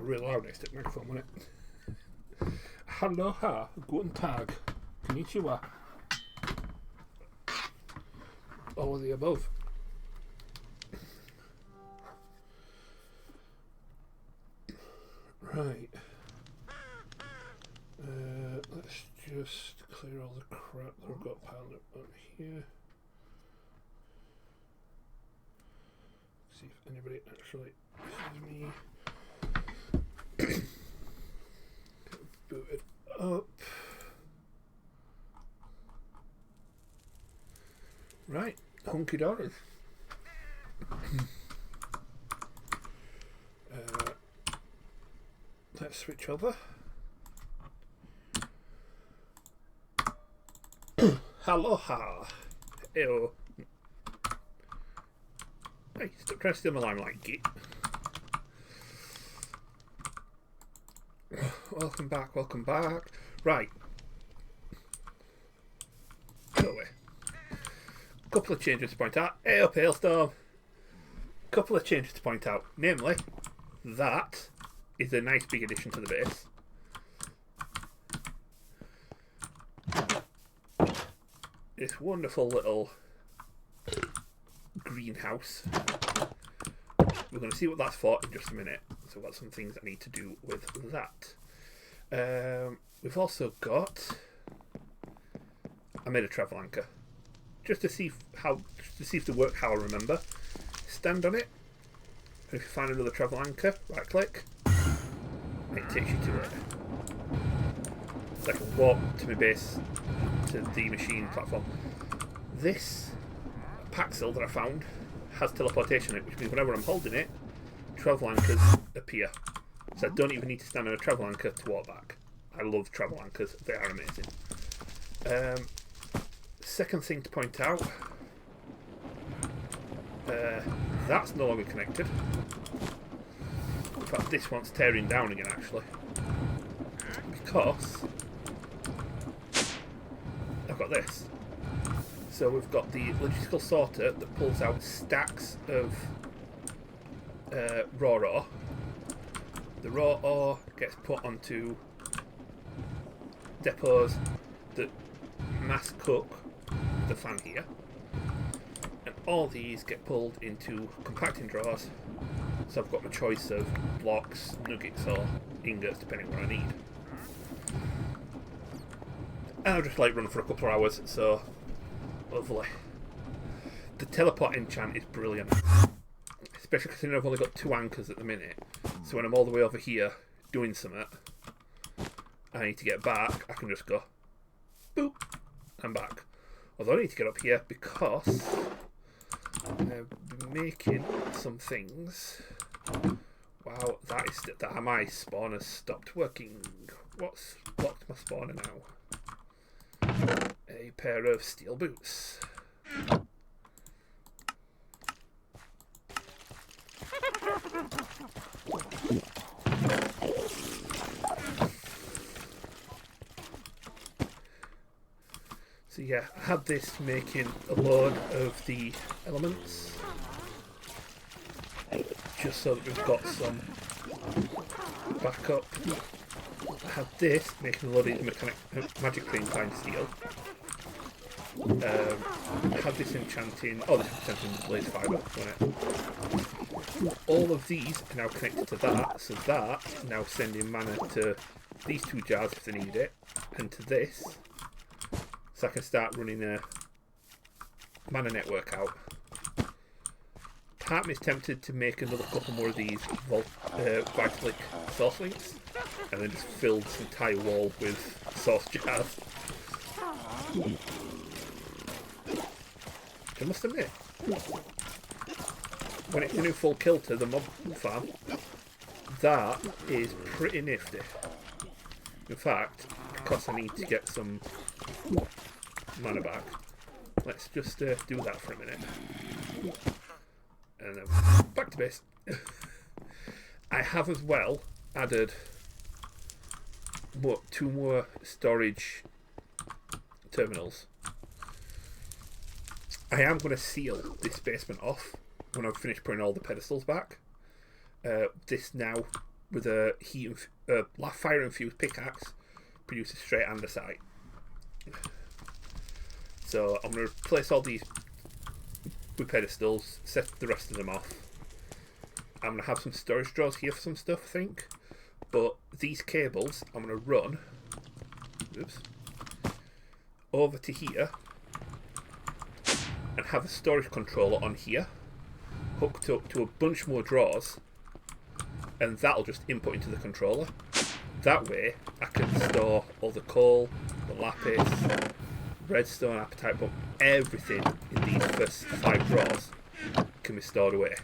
real loud next to the microphone, wasn't it? Aloha, guten Tag, konnichiwa. All of the above. Right. Let's just clear all the crap that I've got piled up on here. See if anybody actually sees me. Boot it up. Right, hunky dory. Let's switch over. Aloha. Ew. Hey, stop trying to steal my limelight, git. Welcome back, welcome back. Right. Go away. Couple of changes to point out. Hey up, Hailstorm. Couple of changes to point out. Namely, that is a nice big addition to the base. This wonderful little greenhouse. We're going to see what that's for in just a minute. So I've got some things I need to do with that. We've also got... I made a travel anchor. Just to see if they work how I remember. Stand on it. And if you find another travel anchor, right click. And it takes you to it. So I can walk to my base, to the machine platform. This Paxil that I found has teleportation in it, which means whenever I'm holding it, travel anchors appear. So I don't even need to stand on a travel anchor to walk back. I love travel anchors, they are amazing. Second thing to point out, that's no longer connected. In fact, this one's tearing down again actually. Because I've got this. So we've got the logistical sorter that pulls out stacks of raw ore. The raw ore gets put onto depots that mass cook the fan here. And all these get pulled into compacting drawers. So I've got my choice of blocks, nuggets or ingots depending on what I need. And I'll just like run for a couple of hours, so lovely. The teleport enchant is brilliant. Especially because I've only got 2 anchors at the minute. So when I'm all the way over here doing something, I need to get back, I can just go boop, I'm back. Although I need to get up here because I've been making some things. Wow, that my spawner stopped working. What's blocked my spawner now? A pair of steel boots. So yeah, I had this making a load of the elements, just so that we've got some backup. I had this making a load of magically inclined steel. I had this enchanting, this is enchanting blaze fibre, wasn't it? All of these are now connected to that, so that is now sending mana to these 2 jars if they need it, and to this, so I can start running a mana network out. Part of me is tempted to make another couple more of these Vitalik source links, and then just fill this entire wall with source jars. I must admit, when it's in full kilter, the mob farm, that is pretty nifty. In fact, because I need to get some mana back, let's just do that for a minute. And then back to base. I have as well added 2 more storage terminals. I am going to seal this basement off when I've finished putting all the pedestals back. This now with a fire infused pickaxe produces straight andesite. So I'm going to replace all these with pedestals, set the rest of them off. I'm going to have some storage drawers here for some stuff, I think. But these cables I'm going to run over to here and have a storage controller on here hooked up to a bunch more drawers, and that'll just input into the controller. That way I can store all the coal, the lapis, redstone, apatite bomb, everything in these first 5 drawers can be stored away.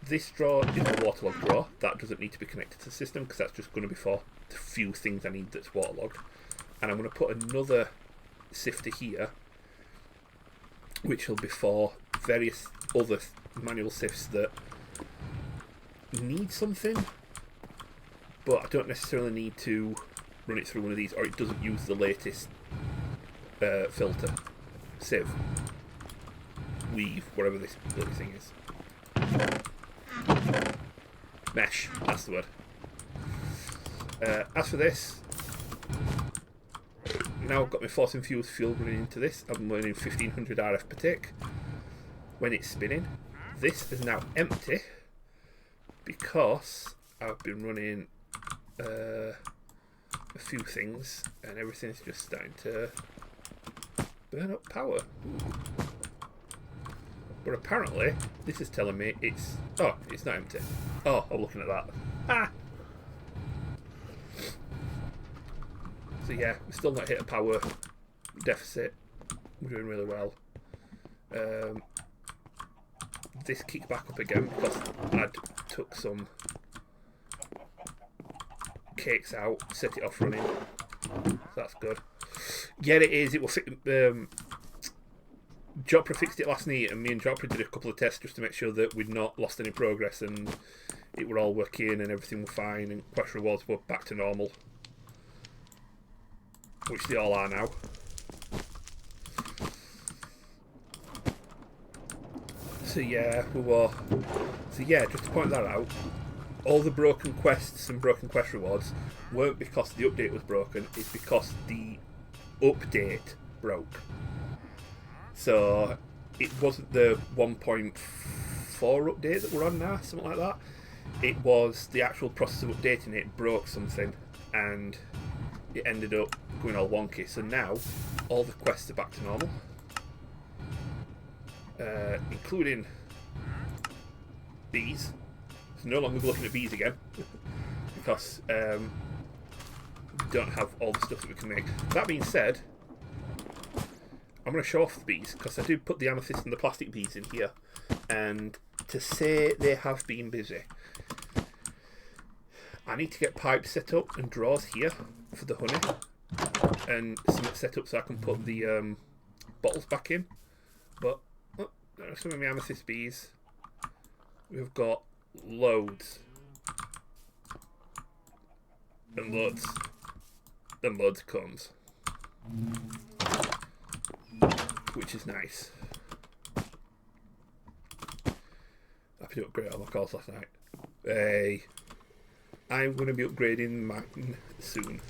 This drawer is a waterlogged drawer. That doesn't need to be connected to the system because that's just going to be for the few things I need that's waterlogged. And I'm going to put another sifter here, which will be for various other manual sifts that need something, but I don't necessarily need to run it through one of these, or it doesn't use the latest filter, sieve, weave, whatever this bloody thing is. Mesh, that's the word. As for this, now I've got my force infused fuel running into this. I'm running 1500 RF per tick when it's spinning. This is now empty because I've been running a few things and everything's just starting to burn up power. But apparently this is telling me it's not empty. Oh, I'm looking at that. Ah! So yeah, we're still not hit a power deficit. We're doing really well. This kicked back up again because I'd took some cakes out, set it off running. So that's good. Yeah, it is. It will fit. Jopra fixed it last night, and me and Jopra did a couple of tests just to make sure that we'd not lost any progress and it were all working and everything was fine and quest rewards were back to normal, which they all are now. So yeah, just to point that out, all the broken quests and broken quest rewards weren't because the update was broken, it's because the update broke. So it wasn't the 1.4 update that we're on now, something like that. It was the actual process of updating it broke something and it ended up going all wonky. So now all the quests are back to normal. Including bees. So no longer looking at bees again because we don't have all the stuff that we can make. That being said, I'm going to show off the bees because I do put the amethyst and the plastic bees in here, and to say they have been busy. I need to get pipes set up and drawers here for the honey and some set up so I can put the bottles back in. But there's some of my amethyst bees. We've got loads and loads and loads of combs, which is nice. Happy to upgrade all my calls last night. Hey, I'm going to be upgrading mine soon.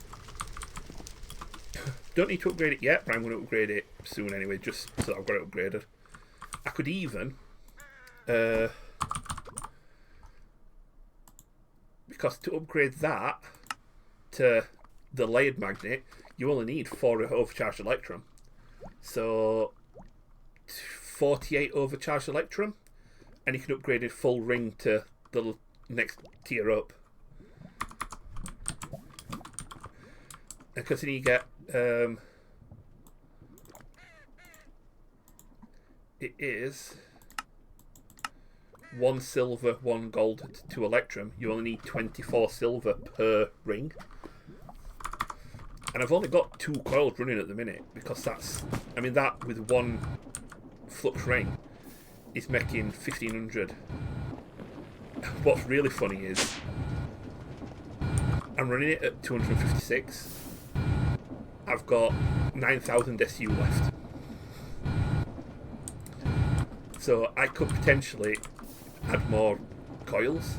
Don't need to upgrade it yet, but I'm going to upgrade it soon anyway, just so I've got it upgraded. I could even, because to upgrade that to the layered magnet, you only need 4 overcharged electrum. So 48 overcharged electrum, and you can upgrade a full ring to the next tier up. Because then you get it is 1 silver, 1 gold, 2 electrum. You only need 24 silver per ring. And I've only got 2 coils running at the minute because that's, I mean, that with 1 flux ring is making 1500. What's really funny is I'm running it at 256. I've got 9,000 SU left. So I could potentially add more coils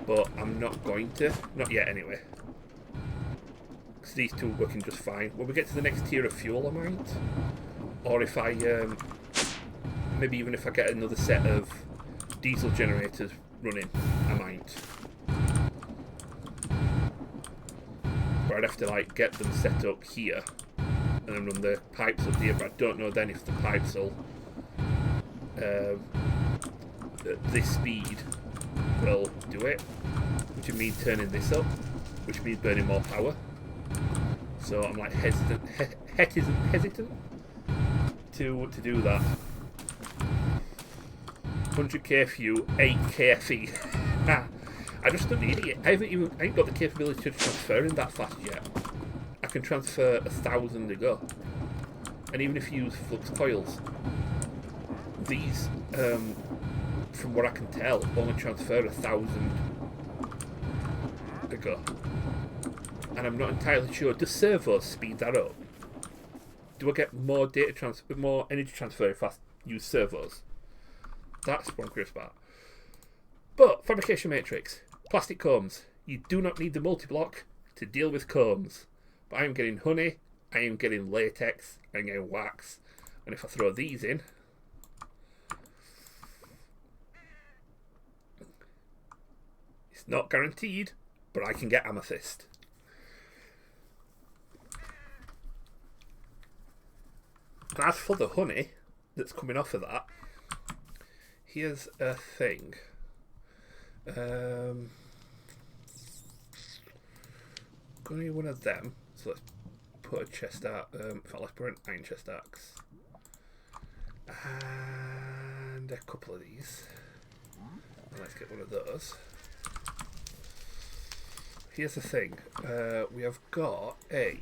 but I'm not going to. Not yet, anyway. Because these two are working just fine. When we get to the next tier of fuel, I might. Or if I, maybe even if I get another set of diesel generators running, I might. But I'd have to, like, get them set up here. And then run the pipes up here, but I don't know then if the pipes will, at this speed, will do it. Which would mean turning this up, which means burning more power. So I'm like hesitant to do that. 100k fuel, 8k FE. I just don't need it. I ain't got the capability to transfer in that fast yet. I can transfer 1,000 to go. And even if you use flux coils, these, from what I can tell, only transfer 1,000 to go. And I'm not entirely sure. Do servos speed that up? Do I get more data transfer, more energy transfer if I use servos? That's what I'm curious about. But fabrication matrix, plastic combs. You do not need the multi-block to deal with combs. But I am getting honey, I am getting latex, I'm getting wax. And if I throw these in, it's not guaranteed, but I can get amethyst. And as for the honey that's coming off of that, here's a thing. Gonna need one of them. So let's put a chest out. In fact, let's put an iron chest axe. And a couple of these. And let's get one of those. Here's the thing. We have got a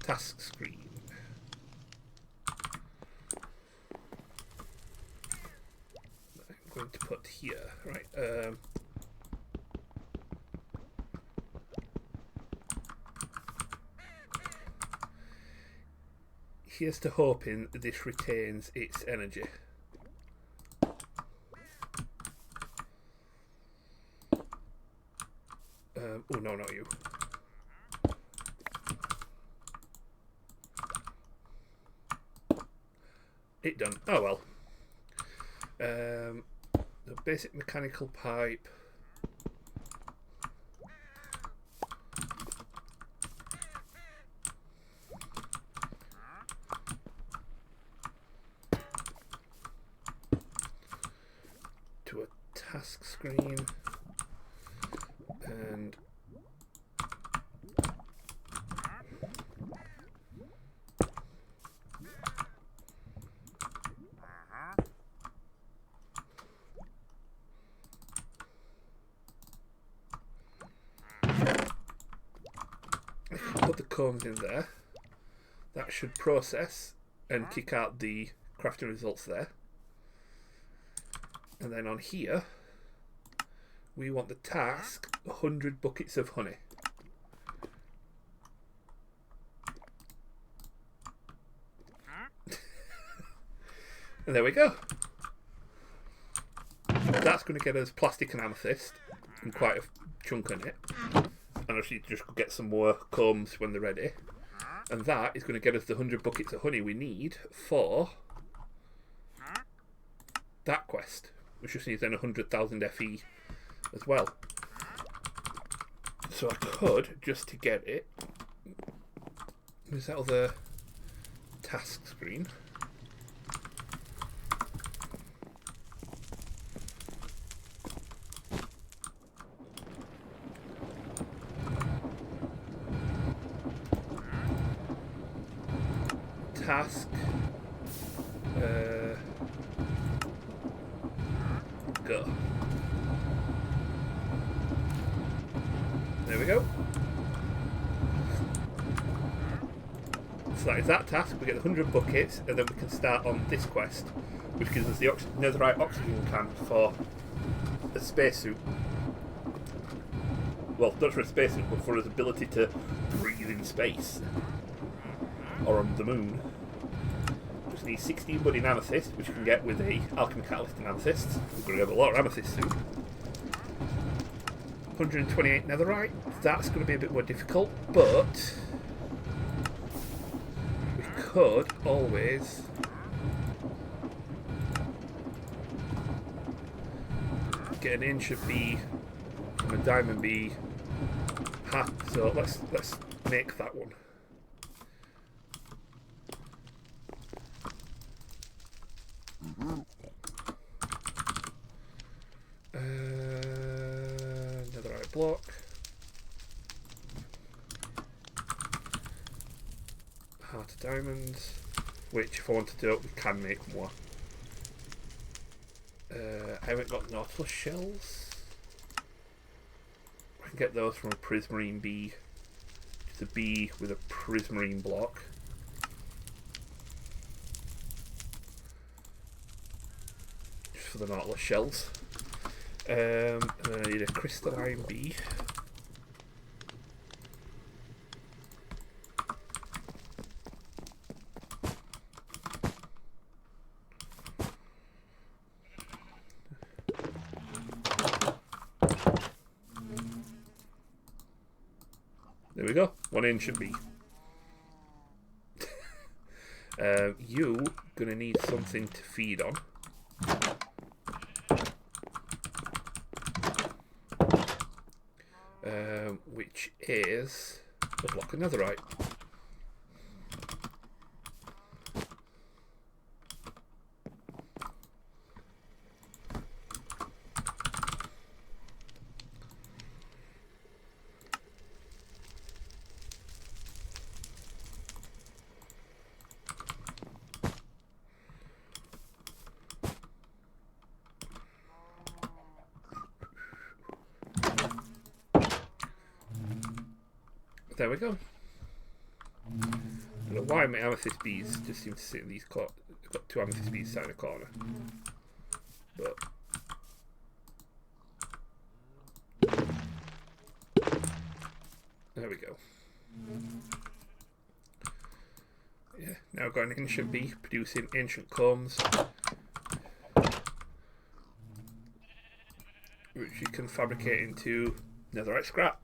task screen. I'm going to put here. Right. Here's to hoping this retains its energy. Oh no, not you. It done. Oh well. The basic mechanical pipe. To a task screen. And put the combs in there. That should process and kick out the crafting results there. And then on here we want the task 100 buckets of honey. And there we go. That's going to get us plastic and amethyst and quite a chunk in it. And obviously just get some more combs when they're ready. And that is going to get us the 100 buckets of honey we need for that quest, which just needs then 100,000 FE as well. So I could, just to get it, use that other task screen. Task. Go. There we go. So that is that task. We get the 100 buckets, and then we can start on this quest, which gives us the netherite oxygen can for a spacesuit. Well, not for a spacesuit, but for his ability to breathe in space or on the moon. just need 16 budding amethyst, which you can get with a alchemy catalyst and amethyst. We're going to get a lot of amethyst soon. 128 netherite. That's going to be a bit more difficult, but we could always get an ancient bee from a diamond bee hat. So let's make that one. Netherite block. Heart of diamonds, which if I want to do it, we can make more. I haven't got nautilus shells. I can get those from a prismarine bee. It's a bee with a prismarine block. Just for the nautilus shells. And then I need a crystalline bee. There we go, one ancient bee. You gonna need something to feed on. Which is a block of netherite. There we go. I don't know why my amethyst bees just seem to sit in these corners. I've got two amethyst bees sat in a corner. But there we go. Yeah, now I've got an ancient bee producing ancient combs, which you can fabricate into netherite scrap.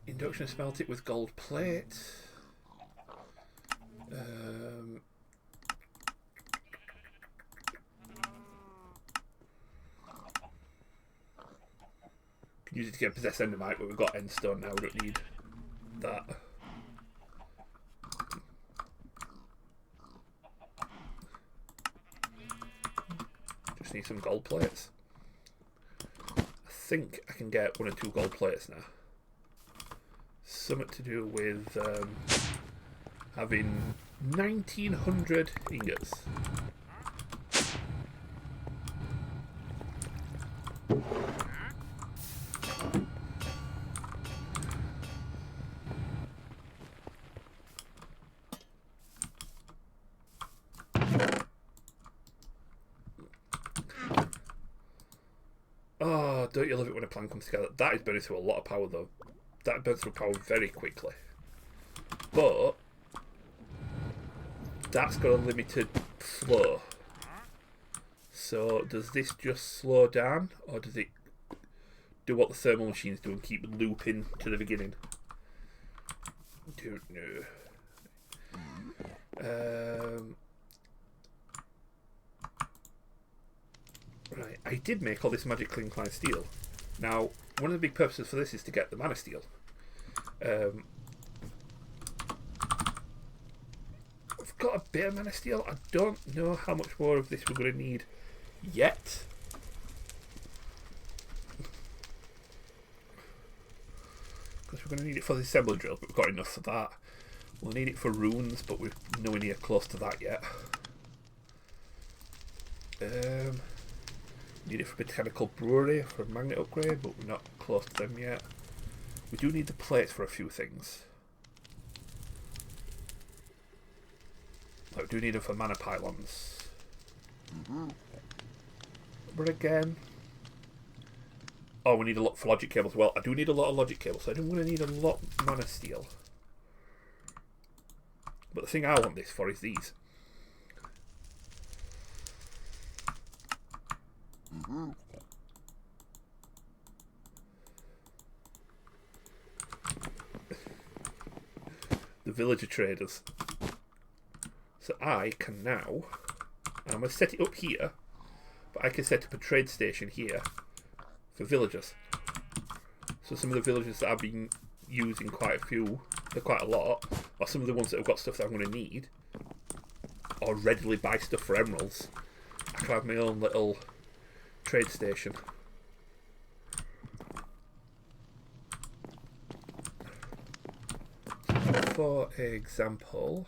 Induction smelt it with gold plate. Can use it to get possessed endermite, but we've got endstone now. We don't need that. Just need some gold plates. I think I can get 1 or 2 gold plates now. Something to do with having 1900 ingots. Oh, don't you love it when a plan comes together? That is burning through a lot of power though. That burns through power very quickly. But that's got a limited flow. So does this just slow down, or does it do what the thermal machines do and keep looping to the beginning? Don't know. Right, I did make all this magically inclined steel. Now, one of the big purposes for this is to get the mana steel. I've got a bit of mana steel. I don't know how much more of this we're going to need yet. Because we're going to need it for the assembly drill, but we've got enough for that. We'll need it for runes, but we're nowhere near close to that yet. Need it for botanical brewery for a magnet upgrade, but we're not close to them yet. We do need the plates for a few things. Like we do need them for mana pylons. But again, oh, we need a lot for logic cables. Well, I do need a lot of logic cables, so I don't want to need a lot of mana steel. But the thing I want this for is these. The villager traders. So I can now, and I'm going to set it up here, but I can set up a trade station here for villagers. So some of the villagers that I've been using quite a lot, or some of the ones that have got stuff that I'm going to need, or readily buy stuff for emeralds, I can have my own little trade station. For example,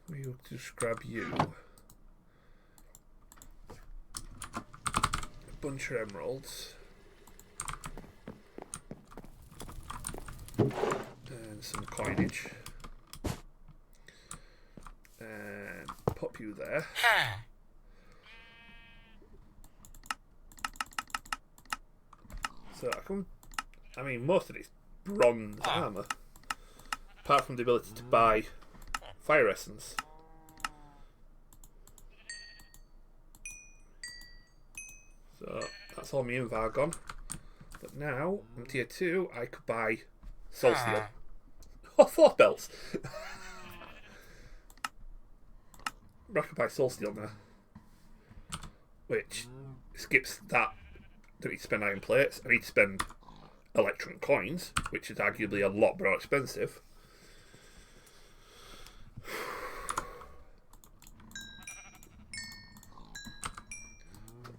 we'll just grab you a bunch of emeralds and some coinage and pop you there. So I mean, most of it's bronze armour, apart from the ability to buy fire essence. So that's all my invar gone. But now, I'm tier 2, I could buy soul steel. Oh, 4 belts! I could buy soul steel now. Which skips that. Don't need to spend iron plates. I need to spend electrum coins, which is arguably a lot more expensive.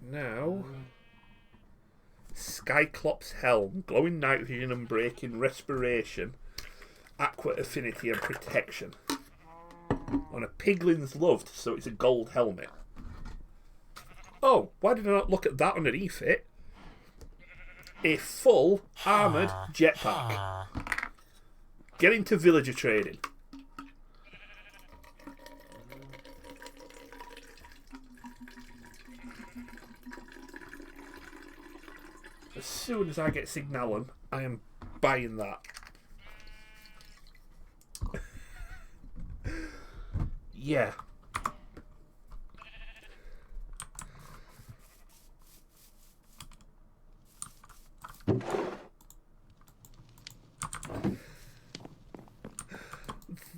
Now, Skyclops Helm, glowing night vision and breaking respiration, aqua affinity and protection. On a piglin's loved, so it's a gold helmet. Oh, why did I not look at that underneath it? A full armoured jetpack. Get into villager trading. As soon as I get Signalum, I am buying that. Yeah.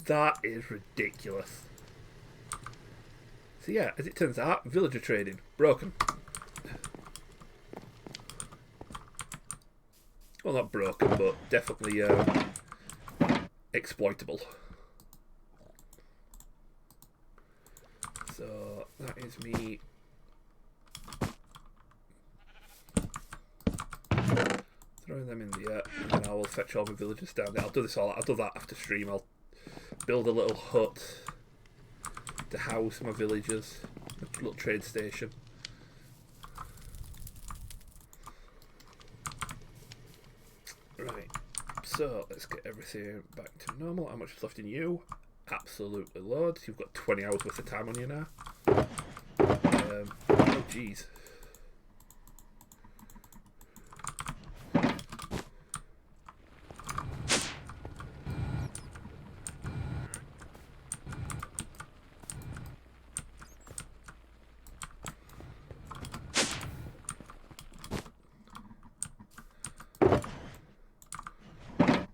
That is ridiculous. So yeah, as it turns out, villager trading, broken. Well, not broken, but definitely exploitable. So that is me throwing them in the air, and then I will fetch all my villagers down there. I'll do that after stream. I'll build a little hut to house my villagers, a little trade station. Right, so let's get everything back to normal. How much is left in you? Absolutely loads. You've got 20 hours worth of time on you now. Oh jeez.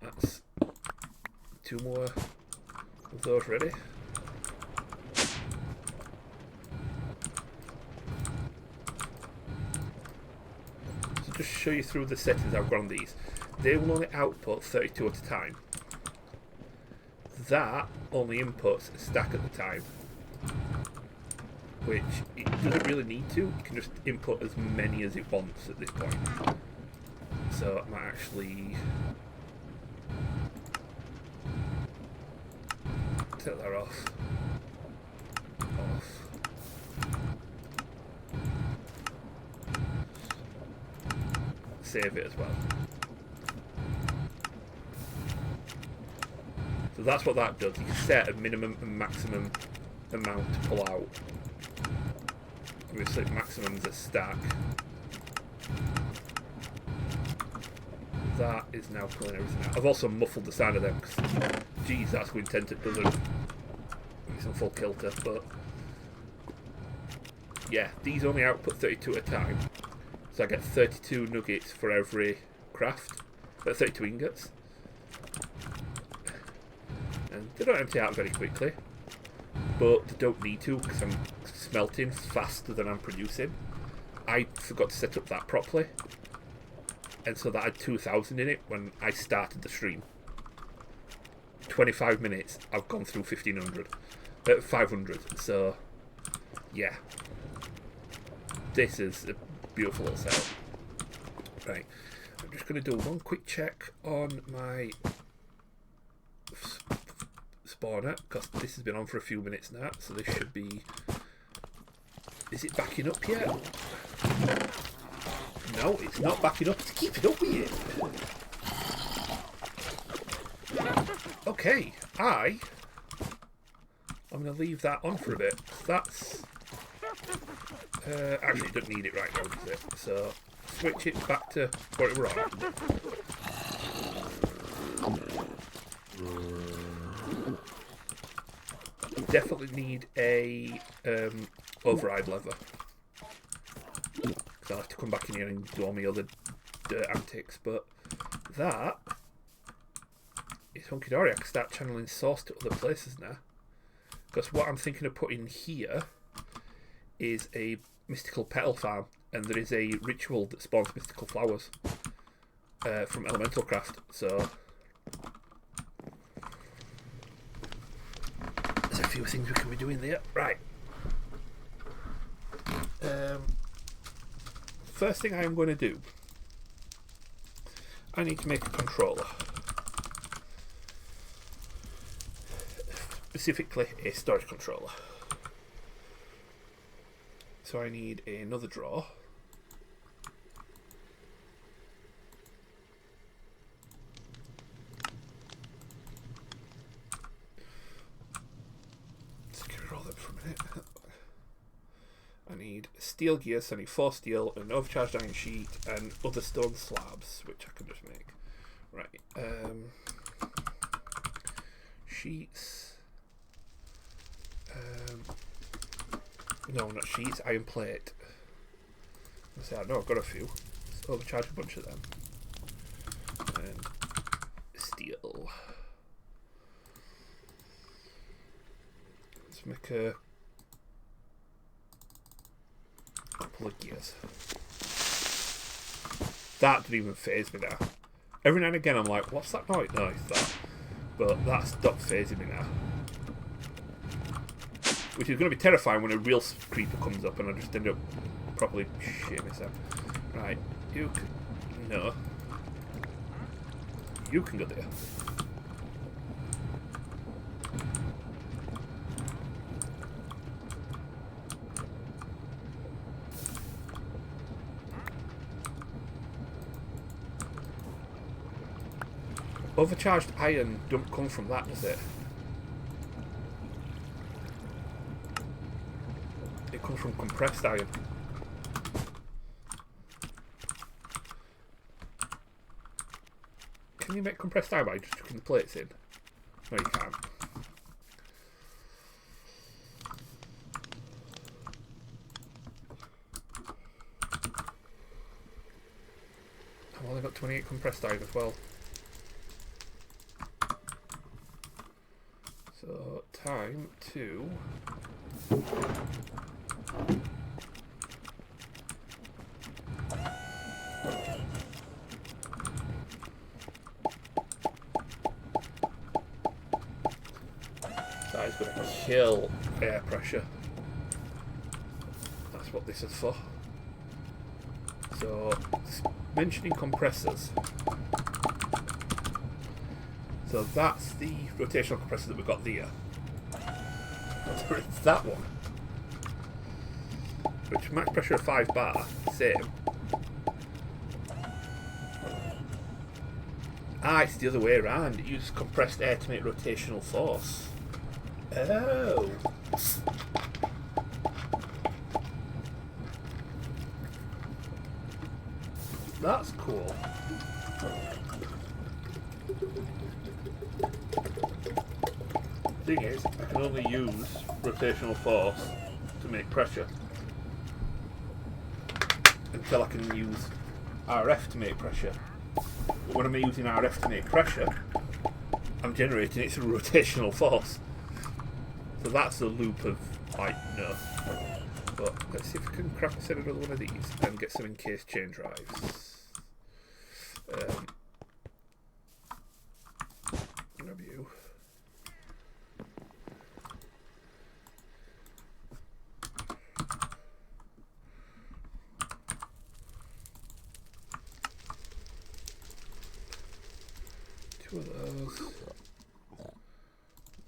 That's 2 more of those ready. So just show you through the settings I've got on these. They will only output 32 at a time. That only inputs a stack at a time, which it doesn't really need to. You can just input as many as it wants at this point. So I might actually take that off. Save it as well. So that's what that does. You can set a minimum and maximum amount to pull out. Obviously maximum is a stack. that is now pulling everything out. I've also muffled the sound of them because, geez, that's going to it doesn't. It's on full kilter, but yeah, these only output 32 at a time, so I get 32 nuggets for every craft, 32 ingots, and they don't empty out very quickly, but they don't need to because I'm smelting faster than I'm producing. I forgot to set up that properly, and so that had 2,000 in it when I started the stream. 25 minutes, I've gone through 500, so yeah. This is a beautiful little setup. Right, I'm just going to do one quick check on my spawner, because this has been on for a few minutes now, so this should be... Is it backing up yet? No, it's not backing up. It's keeping up with it. Okay, I'm going to leave that on for a bit. That's... actually, it doesn't need it right now, does it? So, switch it back to what it was on. Definitely need a override lever. Because I'll have to come back in here and do all my other dirt antics. But that is hunky dory. I can start channeling source to other places now. Because what I'm thinking of putting here is a mystical petal farm, and there is a ritual that spawns mystical flowers from elemental craft, so there's a few things we can be doing there. Right, first thing I am going to do, I need to make a controller, specifically a storage controller. So I need another drawer. Let's get rid of all them for a minute. I need steel gear, so I need 4 steel, an overcharged iron sheet, and other stone slabs, which I can just make. Right. Sheets. No, not sheets, iron plate. I know I've got a few. Let's overcharge a bunch of them. And steel. Let's make a couple of gears. That didn't even phase me now. Every now and again I'm like, what's that noise? No, it's that. But that stopped phasing me now. Which is going to be terrifying when a real creeper comes up and I just end up properly shitting myself. Right, you can... No. You can go there. Overcharged iron don't come from that, does it? It comes from compressed iron. Can you make compressed iron by just chucking the plates in? No, you can't. I've only got 28 compressed iron as well. So, time to... That is going to kill air pressure. That's what this is for. So, mentioning compressors. So that's the rotational compressor that we've got there. So it's that one. Which max pressure of 5 bar, same. Ah, it's the other way around. It uses compressed air to make rotational force. Oh. That's cool. thing is, I can only use rotational force to make pressure until I can use RF to make pressure. But when I'm using RF to make pressure, I'm generating it through rotational force. So that's the loop of, like, no. But let's see if we can craft a set another one of these and get some encased chain drives. Grab you. Two of those.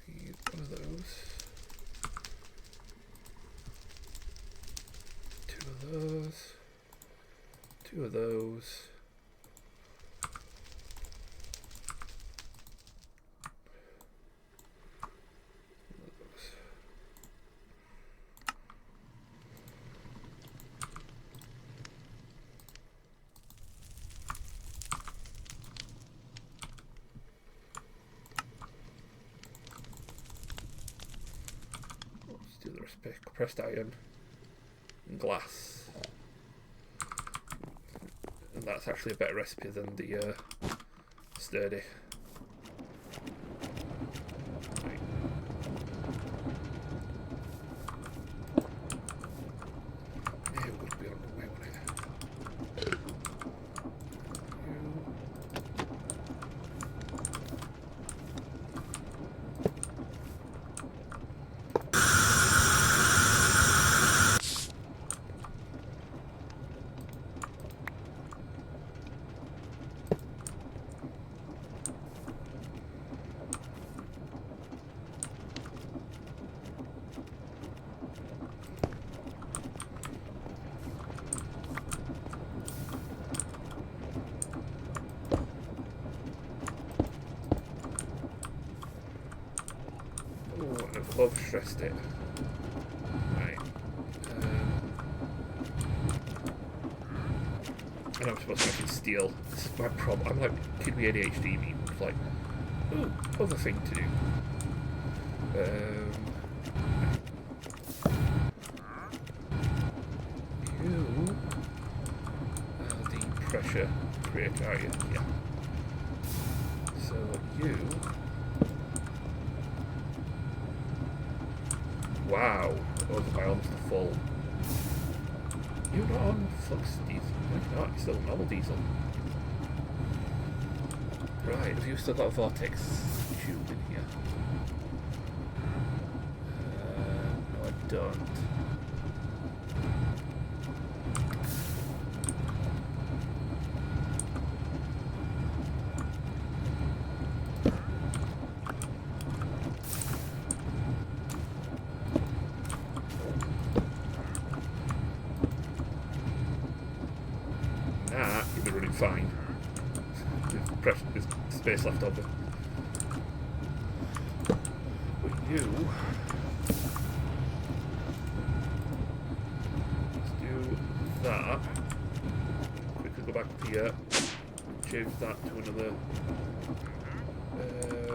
Need one of those. Two of those. Two of those. Do the pressed iron and glass, and that's actually a better recipe than the sturdy. Right. Yeah, it would be on the way, wouldn't it? I've overstressed it. Right. And I'm supposed to actually steal. This is my problem. I'm like kid with ADHD me. It's like, ooh, other thing to do. You are the pressure creator, are you? Yeah. So you. Wow, those are almost full. You're not on flux diesel. No, you're not. You're still normal diesel. Right, have you still got a vortex tube in here? No, I don't. You'll be running fine. There's space left over. But you... let's do that. Quickly go back up here. Change that to another...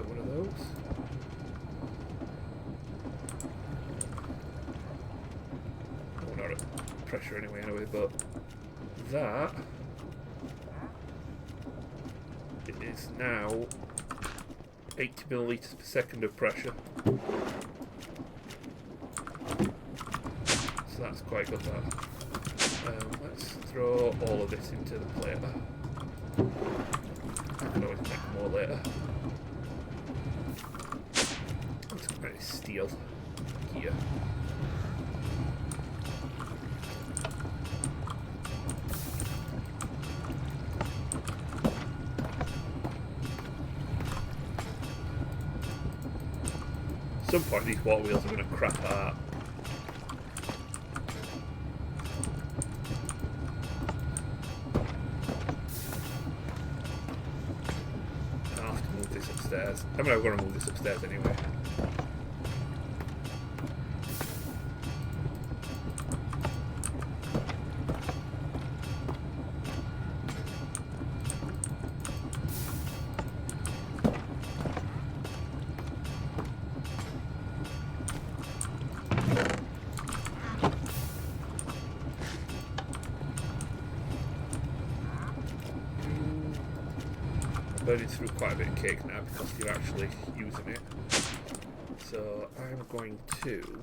one of those. Oh, not at pressure anyway, but... that... it is now 80 millilitres per second of pressure. So that's quite good, that. Let's throw all of this into the plater. I can always make more later. Let's go very steel here. At some point these water wheels are going to crap out. I'll have to move this upstairs. I mean, I'm going to move this upstairs anyway. burning through quite a bit of cake now because you're actually using it. So I'm going to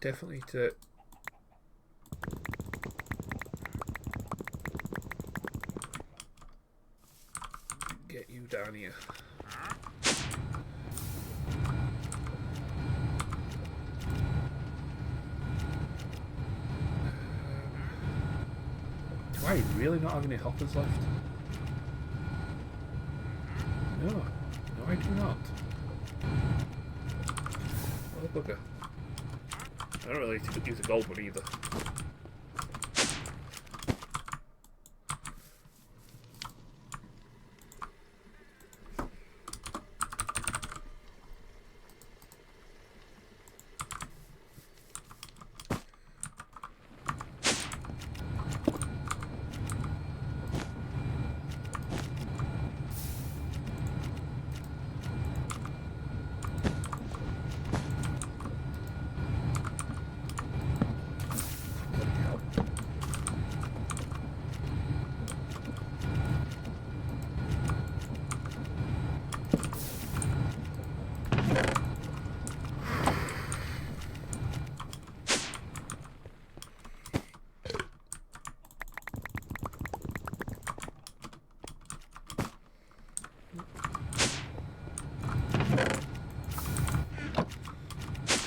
definitely to get you down here. Do I really not have any hoppers left? No. No, I do not. Oh, bugger. I don't really need to use a gold one either.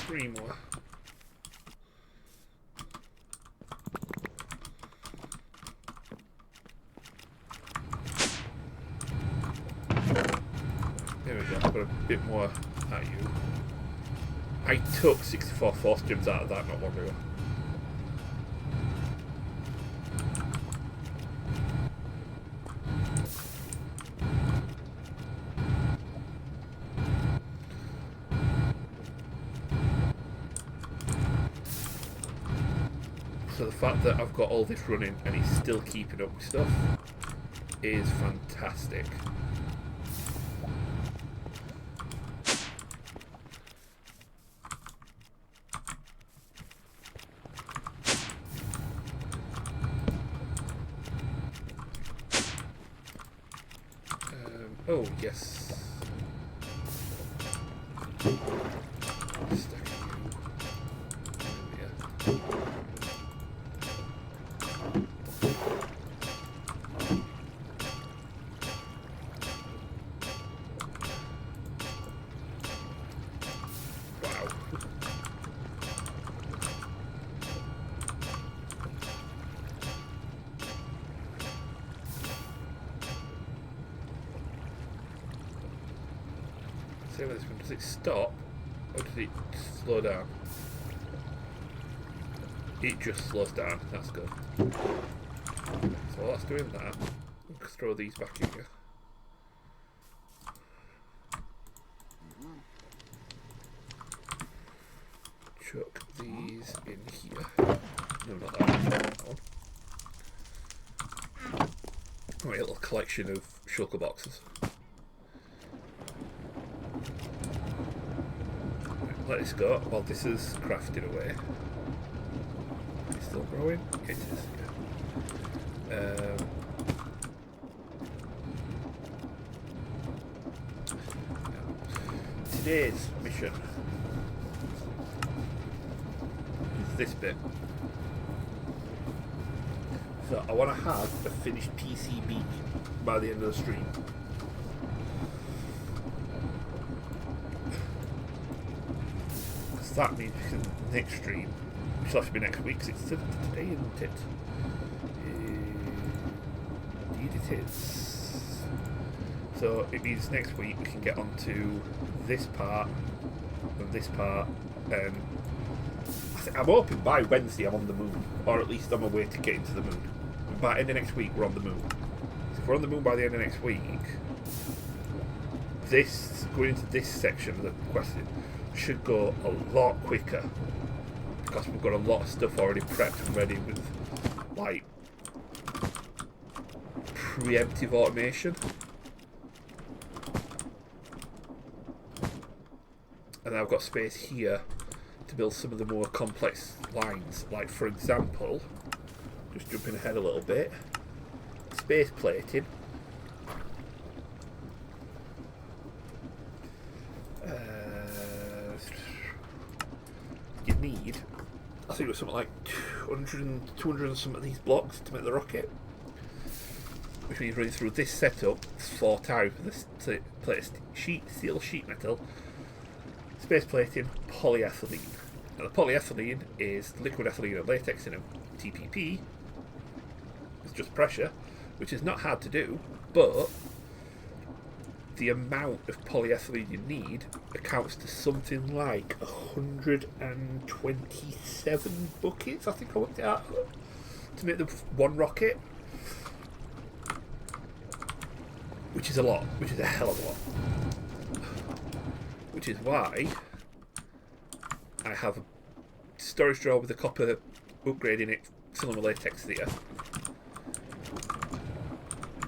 Three more. There we go, I've got a bit more at you. I took 64 force gems out of that not long ago. So the fact that I've got all this running and he's still keeping up with stuff is fantastic. Oh, yes. Does it stop or does it slow down? It just slows down, that's good. So while that's doing that, let's throw these back in here. Chuck these in here. No, not that one. That one. Right, a little collection of shulker boxes. Let this go while this is crafted away. It's still growing? It is, yeah. Today's mission is this bit. So I want to have a finished PCB by the end of the stream. That means next stream, which will have to be next week, because it's today, isn't it? Indeed it is. So it means next week we can get onto this part and this part, and I'm hoping by Wednesday I'm on the moon, or at least on my way to get into the moon. And by the end of next week we're on the moon. So if we're on the moon by the end of next week, this going into this section of the question should go a lot quicker because we've got a lot of stuff already prepped and ready with like preemptive automation. And I've got space here to build some of the more complex lines. Like, for example, just jumping ahead a little bit, space plating. You need, I think it was something like 200 and some of these blocks to make the rocket. Which means running through this setup 4 times with this plate steel sheet metal, space plating, polyethylene. Now the polyethylene is liquid ethylene and latex in a TPP. It's just pressure, which is not hard to do, but the amount of polyethylene you need accounts to something like 127 buckets, I think I worked it out, to make the one rocket. Which is a lot, which is a hell of a lot. Which is why I have a storage drawer with a copper upgrade in it, filling with latex there.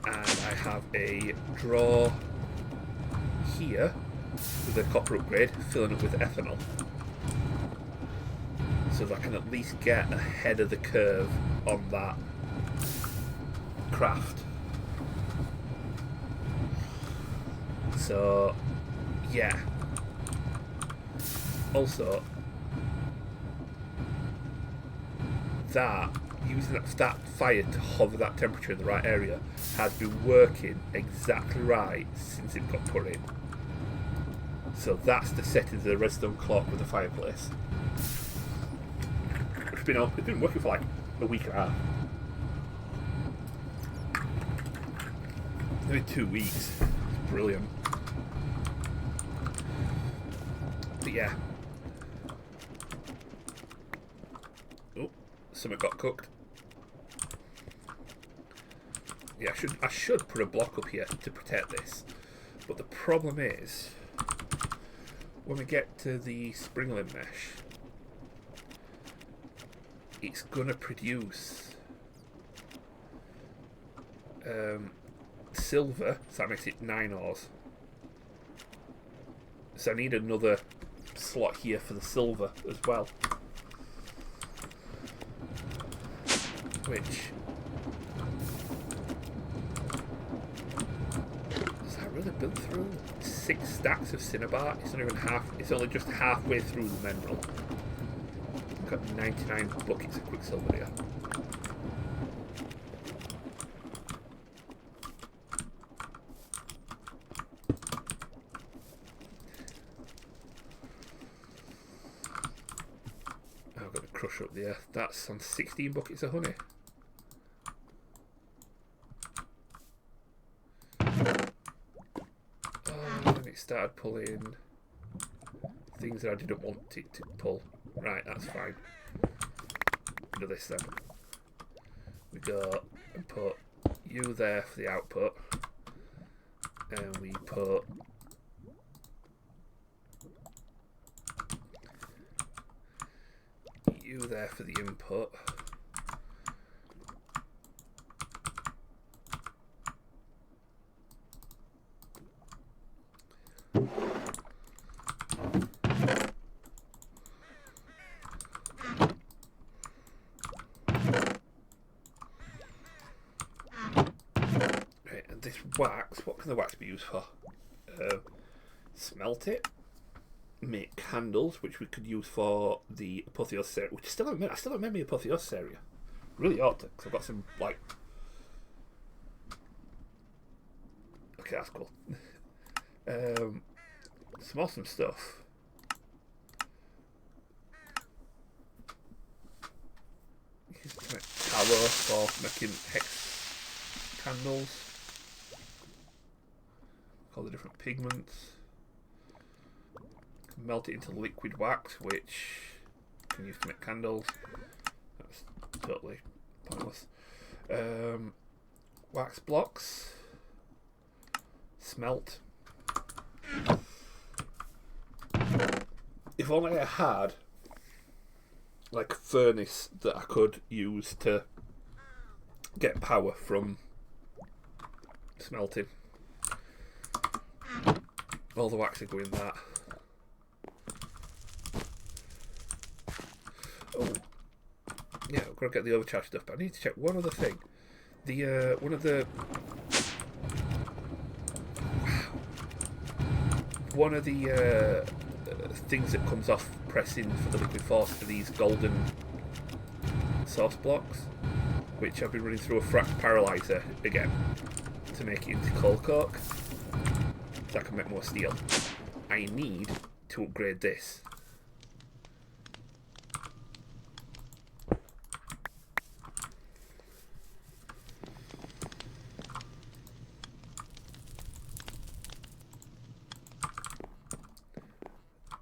And I have a drawer here with a copper upgrade, filling it with ethanol. So that I can at least get ahead of the curve on that craft. So, yeah. Also, that using that fire to hover that temperature in the right area has been working exactly right since it got put in. So that's the setting of the redstone clock with the fireplace. It's been working for like a week and a half. Maybe 2 weeks. It's brilliant. But yeah. Oh, something got cooked. Yeah, I should put a block up here to protect this. But the problem is, when we get to the springling mesh, it's gonna produce silver, so that makes it 9 ores. So I need another slot here for the silver as well. Which, does that really build through 6 stacks of cinnabar? It's not even half, it's only just halfway through the mineral. I've got 99 buckets of quicksilver here. I've got to crush up there. That's on 16 buckets of honey. And it started pulling things that I didn't want it to pull. Right, that's fine. Do this then. We go and put you there for the output, and we put you there for the input. This wax, what can the wax be used for? Smelt it, make candles, which we could use for the apotheosis area, which I still haven't made my apotheosis area. Really ought to, because I've got some, like... Okay, that's cool. Some awesome stuff. Use to make tallow for making hex candles. All the different pigments. Melt it into liquid wax, which you can use to make candles. That's totally pointless. Wax blocks. Smelt. If only I had like a furnace that I could use to get power from smelting. All the wax are going that. Oh, yeah, I've got to get the overcharge stuff, but I need to check one other thing. The one of the things that comes off pressing for the liquid force for these golden source blocks, which I've been running through a frac paralyzer again to make it into coal coke, so I can make more steel. I need to upgrade this.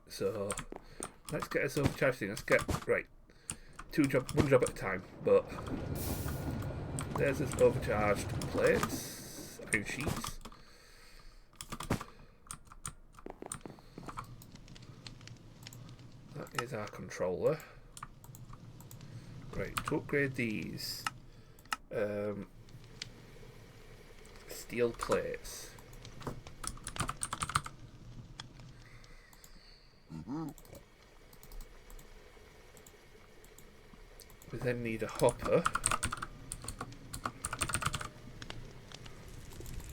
So let's get us overcharged thing. Let's get right. One job at a time, but there's this overcharged plates, iron sheets. That is our controller. Right, to upgrade these steel plates. We then need a hopper.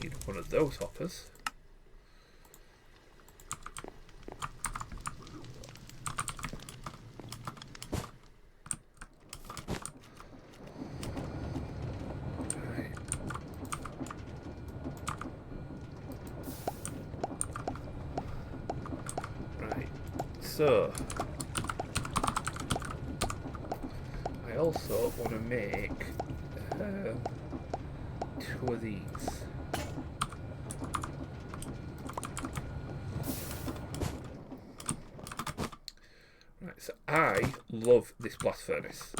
Need one of those hoppers. Right. So I also want to make 2 of these. Right, so I love this blast furnace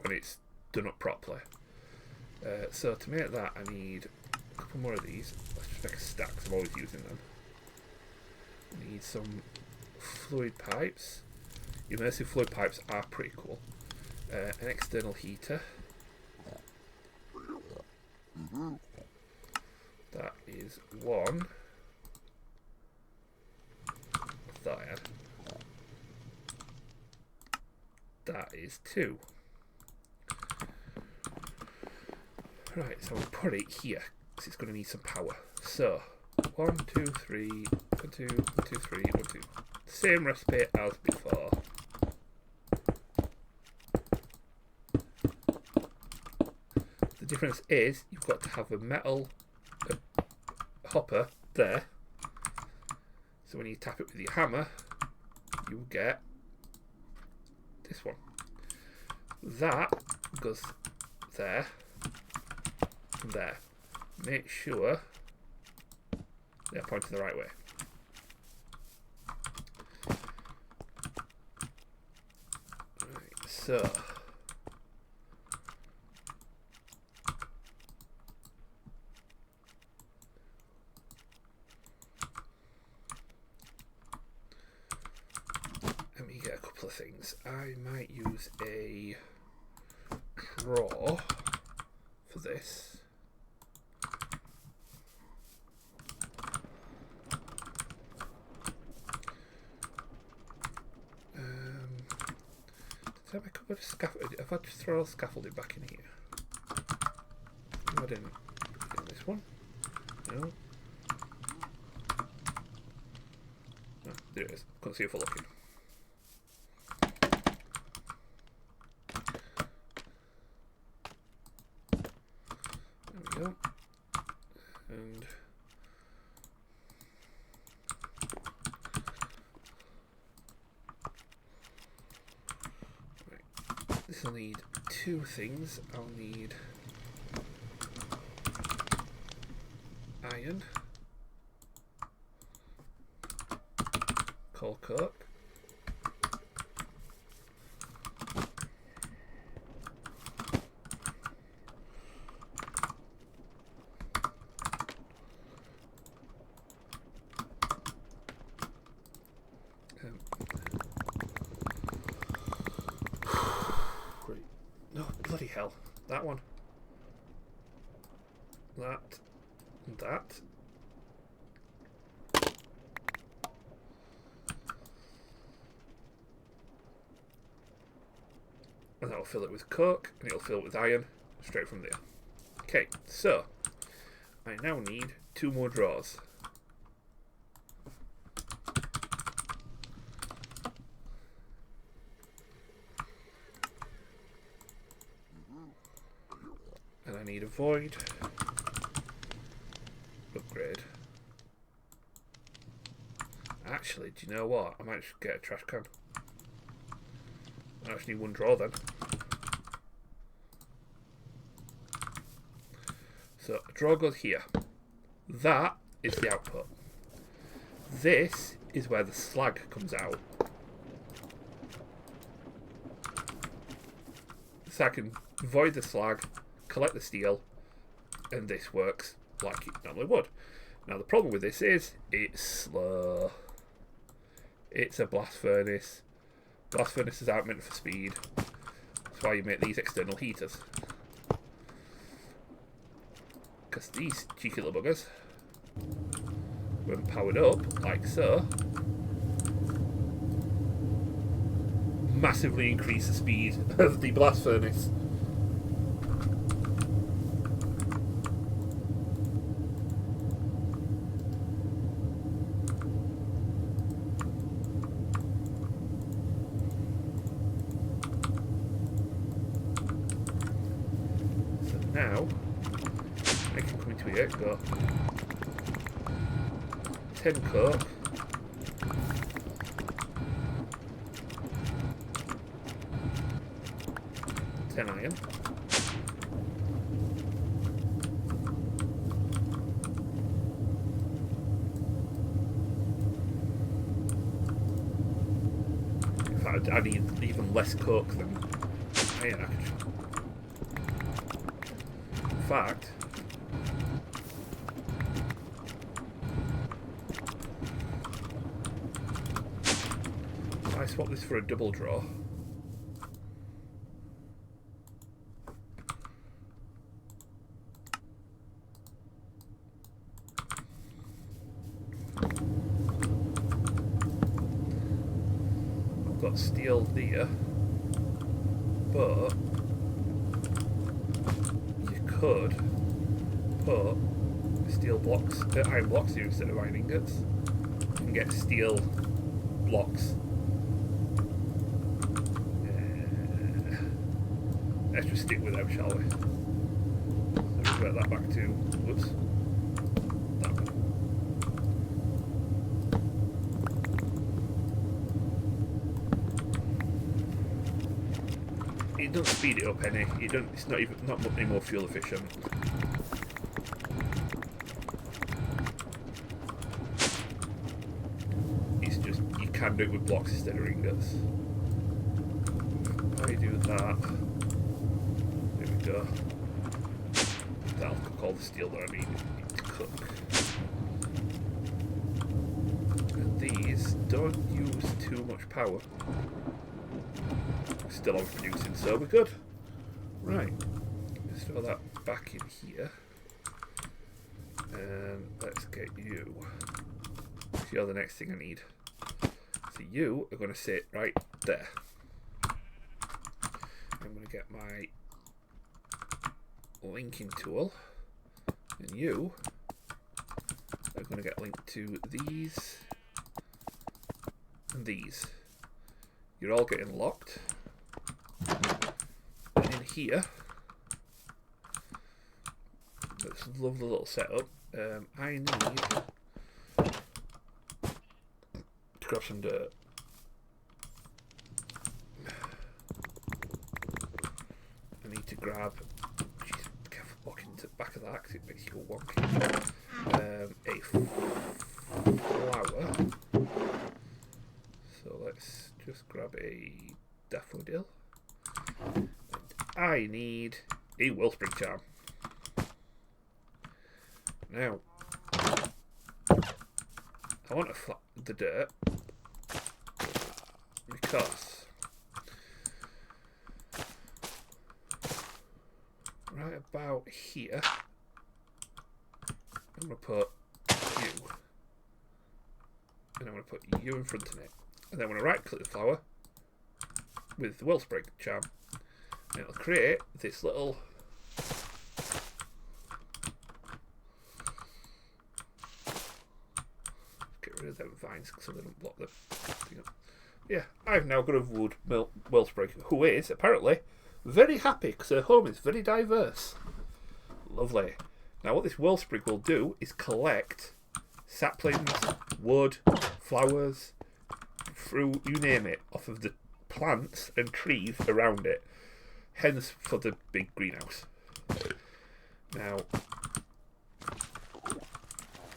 when it's done up properly. So to make that I need a couple more of these. Let's just make a stack because I'm always using them. I need some fluid pipes. Immersive fluid pipes are pretty cool. An external heater. That is 1. I thought I had. That is 2. Right, so we'll put it here because it's going to need some power. So 1, 2, 3, 1, 2, 1, 2, 3, 1, 2. Same recipe as before. The difference is you've got to have a metal hopper there. So when you tap it with your hammer, you get this one. That goes there and there. Make sure they're pointing the right way. Right, so let me get a couple of things. I might use a draw for this. Did I make a bit of scaffolding? If I just throw scaffolding back in here. No, I didn't. In this one? No. Oh, there it is. Couldn't see it for looking. There we go. And this will need 2 things. I'll need iron, coal coke, bloody hell. That one. That. that. And that'll fill it with coke, and it'll fill it with iron, straight from there. Okay, so I now need 2 more drawers. And I need a void. Upgrade. Actually, do you know what? I might just get a trash can. I just need 1 drawer then. So a drawer goes here. That is the output. This is where the slag comes out. So I can void the slag, collect the steel, and this works like it normally would. Now the problem with this is it's slow. It's a blast furnace. Blast furnaces aren't meant for speed. That's why you make these external heaters. Because these cheeky little buggers, when powered up, like so, massively increase the speed of the blast furnace. Now, I can come into here and go 10 coke, 10 iron, in fact I need even less coke than iron actually. In fact, if I swap this for a double draw, I've got steel there, but could put steel blocks, iron blocks here instead of iron ingots, and get steel blocks. Let's just stick with them, shall we? Let's revert that back to, whoops, that one. It doesn't speed it up any. It's not any more fuel efficient. It's just you can do it with blocks instead of ingots. I do that. There we go. That'll cook all the steel that I need to cook. And these don't use too much power. Still overproducing, so we're good. Right, let's throw that back in here, and let's get you. You're the next thing I need. So you are going to sit right there. I'm going to get my linking tool, and you are going to get linked to these and these. You're all getting locked. And in here, this lovely little setup. I need to grab some dirt. I need to grab. Jeez, be careful walking to the back of that because it makes you go wonky. A flower. So let's just grab a daffodil. And I need a wellspring charm. Now, I want to the dirt because right about here I'm going to put you. And I'm going to put you in front of it. And then I'm going to right click the flower with the wellspring charm. And it'll create this little get rid of them vines so they don't block the thing up. Yeah, I've now got a wood wellspring who is apparently very happy because her home is very diverse. Lovely. Now what this wellspring will do is collect saplings, wood, flowers, fruit, you name it, off of the plants and trees around it. Hence for the big greenhouse. Now,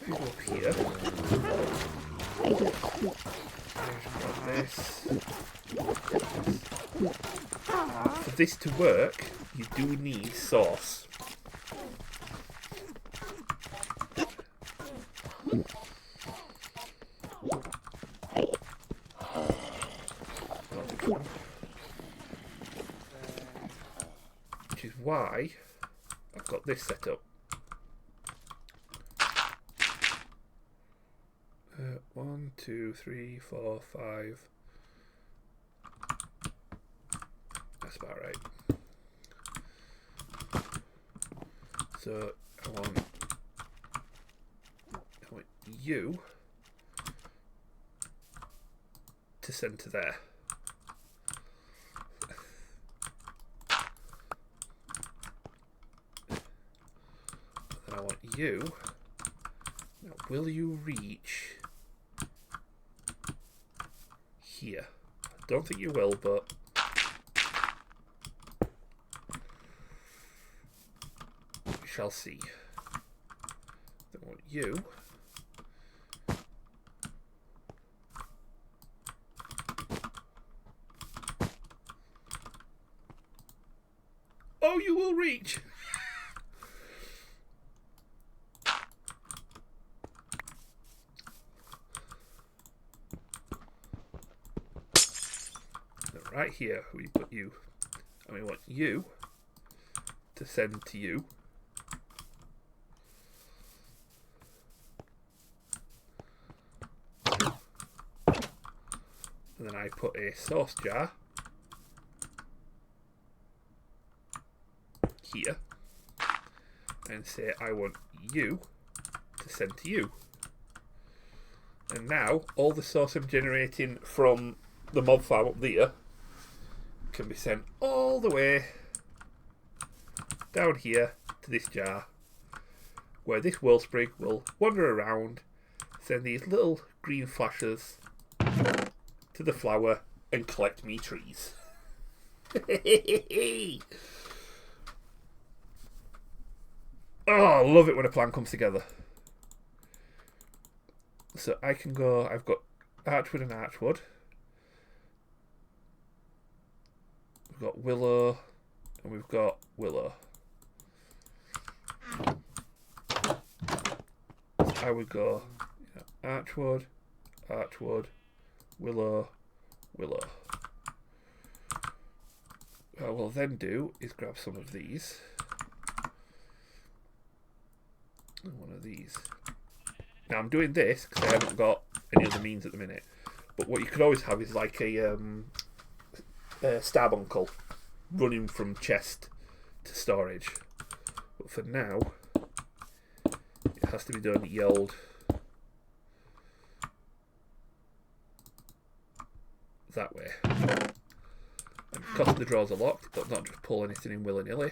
if you go up here, this. For this to work, you do need sauce. Which is why I've got this set up. 1, 2, 3, 4, 5. That's about right. So I want you to send to there. Then I want you. Now, will you reach here? I don't think you will, but we shall see. Then I want you you will reach. Right here, we put you, and we want you to send to you. And then I put a sauce jar here and say I want you to send to you. And now all the sauce I'm generating from the mob farm up there can be sent all the way down here to this jar, where this wellspring will wander around, send these little green flashes to the flower and collect me trees. Oh, I love it when a plan comes together. So I can go, I've got archwood and archwood. We've got willow and we've got willow. So I would go archwood, archwood, willow, willow. What I will then do is grab some of these. And one of these. Now I'm doing this because I haven't got any other means at the minute. But what you could always have is like a starbuncle running from chest to storage. But for now, it has to be done yelled that way. And because the drawers are locked, it does not just pull anything in willy-nilly.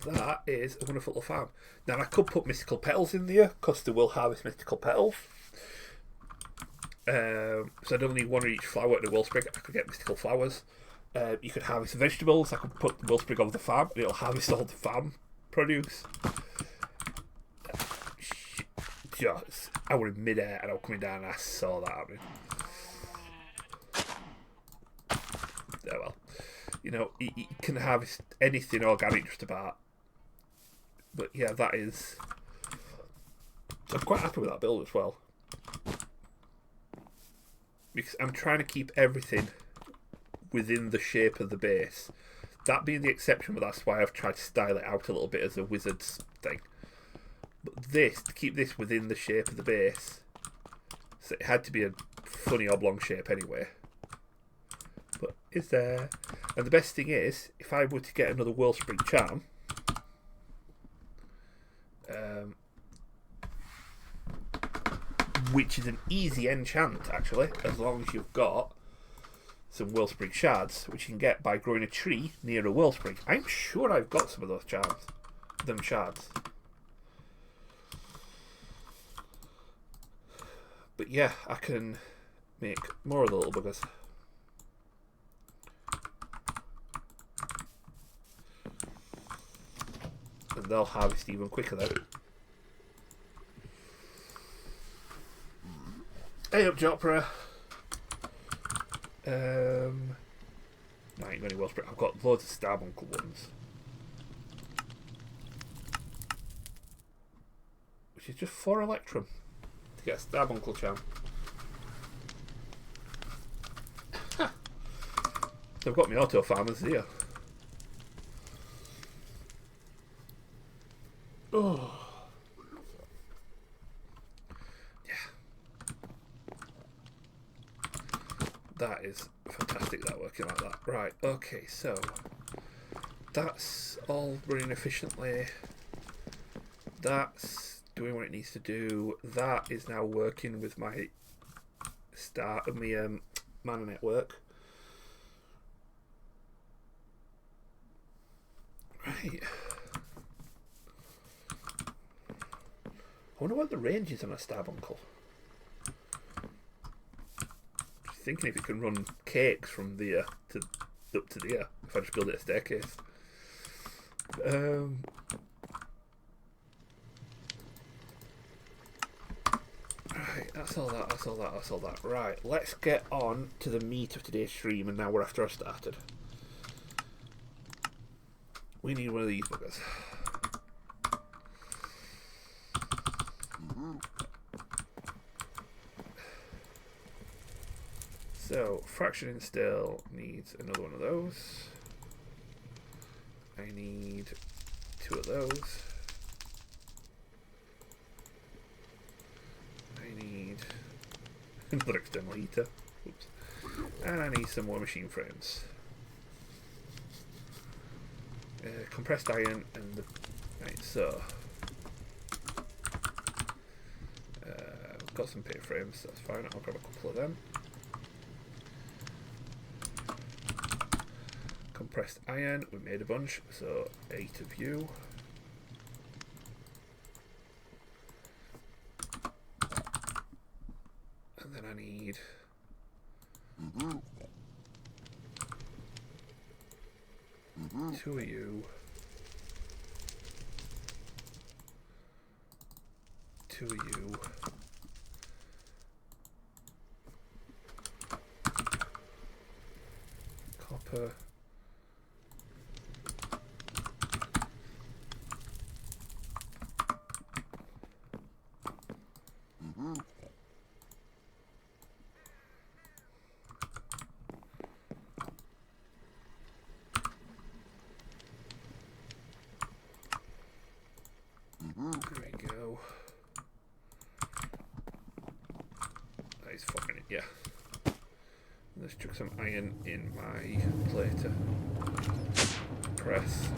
That is a wonderful little farm. Now I could put mystical petals in there because they will harvest mystical petals. So I don't need one of each flower at the wellspring. I could get mystical flowers. You could harvest vegetables. I could put the wellspring over the farm and it'll harvest all the farm produce. Just, I was in midair and I was coming down and I saw that happening. Oh well. You know, you can harvest anything organic just about. But yeah, that is... I'm quite happy with that build as well. Because I'm trying to keep everything within the shape of the base. That being the exception, but that's why I've tried to style it out a little bit as a wizard's thing. But this, to keep this within the shape of the base, so it had to be a funny oblong shape anyway. But is there? And the best thing is, if I were to get another Wellspring Charm, which is an easy enchant actually, as long as you've got some Wellspring Shards, which you can get by growing a tree near a Wellspring. I'm sure I've got some of those shards. But yeah, I can make more of the little buggers. And they'll harvest even quicker though. Hey up, Jopra. No, I ain't got any Wellspring. I've got loads of Starbuncle ones. Which is just 4 Electrum to get a Starbuncle charm. So I've got my auto farmers here. Oh. That is fantastic, that working like that. Right, okay, so that's all running efficiently. That's doing what it needs to do. That is now working with my start of my mana network. Right. I wonder what the range is on a Starbuncle. Thinking if it can run cakes from there to up to there, if I just build it a staircase. Right, that's all that. Right, let's get on to the meat of today's stream, and now we're after I started. We need one of these buggers. So, Fracturing Still needs another one of those. I need 2 of those. I need another external heater. Oops. And I need some more machine frames. Compressed iron and the... Right, so... I've got some paper frames, so that's fine. I'll grab a couple of them. Compressed iron, we made a bunch, so 8 of you. And then I need 2 of you. 2 of you. Copper. There we go. That is fucking it, yeah. Let's chuck some iron in my plater. Press.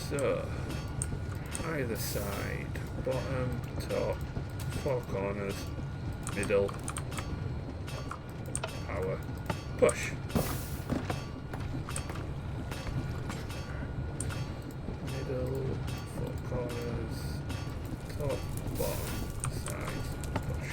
So, either side, bottom, top, 4 corners, middle, power, push. Middle, 4 corners, top, bottom, sides, push.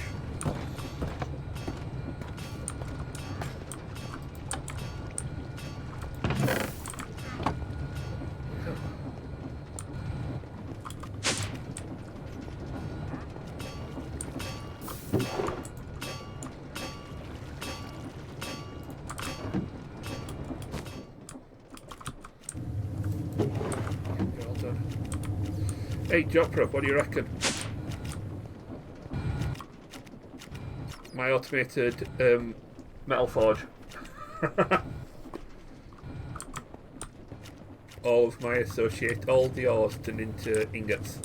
Hey, Jopra, what do you reckon? My automated metal forge. All of my all the ores turned into ingots.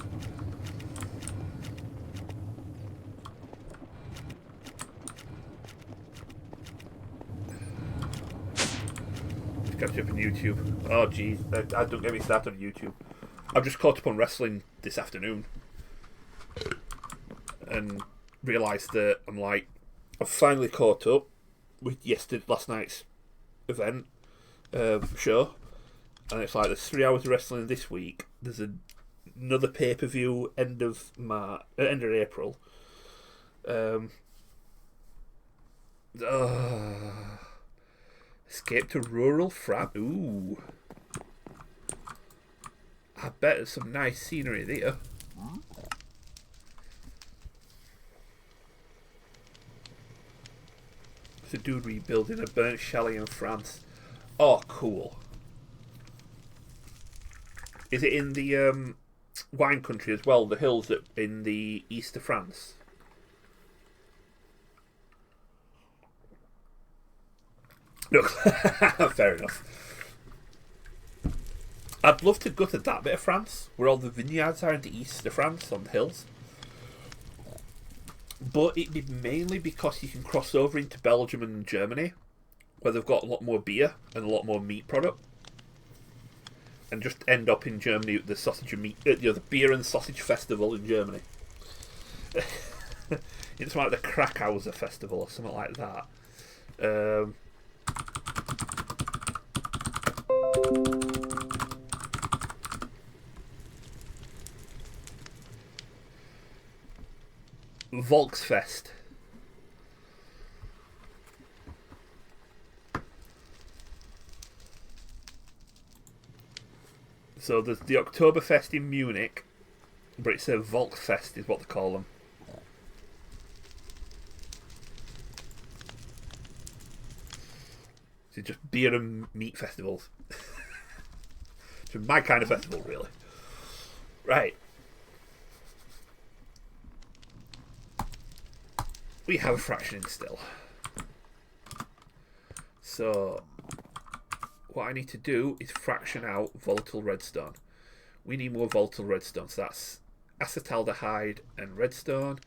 Catch up on YouTube. Oh jeez, I don't get me started on YouTube. I've just caught up on wrestling this afternoon and realised that I've finally caught up with last night's event show, and it's like there's 3 hours of wrestling this week. There's another pay-per-view end of April. Escape to rural France. Ooh. I bet there's some nice scenery there. There's a dude rebuilding a burnt chalet in France. Oh, cool. Is it in the wine country as well? The hills in the east of France? Look, fair enough. I'd love to go to that bit of France, where all the vineyards are in the east of France, on the hills. But it'd be mainly because you can cross over into Belgium and Germany, where they've got a lot more beer and a lot more meat product. And just end up in Germany with the sausage and meat, the beer and sausage festival in Germany. It's like the Krakauser festival or something like that. Volksfest. So there's the Oktoberfest in Munich, but it's a Volksfest is what they call them. So just beer and meat festivals. It's my kind of festival, really. Right. We have a fractioning still. So what I need to do is fraction out volatile redstone. We need more volatile redstone, so that's acetaldehyde and redstone.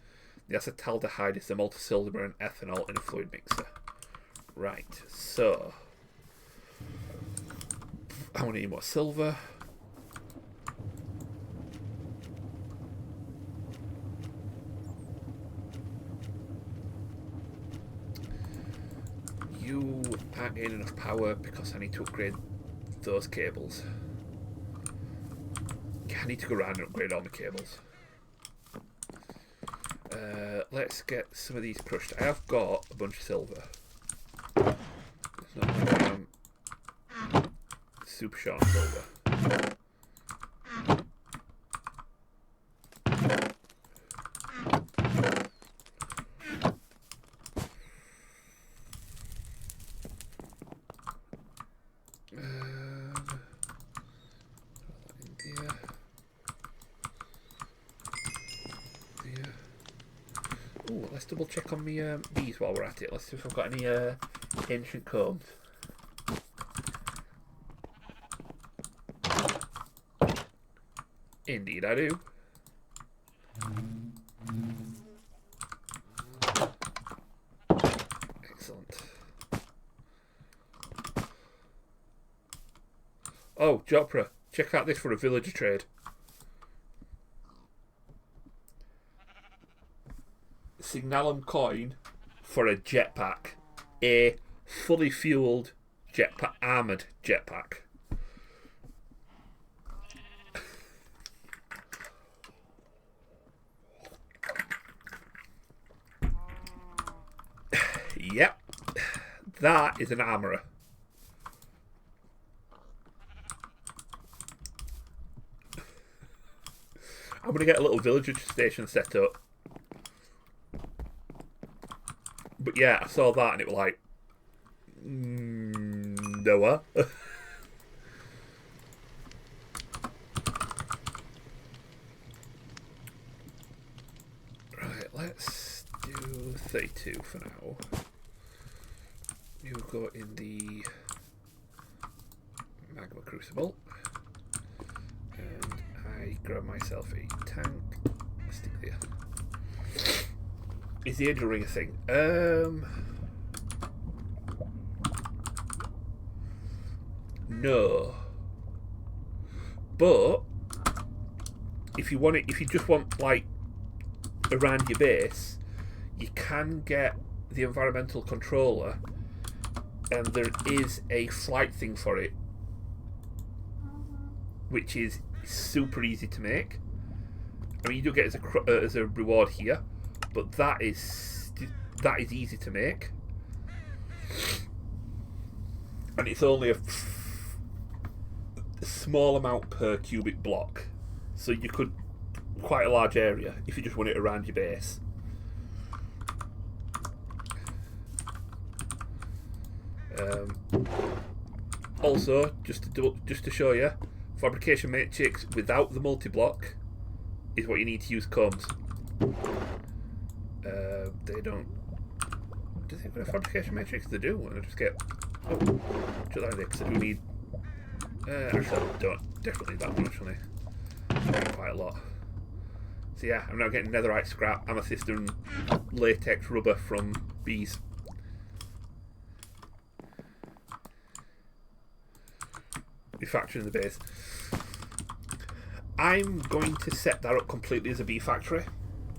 The acetaldehyde is the multisilver and ethanol in a fluid mixer. Right, so I want to need more silver. You aren't getting enough power because I need to upgrade those cables. I need to go around and upgrade all the cables. Let's get some of these crushed. I have got a bunch of silver. It's not super short silver. Let's double check on me these while we're at it. Let's see if I've got any ancient combs. Indeed I do. Excellent. Oh, Jopra, check out this for a villager trade. Signalum coin for a jetpack. A fully fueled jetpack, armoured jetpack. Yep, that is an armourer. I'm going to get a little villager station set up. But yeah, I saw that and it was like, Noah. let's do 32 for now. You go in the magma crucible, and I grab myself a tank. Stick there. Is the angel ring a thing? No. But if you want it, if you just want like around your base, you can get the environmental controller, and there is a flight thing for it, which is super easy to make. I mean, you do get it as a reward here, but that is easy to make, and it's only a small amount per cubic block, so you could quite a large area if you just want it around your base. Also, just to show you, fabrication matrix without the multi-block is what you need to use combs. They don't. Do they have a fabrication matrix? They do, and I just get. Oh, just like because I do need. Actually, I don't definitely need that one. Actually, quite a lot. So yeah, I'm now getting netherite scrap, amethyst, and latex rubber from bees. Refactoring the base. I'm going to set that up completely as a bee factory,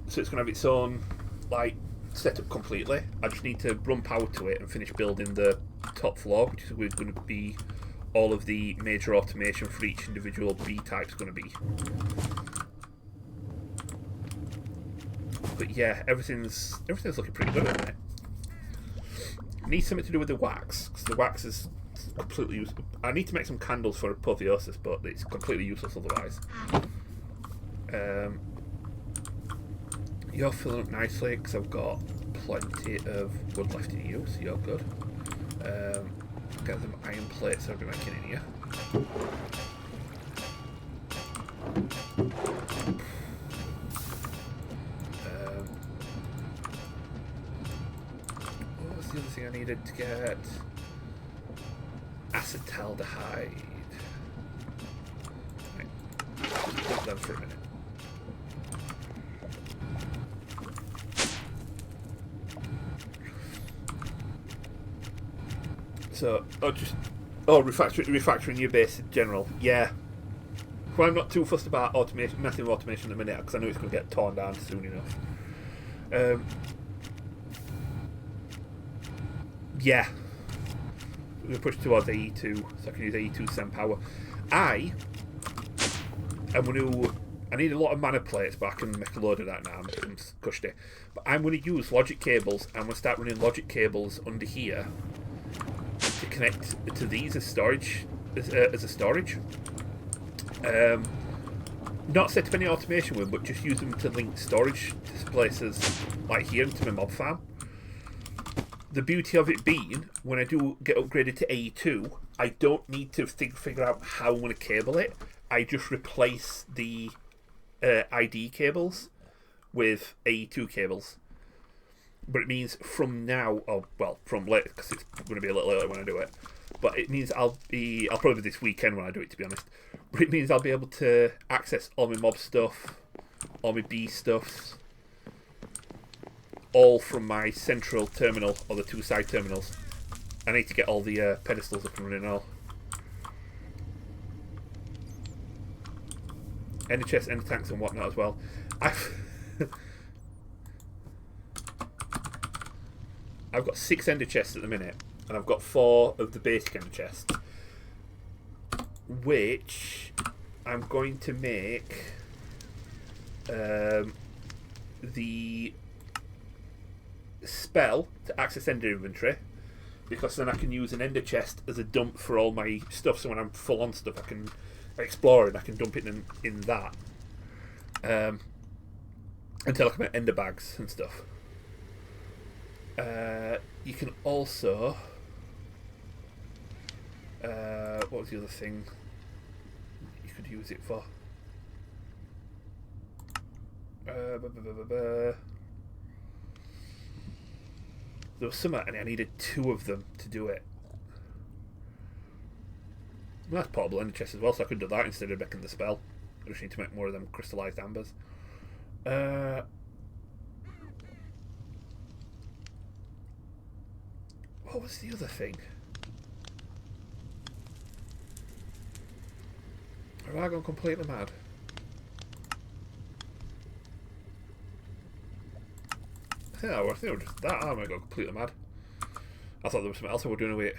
so it's going to have its own like setup completely. I just need to run power to it and finish building the top floor, which is going to be all of the major automation for each individual bee type is going to be. But yeah, everything's looking pretty good, isn't it? Needs something to do with the wax, because the wax is completely useless. I need to make some candles for apotheosis, but it's completely useless otherwise. You're filling up nicely because I've got plenty of wood left in you, so you're good. Get some iron plates I'll be making in here. What was the other thing I needed to get? Acetaldehyde. Right. Hold them for a minute. So, refactoring your base in general. Yeah. Well, I'm not too fussed about massive automation at the minute because I know it's going to get torn down soon enough. Yeah. We're going to push towards AE2 so I can use AE2 to send power. I need a lot of mana plates, but I can make a load of that now. I'm cushed it. But I'm going to use logic cables. I'm going to start running logic cables under here to connect to these as storage, as a storage. Not set up any automation with, but just use them to link storage to places like here into my mob farm. The beauty of it being, when I do get upgraded to AE2, I don't need to figure out how I'm going to cable it. I just replace the ID cables with AE2 cables. But it means from now, from later, because it's going to be a little later when I do it. But it means I'll probably be this weekend when I do it, to be honest. But it means I'll be able to access all my mob stuff, all my bee stuffs, all from my central terminal, or the two side terminals. I need to get all the pedestals up and running and all. Ender chests, ender tanks and whatnot as well. I've got 6 ender chests at the minute, and I've got 4 of the basic ender chests, which I'm going to make the spell to access ender inventory, because then I can use an ender chest as a dump for all my stuff, so when I'm full on stuff I can explore and I can dump it in that until I can make ender bags and stuff. You can also what was the other thing you could use it for? There was some, and I needed 2 of them to do it. Well, that's portable in the chest as well, so I could do that instead of making the spell. I just need to make more of them crystallized ambers. What was the other thing? Have I gone completely mad? Yeah, I think it was just that. I might go completely mad. I thought there was something else I was doing with it.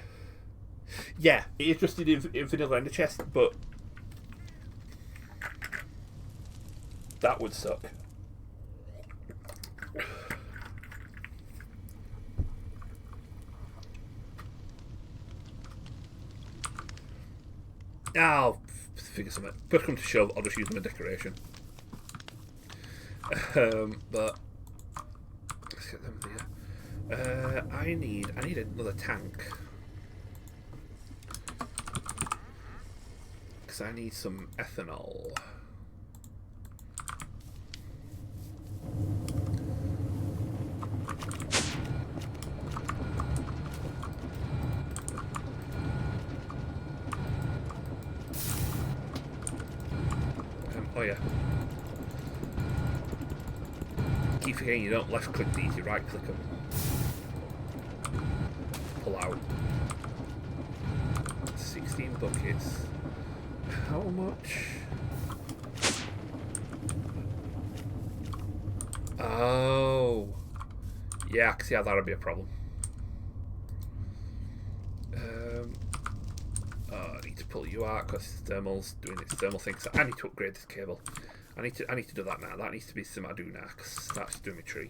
Yeah, it is just in vanilla in the chest, but that would suck. I'll figure something. Push come to shove, I'll just use them as decoration. But let's get them there. I need another tank. Because I need some ethanol. Oh yeah. Keep forgetting you don't left click these, you right click them. Pull out. 16 buckets. How much? Oh. Yeah, I can see how that would be a problem. I need to pull you out because thermal's doing its thermal thing. So I need to upgrade this cable. I need to do that now. That needs to be some I do now because that's doing my tree.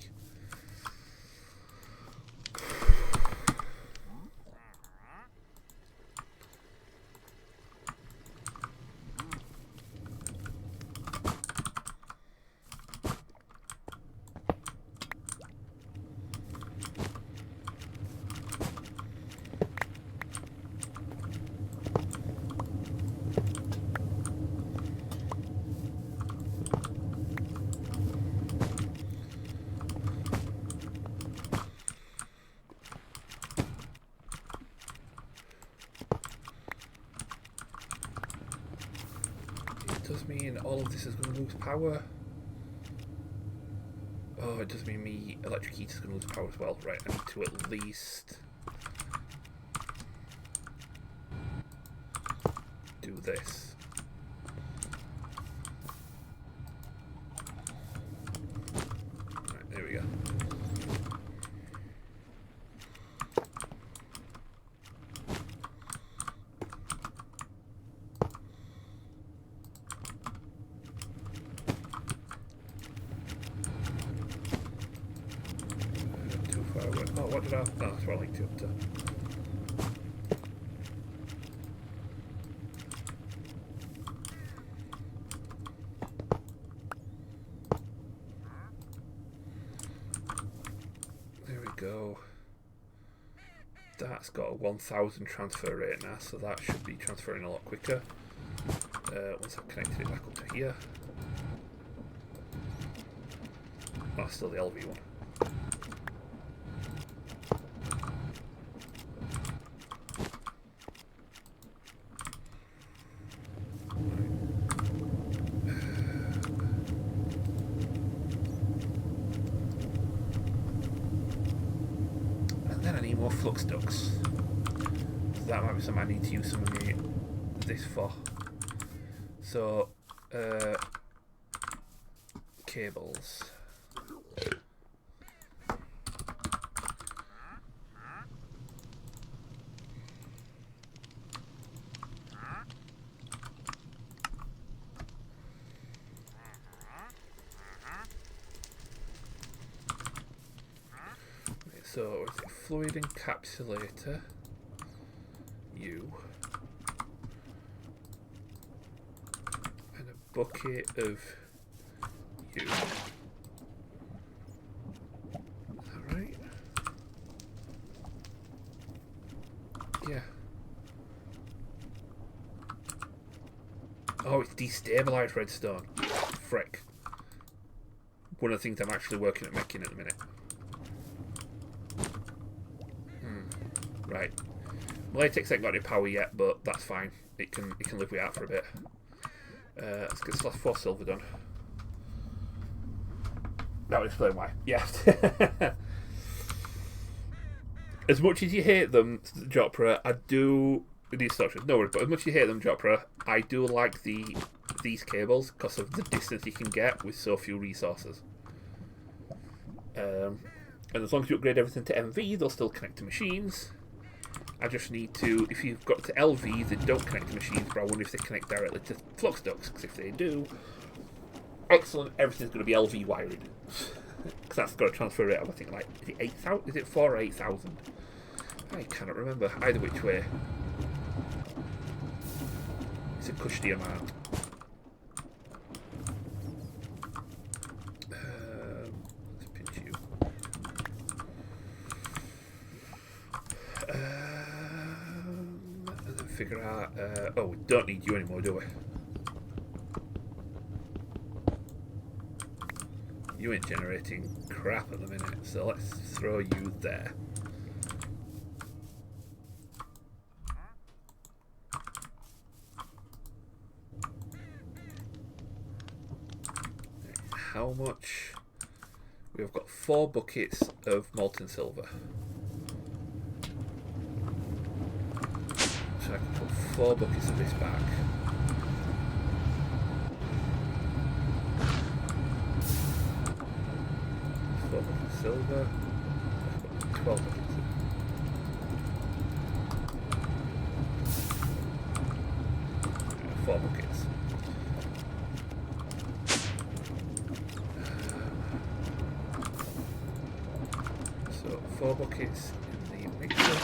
Does mean all of this is going to lose power. Oh, it does mean me electric heater is going to lose power as well. Right, I need to at least do this. Right, there we go. Oh, what did I? Oh, that's what I linked it up to. There we go. That's got a 1000 transfer rate now, so that should be transferring a lot quicker. Once I've connected it back up to here. Oh, still the LV one. More flux ducts. So that might be something I need to use some of this for. So, cables. So, it's a fluid encapsulator. You. And a bucket of you. Is that right? Yeah. Oh, it's destabilized redstone. Frick. One of the things I'm actually working at making at the minute. Right. Latex ain't got any power yet, but that's fine. It can live without for a bit. Let's get this last 4 silver done. That would explain why. Yeah. As much as you hate them, Jopra, I do. These structures, no worries. But as much as you hate them, Jopra, I do like these cables because of the distance you can get with so few resources. And as long as you upgrade everything to MV, they'll still connect to machines. I just need to, if you've got to LV, they don't connect to machines, but I wonder if they connect directly to flux ducts, because if they do, excellent, everything's going to be LV wired. Because that's got a transfer rate of, I think, like, is it 8,000? Is it 4 or 8,000? I cannot remember either which way. It's a cushy amount. Let's pinch you. And then figure out. Oh, we don't need you anymore, do we? You ain't generating crap at the minute, so let's throw you there. How much? We've got 4 buckets of molten silver. So I can put 4 buckets of this back. Silver. 12 buckets. Four buckets. So 4 buckets in the mixer.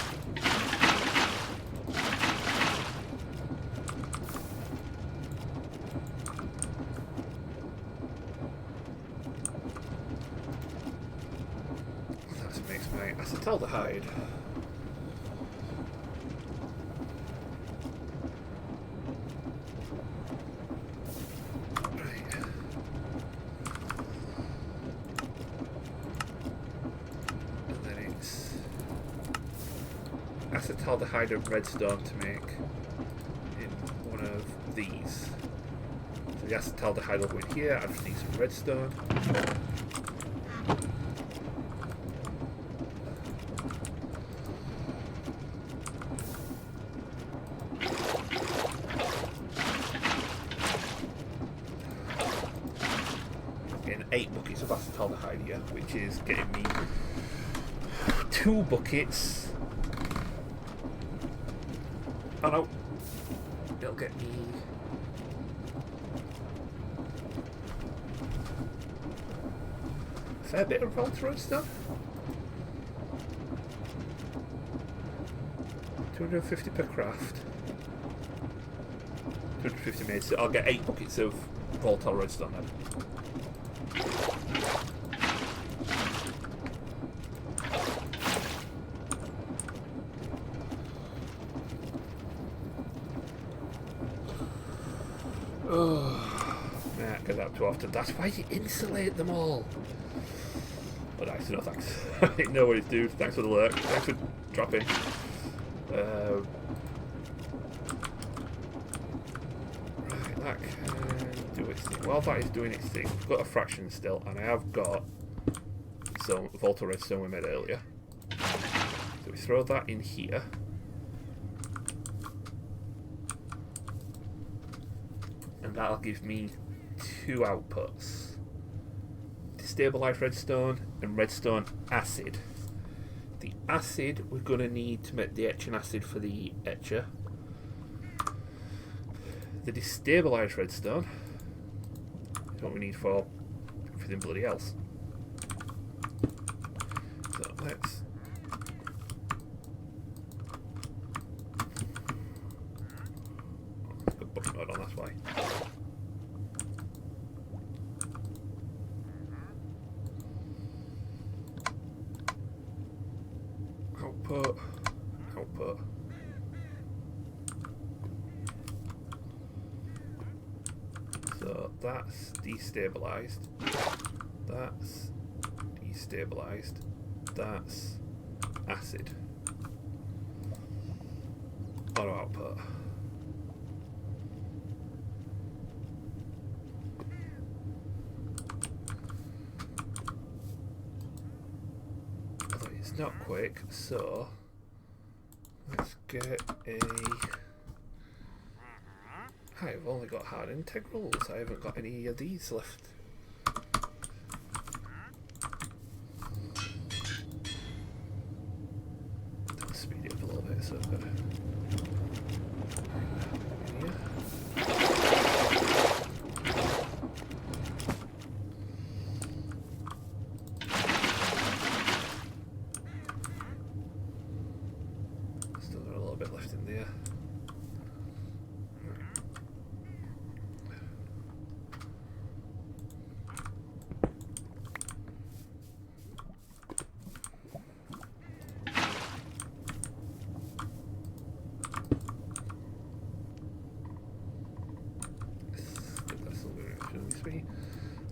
Acetaldehyde. Right. And then it's acetaldehyde of redstone to make in one of these. So the acetaldehyde will go in here. I just need some redstone. Getting 8 buckets of acetaldehyde here, which is getting me 2 buckets. Oh no, it'll get me a fair bit of Voltron stuff. 250 per craft. 250 made, so I'll get 8 buckets of volatile redstone then. Oh, nah, get that too often. That's why you insulate them all. Oh, nice. No thanks. No worries, dude. Thanks for the lurk. Thanks for dropping. Right, that can do its thing. While that is doing its thing, we've got a fraction still, and I have got some volatile redstone we made earlier. So we throw that in here. And that'll give me 2 outputs. Destabilized redstone and redstone acid. The acid we're going to need to make the etching acid for the etcher. The destabilized redstone is what we need for everything bloody else. So let's put bucket mode on, that's why. Output. So that's destabilized. That's destabilized. That's acid. auto output. Although it's not quick, so let's get a... I've only got hard integrals, I haven't got any of these left. I'll speed it up a little bit, so I've got here. Still got a little bit left in there.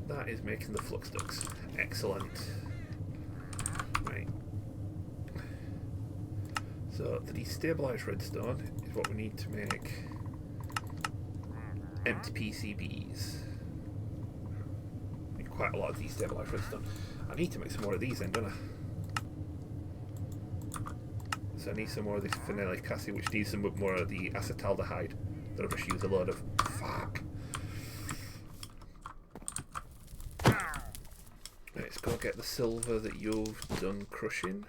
That is making the flux ducts. Excellent. Right. So the destabilized redstone is what we need to make empty PCBs. Need quite a lot of destabilized redstone. I need to make some more of these then, don't I? So I need some more of this phenolic acid, which needs some more of the acetaldehyde that I'll just use a load of. Fuck. Let's go get the silver that you've done crushing.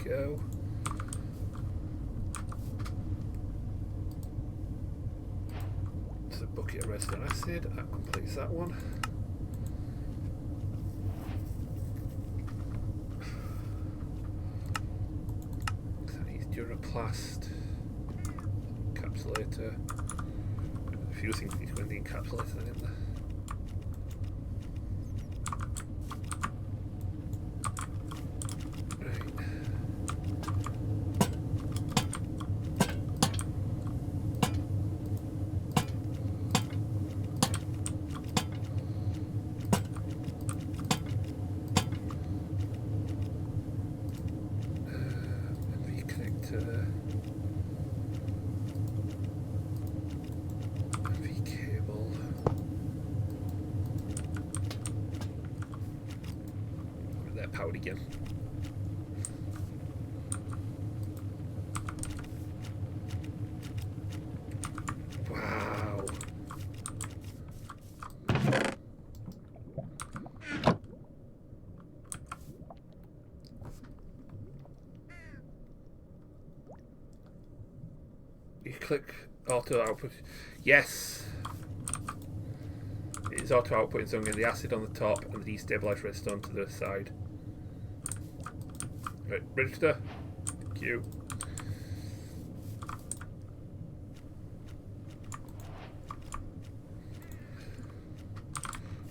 Go. It's a bucket of redstone acid. That completes that one. That needs Duraplast, encapsulator. A few things need to go in the encapsulator then, isn't there? Powered again. Wow. You click auto output. Yes. It is auto outputting, so I'm getting the acid on the top and the destabilized redstone to the side. Right, register. Thank you.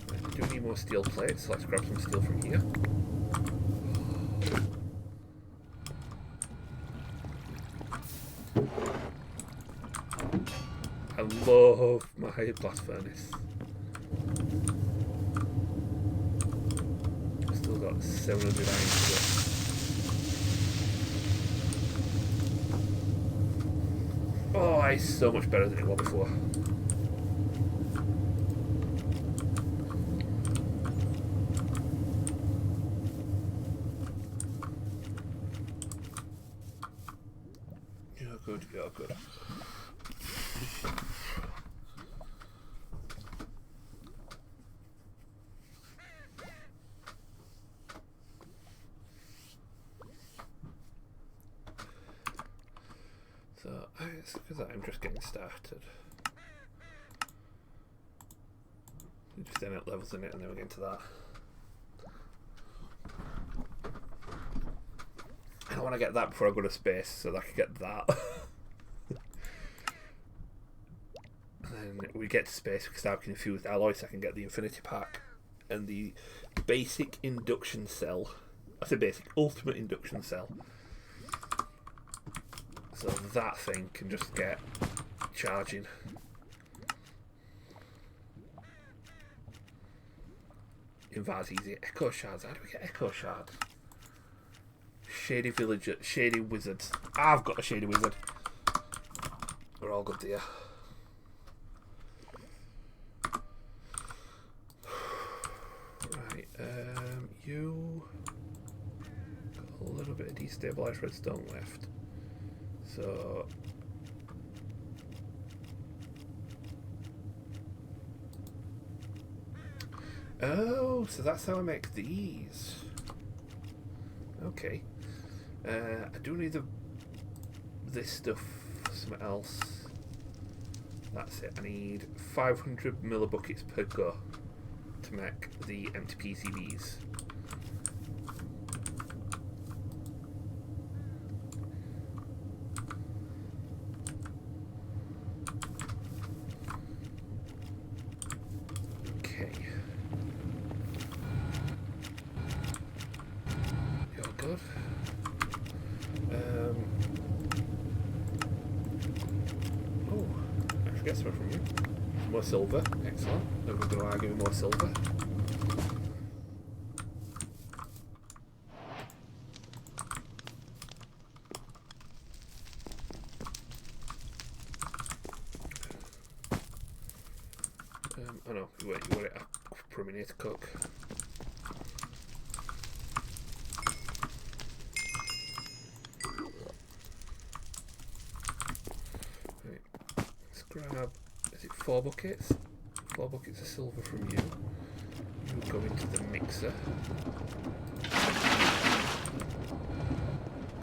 We do need more steel plates, so let's grab some steel from here. I love my blast furnace. I've still got 700 iron to go. Oh, it's so much better than it was before. You're good, you're good. So, it's because I'm just getting started. Just then it levels in it and then we get into that. And want to get that before I go to space so that I can get that. And then we get to space, we can start making fused alloys so I can get the infinity pack and the basic induction cell. I say basic, ultimate induction cell. So that thing can just get charging. Invad's easy. Echo shards. How do we get echo shards? Shady villager, shady wizards. I've got a shady wizard. We're all good there. Right, you got a little bit of destabilized redstone left. So oh, so that's how I make these. Okay. I do need this stuff for something else. That's it. I need 500 millibuckets per go to make the empty PCBs. Okay. You're good. Oh, I should get some from you. More silver, excellent. Never going to argue with more silver. Oh no, you want it up for a minute to cook. Grab, is it 4 buckets? 4 buckets of silver from you. You go into the mixer.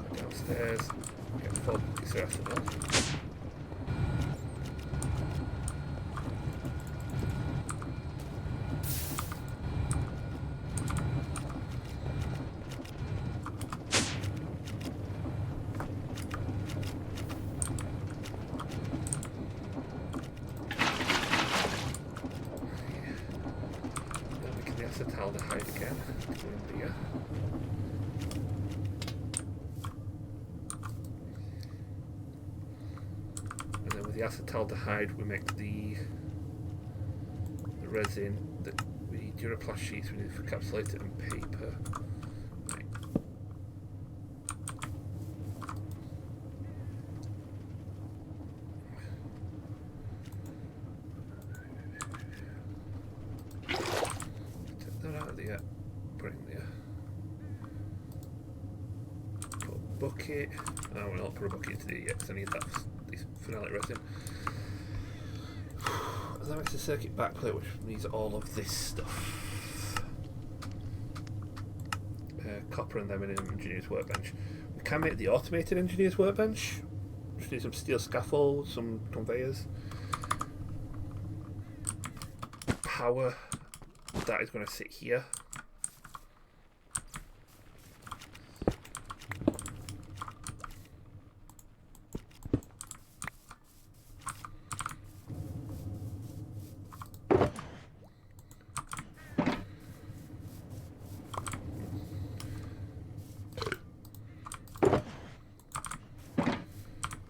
Go downstairs, get 4 buckets of ethanol. Acetaldehyde again. Beer. And then with the acetaldehyde we make the resin that we need Duraplast sheets, we need to encapsulate it in paper. Right. Put it in there. Put a bucket. Oh, we'll not put a bucket into there yet because I need that this phenolic resin. And that makes a circuit backplate which needs all of this stuff. Copper and them in an engineer's workbench. We can make the automated engineer's workbench. Just need some steel scaffolds, some conveyors. Power. That is going to sit here.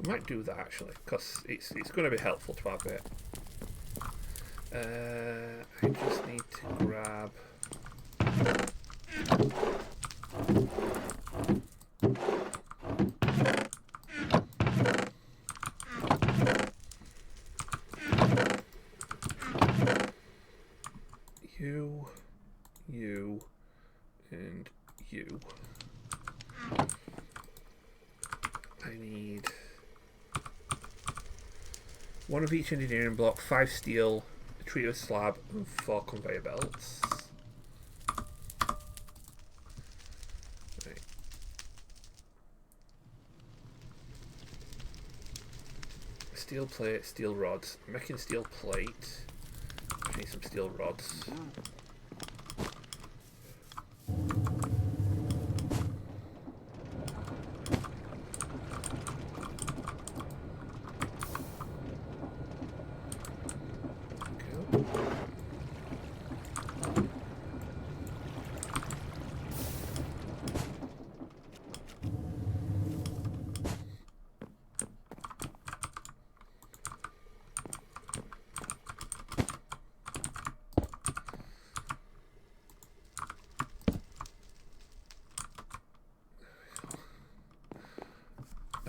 I might do that actually, because it's going to be helpful to have it. I just need to grab you, and you. I need 1 of each engineering block, 5 steel, a treated slab, and 4 conveyor belts. Right. Steel plate, steel rods. I'm making steel plate. I need some steel rods.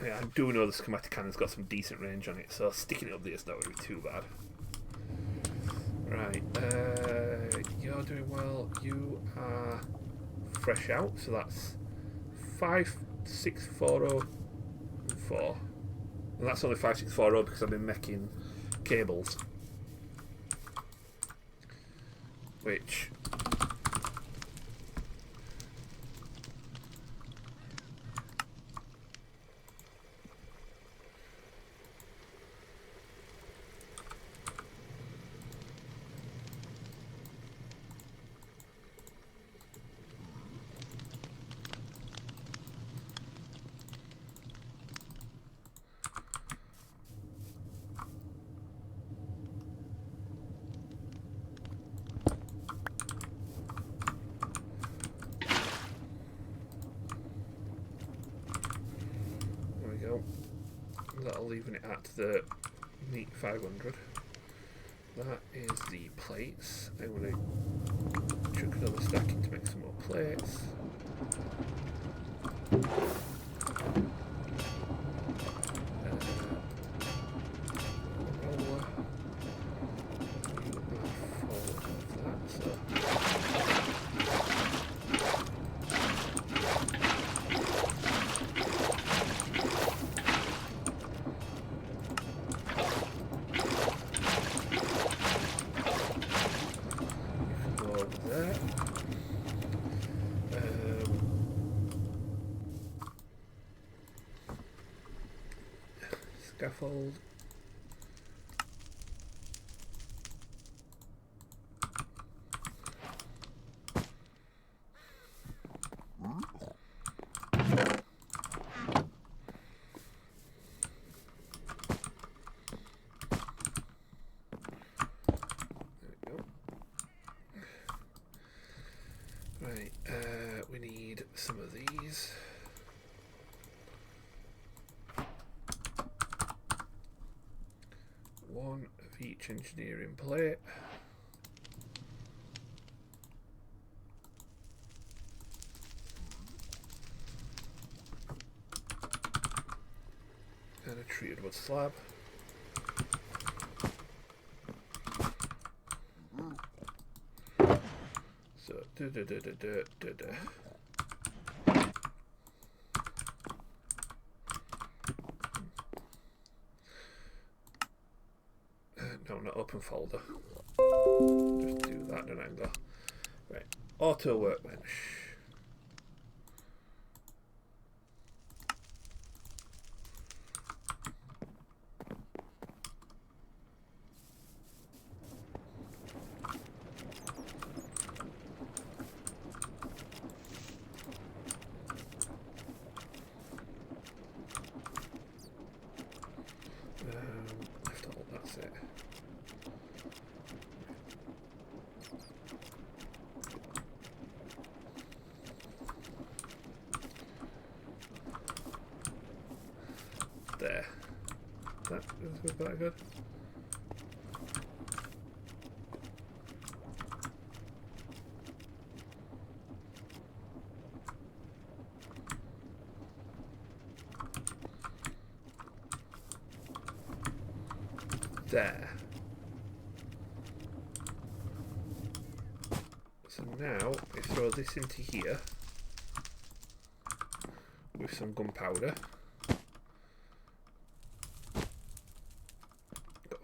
I do know the schematic cannon's got some decent range on it, so sticking it up there is not going to be too bad. Right, you're doing well. You are fresh out, so that's 5, 6, 4, 0, and 4. And that's only 5, 6, 4, 0 because I've been making cables. Which... That'll leaving it at the neat 500. That is the plates. I'm going to chuck another stack in to make some more plates. Roller. You are full of that, so. Scaffold. Right, we need some of these. One of each engineering plate. And a treated wood slab. So, no, not open folder. Just do that and then go. Right, auto workbench. Left alt, that's it. There. That's quite good. There. So now we throw this into here with some gunpowder. Got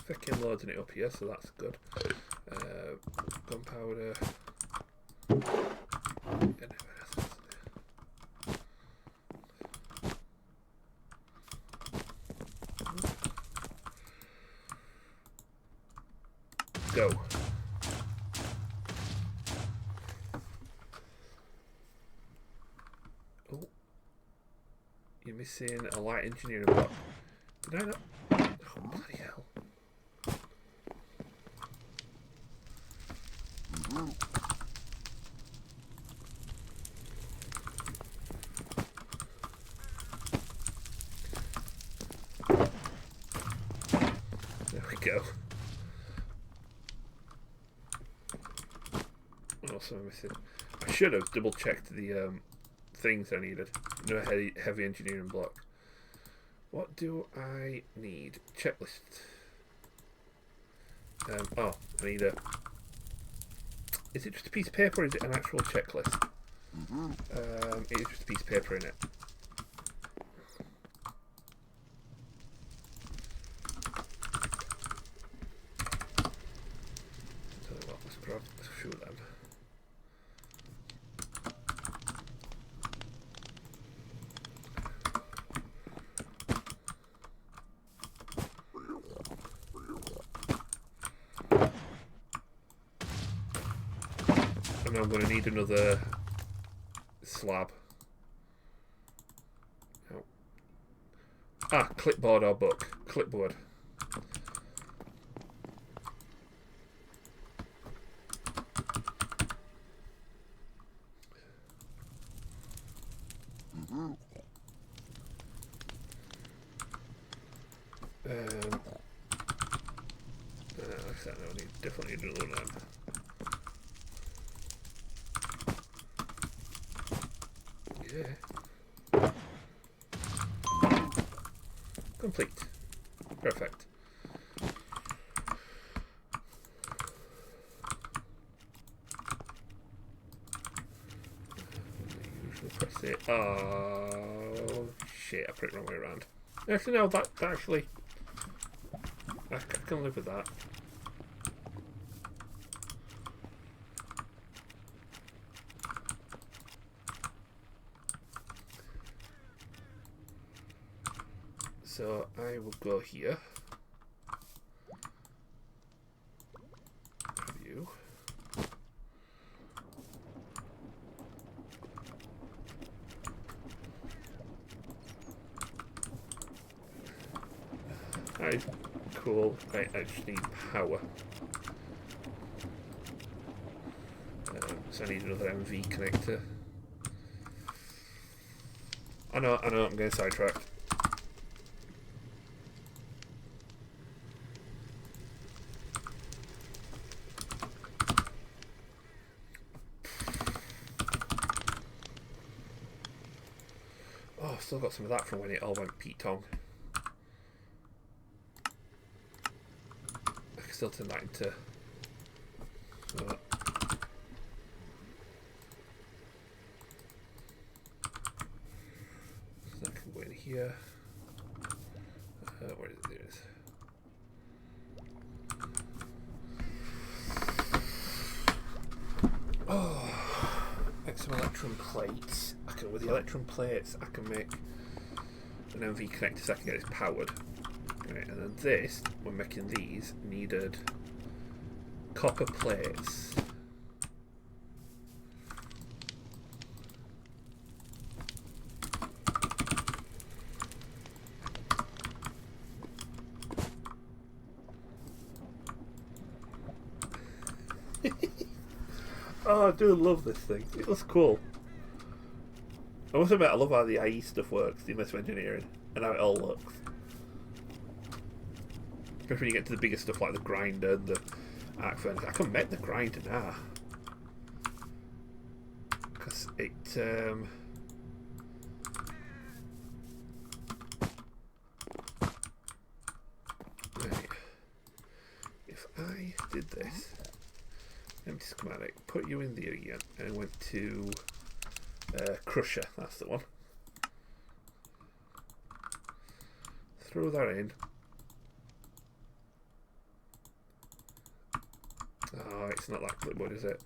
fucking loading it up here, so that's good. Gunpowder. Go. Oh, you're missing a light engineering block. Did I not? Oh, bloody hell. There we go. What else am I missing? I should have double checked the things I needed. No heavy engineering block. What do I need? Checklist. Oh, I need a... Is it just a piece of paper or is it an actual checklist? It is just a piece of paper in it. Tell you what, let's grab a few of them. And I'm going to need another slab. Oh. Ah, clipboard or book. Clipboard. I definitely need another one. Yeah. Complete. Perfect. Usually press it. Oh shit! I put it the wrong way around. Actually, no. That actually, I can live with that. So I will go here. View. Alright, cool. I actually need power. So I need another MV connector. I know, I'm getting sidetracked. Oh, I've still got some of that from when it all went Pete Tong. I can still turn that into... So that can go in here. Where is it? There it is. Oh, make some electron plates. With the electron plates, I can make an MV connector so I can get this powered. Right, and then this, when making these, needed copper plates. Oh, I do love this thing. It looks cool. I must admit, I love how the IE stuff works, the immersive engineering, and how it all looks. Especially when you get to the bigger stuff like the grinder and the arc furnace. I can make the grinder now. Because it... Right. If I did this, empty schematic, put you in there again, and went to... crusher, that's the one. Throw that in. Oh, it's not that clipboard, is it?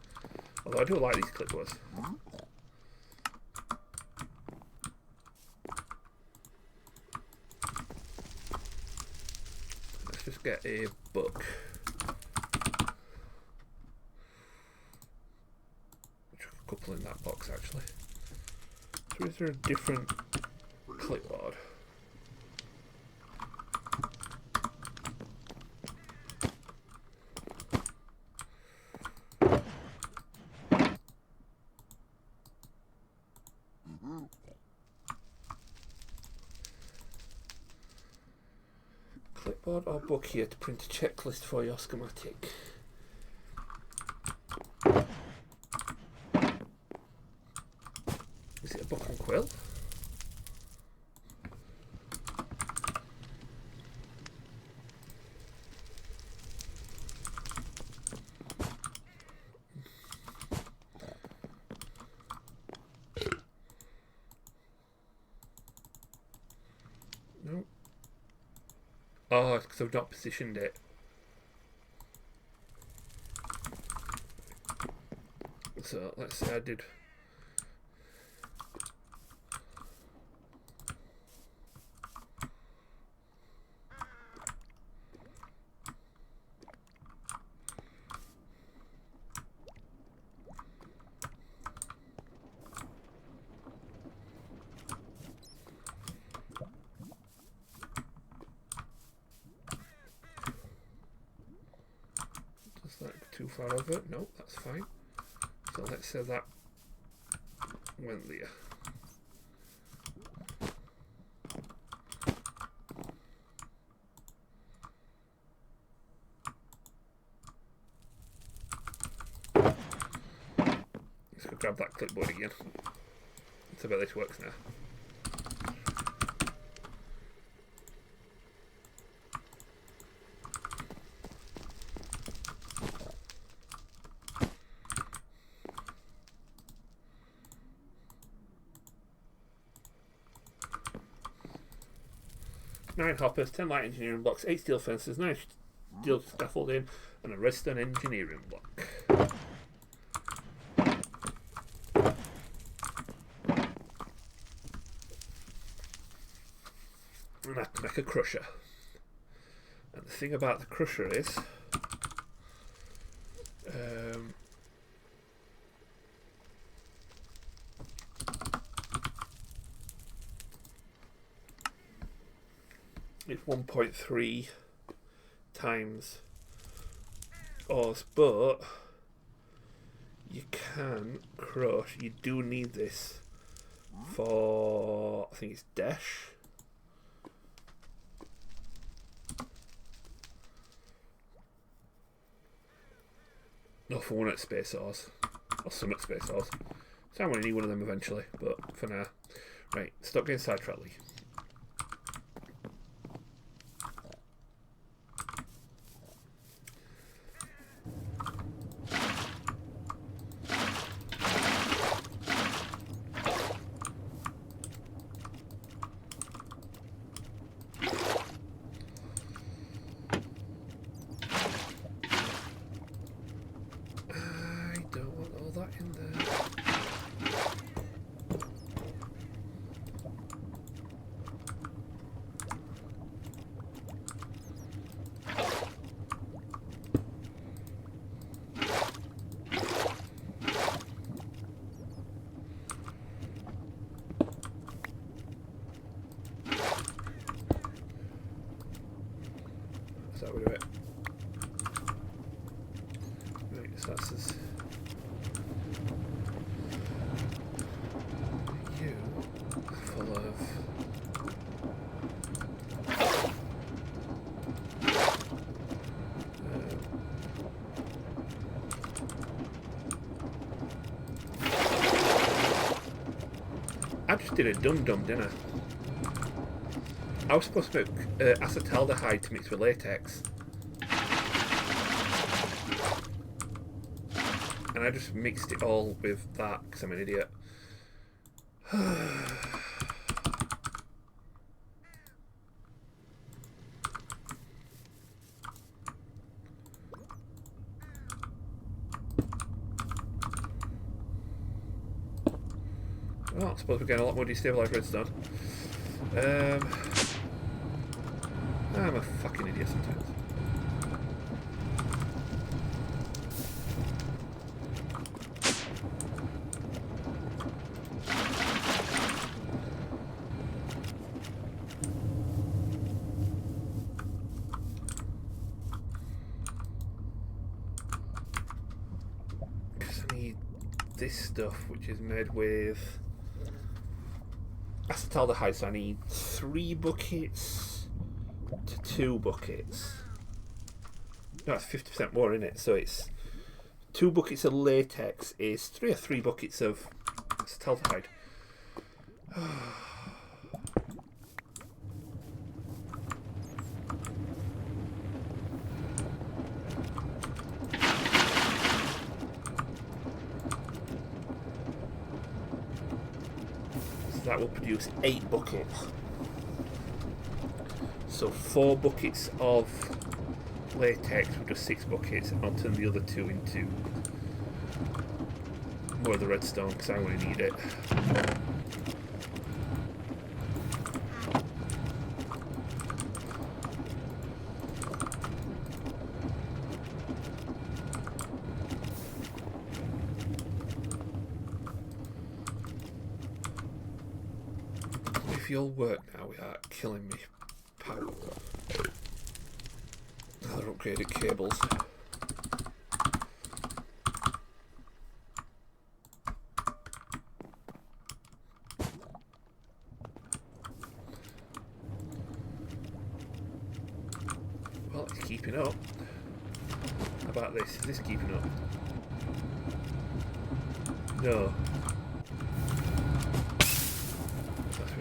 Although I do like these clipboards. Let's just get a book. Which I could couple in that box actually. So is there a different clipboard? Clipboard or book here to print a checklist for your schematic. Is it a book and quill? No. Oh, it's because I've not positioned it. So let's say I did. Does that go too far over? No, that's fine. So let's say that went there. Let's go grab that clipboard again. Let's see how this works now. Nine hoppers, 10 light engineering blocks, 8 steel fences, 9 steel scaffolding, and a redstone engineering block. And I can make a crusher. And the thing about the crusher is, it's 1.3 times ores, but you can crush. You do need this for, I think it's dash. No, for one at space ores, or some at space ores. So I'm going to need one of them eventually, but for now. Right, stop getting sidetracked, Lee. That would do it. Right, so that's as you full of I just did a dum-dum, didn't I? I was supposed to make acetaldehyde to mix with latex. And I just mixed it all with that because I'm an idiot. Well, I suppose we're getting a lot more destabilised redstone. I'm a fucking idiot sometimes. Because I need this stuff, which is made with acetaldehyde, so I need 3 buckets to 2 buckets. No, it's 50% more in it, so it's 2 buckets of latex is 3 buckets of acetaldehyde. That will produce 8 buckets. So 4 buckets of latex with just 6 buckets, and I'll turn the other 2 into more of the redstone because I really need it. If you'll work now without killing me, power. Other upgraded cables. Well, it's keeping up. How about this? Is this keeping up? No.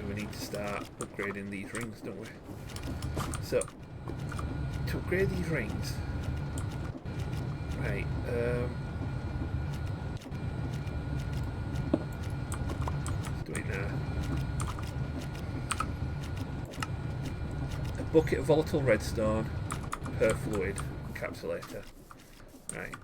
We need to start upgrading these rings, don't we? So, to upgrade these rings, right, let's do it now. A bucket of volatile redstone per fluid encapsulator. Right.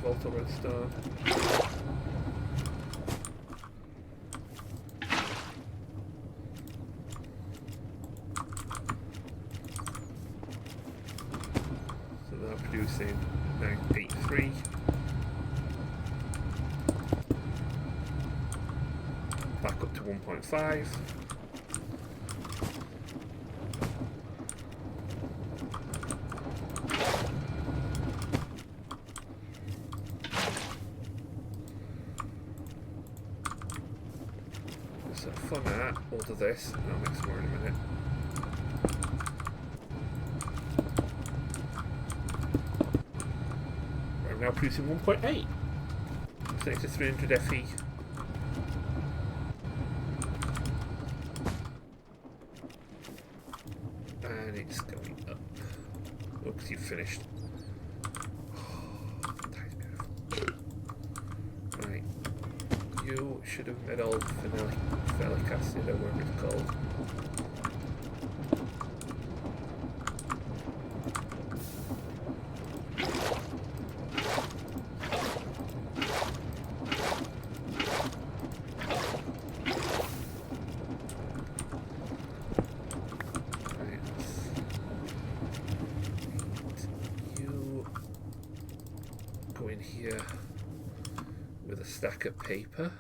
Volatile redstone. So they're producing 983. Back up to 1.5. So for that, we'll do this, and I'll make some more in a minute. I'm now producing 1.8. So it's a 300 FE. And it's going up. Looks you've finished. That is beautiful. Right. You should have made all phenolic acid or whatever it's called. Here with a stack of paper.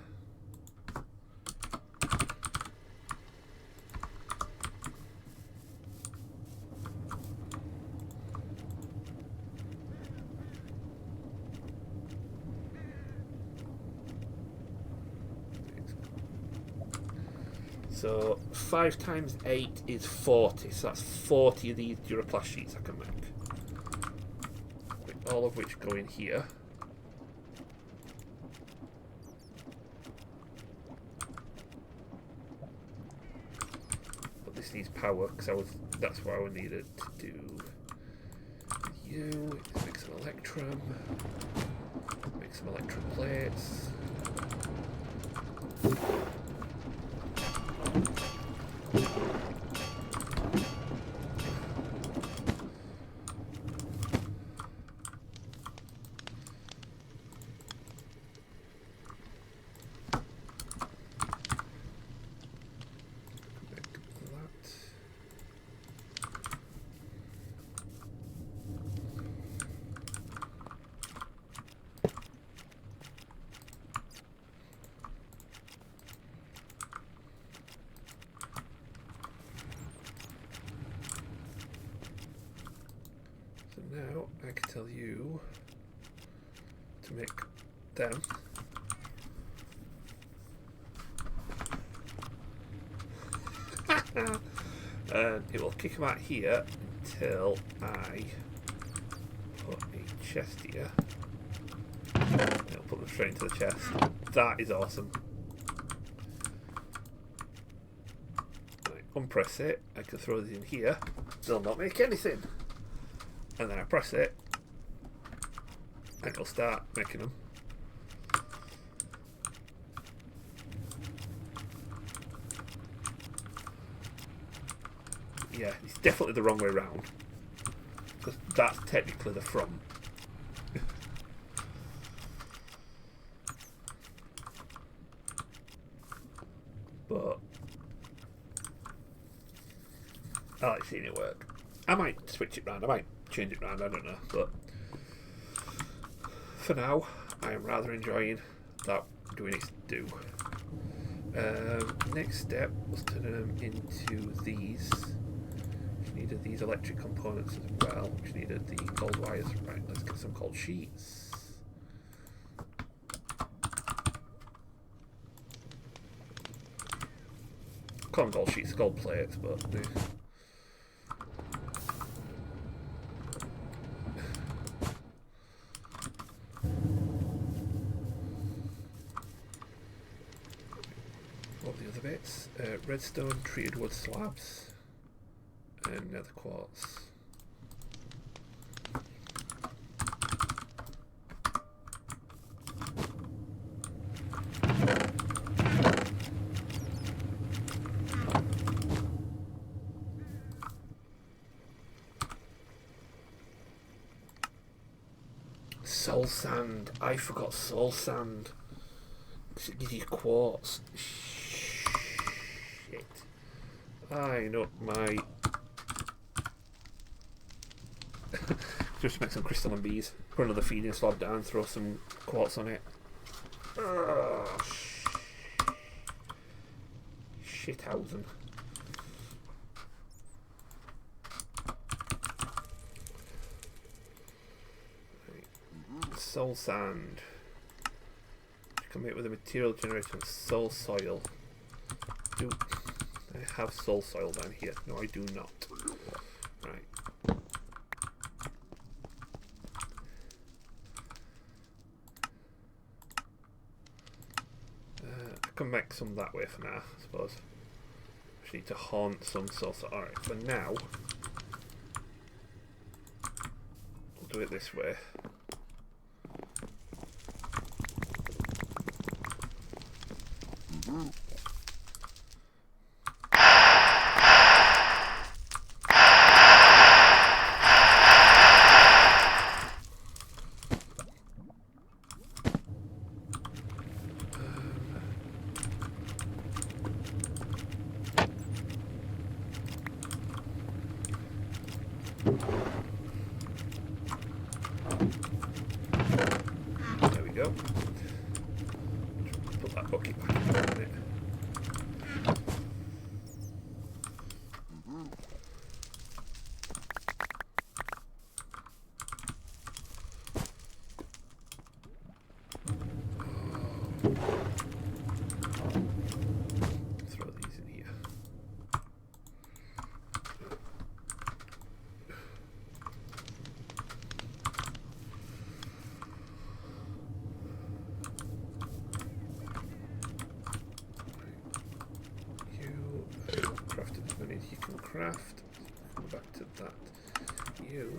So 5 times 8 is 40, so that's 40 of these Duraplast sheets I can make. All of which go in here. This needs power because that's what I needed to do. You make some electrum, make some electrum plates. now I can tell you to make them. And it will kick them out here until I put a chest here. It'll put them straight into the chest. That is awesome. Right, unpress it. I can throw these in here. They'll not make anything. And then I press it, and it'll start making them. Yeah, it's definitely the wrong way around, because that's technically the front. But I like seeing it work. I might switch it round, I might change it round, I don't know, but for now I am rather enjoying that doing its due. Next step was turn them into these. Which needed these electric components as well, which needed the gold wires. Right, let's get some gold sheets. Call them gold sheets, gold plates, but what are the other bits? Redstone, treated wood slabs, and nether quartz. Soul sand. I forgot soul sand. Because it gives you quartz. Shit. I know my... Just make some crystal and bees. Put another feeding slab down, throw some quartz on it. Shithausen. Soul sand. You can make with a material generated from soul soil. Do I have soul soil down here? No, I do not. Right. I can make some that way for now, I suppose. Just need to haunt some soul soil. Alright, for now, we'll do it this way. There we go. Put that bucket back in a minute. Throw these in here. Crafted as many as you can craft. Go back to that. You.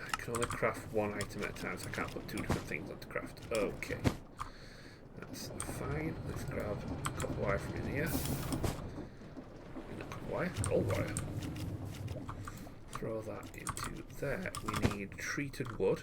I can only craft one item at a time, so I can't put two different things onto craft. Okay. That's fine. Let's grab copper wire from in here. Copper wire? Gold wire. Throw that into there. We need treated wood.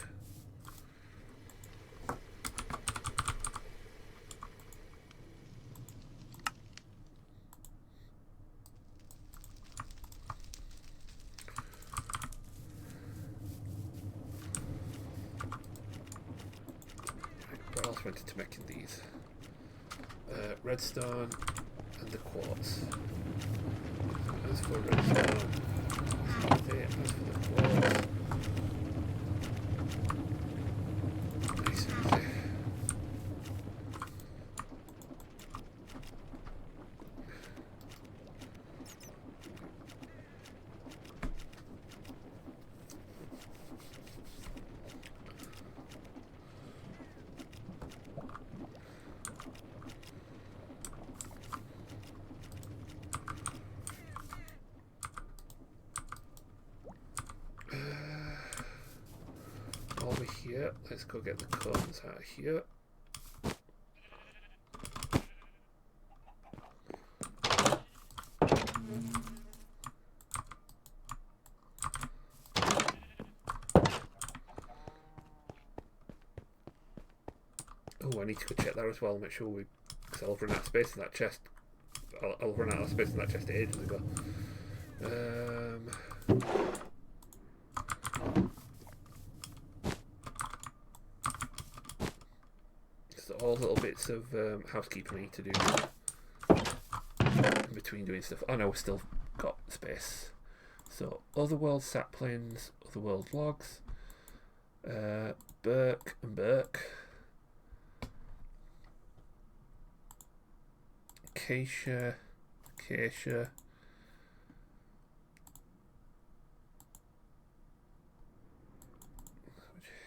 What else went into making these? Redstone and the quartz. As for redstone, as for the quartz. here. Let's go get the cones out of here. Oh, I need to go check that as well, make sure we... because I'll run out of space in that chest. I'll run out of space in that chest ages ago. So all little bits of housekeeping I need to do in between doing stuff. Oh no, we've still got space. So Otherworld saplings, Otherworld logs, Burke and Burke, Acacia,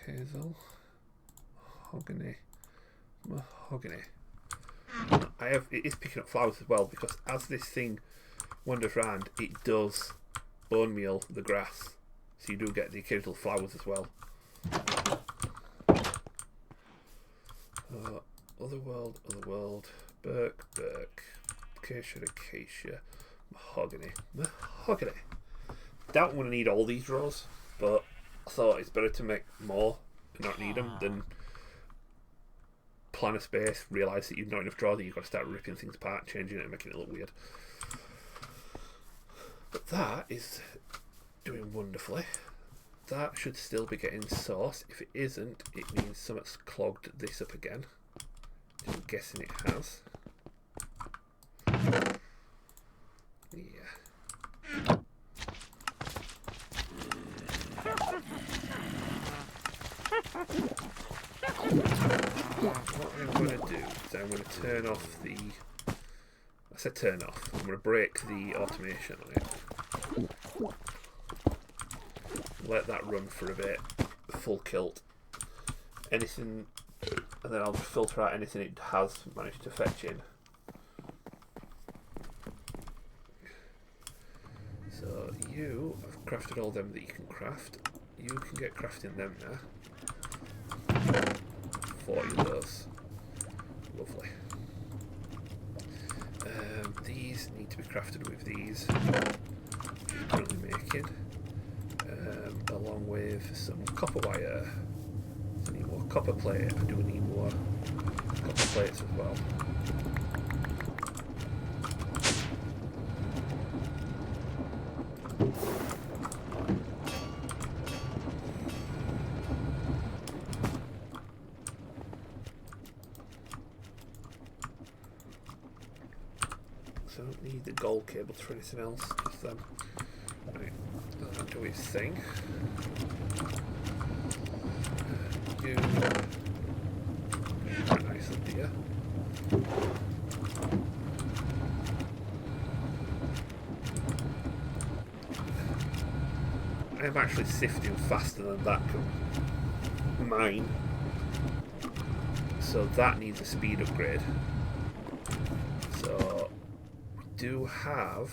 hazel, mahogany. It is picking up flowers as well, because as this thing wanders around, it does bone meal the grass, so you do get the occasional flowers as well. Otherworld, Burke, Acacia, mahogany. Doubt I'm going to need all these rows, but I thought it's better to make more and not need them than plan a space, realise that you've not enough drawers, that you've got to start ripping things apart, changing it and making it look weird. But that is doing wonderfully. That should still be getting sauce. If it isn't, it means something's clogged this up again. I'm guessing it has. Yeah. What I'm going to do is I'm going to turn off the... I said turn off. I'm going to break the automation on it. Let that run for a bit. Full kilt. Anything... And then I'll just filter out anything it has managed to fetch in. So you, I've crafted all them that you can craft. You can get crafting them now. 40 of those. Lovely. These need to be crafted with these. I'm currently making. Along with some copper wire. I need more copper plate. I do need more copper plates as well. So I don't need the gold cables for anything else, just them. Right, that'll do its thing. Nice up here. I am actually sifting faster than that can mine, so that needs a speed upgrade. So we do have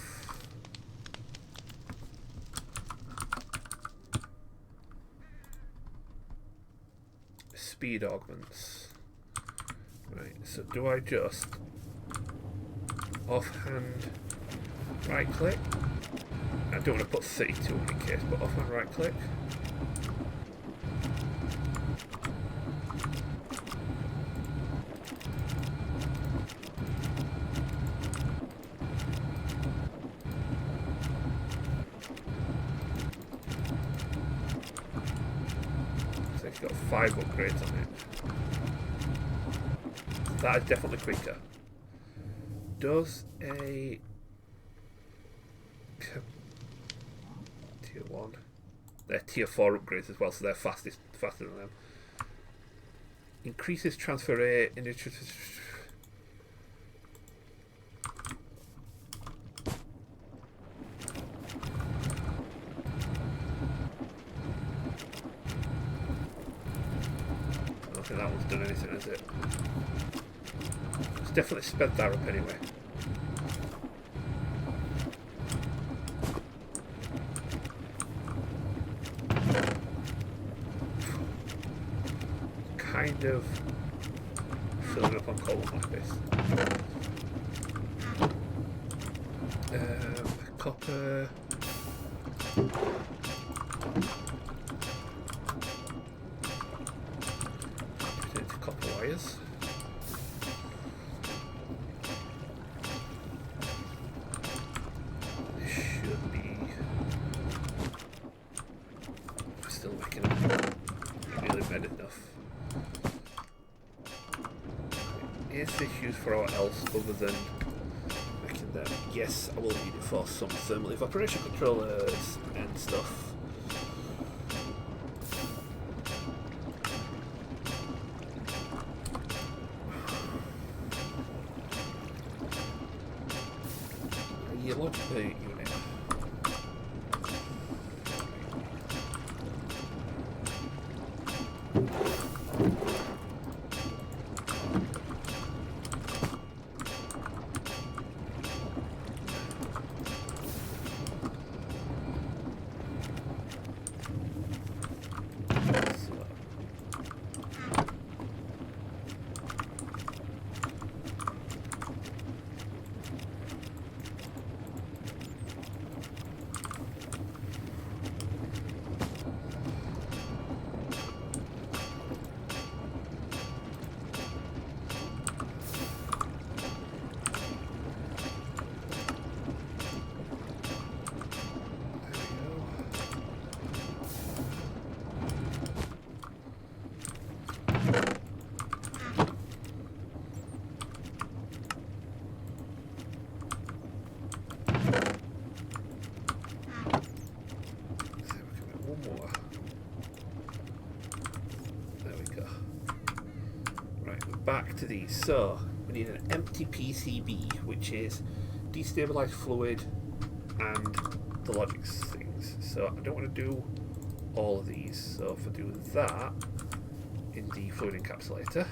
speed augments. Right, so do I just offhand right click? I don't want to put 32 in case, but offhand right click. So it's got 5 upgrades on it. That is definitely quicker. Does a tier 1? They're tier 4 upgrades as well, so they're faster than them. Increases transfer rate. I don't think that one's done anything, has it? It's definitely sped that up anyway. kind of filling up on coal like this. Copper. Into copper wires. This should be. I'm still making it. Not really made enough. Is this used for all else other than making them? Yes, I will need it for some thermal evaporation controllers and stuff. A logical unit. Back to these. So we need an empty PCB, which is destabilized fluid and the logic things. So I don't want to do all of these. So if I do that in the fluid encapsulator,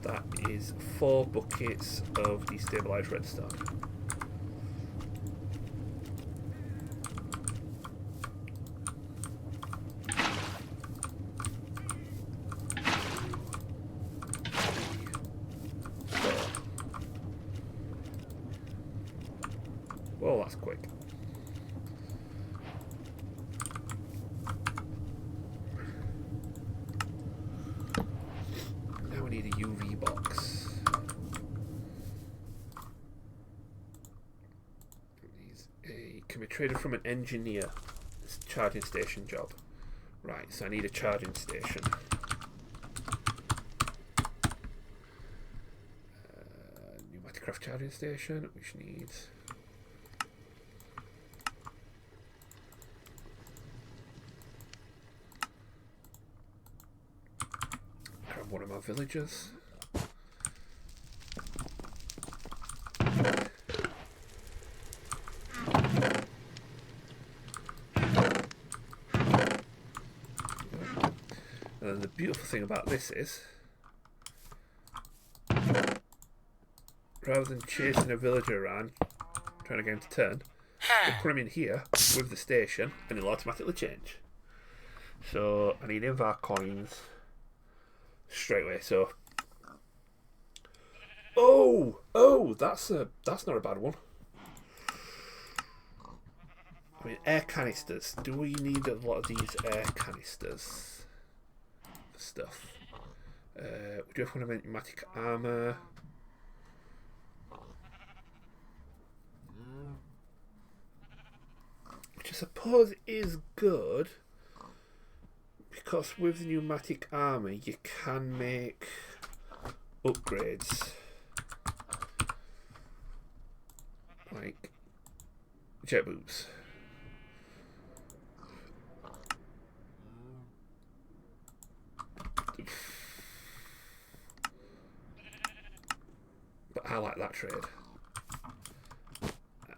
that is 4 buckets of destabilized redstone. Well, that's quick. Now we need a UV box. Can be traded from an engineer. It's a charging station job. Right, so I need a charging station. Pneumatic craft charging station, which needs... one of my villagers. And then the beautiful thing about this is, rather than chasing a villager around trying to get him to turn, we'll put him in here with the station and it'll automatically change. So I need invar coins straight away. So that's not a bad one. I mean, air canisters. Do we need a lot of these air canisters for stuff? We do have one of pneumatic armor. Which I suppose is good, because with the pneumatic armor you can make upgrades like jet boots. But I like that trade.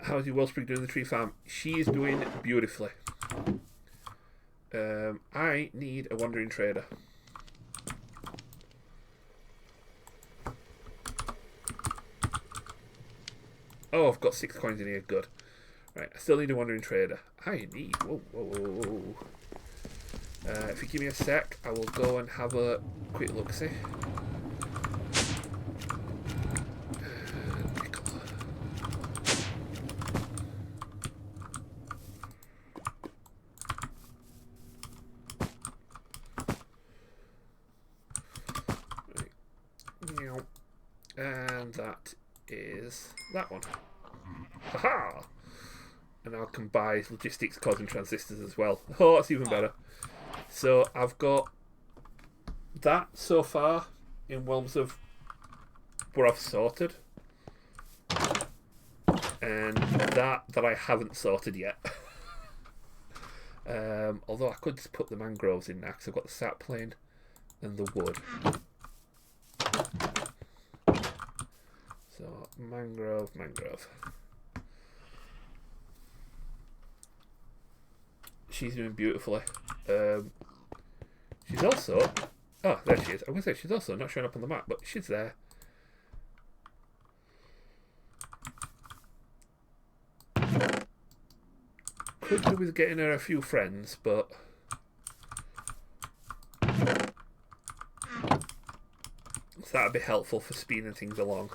How's your Wellspring doing the tree farm? She is doing beautifully. I need a wandering trader. Oh, I've got 6 coins in here. Good. Right, I still need a wandering trader. I need... Whoa. If you give me a sec, I will go and have a quick look-see. And that is that one. Haha! And now I can buy logistics codes and transistors as well. Oh, that's even better. So I've got that so far in realms of where I've sorted. And that I haven't sorted yet. Although I could just put the mangroves in now because I've got the sap plane and the wood. So mangrove. She's doing beautifully. She's also... Oh, there she is. I was going to say, she's also not showing up on the map, but she's there. Could do with getting her a few friends, but... that'd be helpful for speeding things along.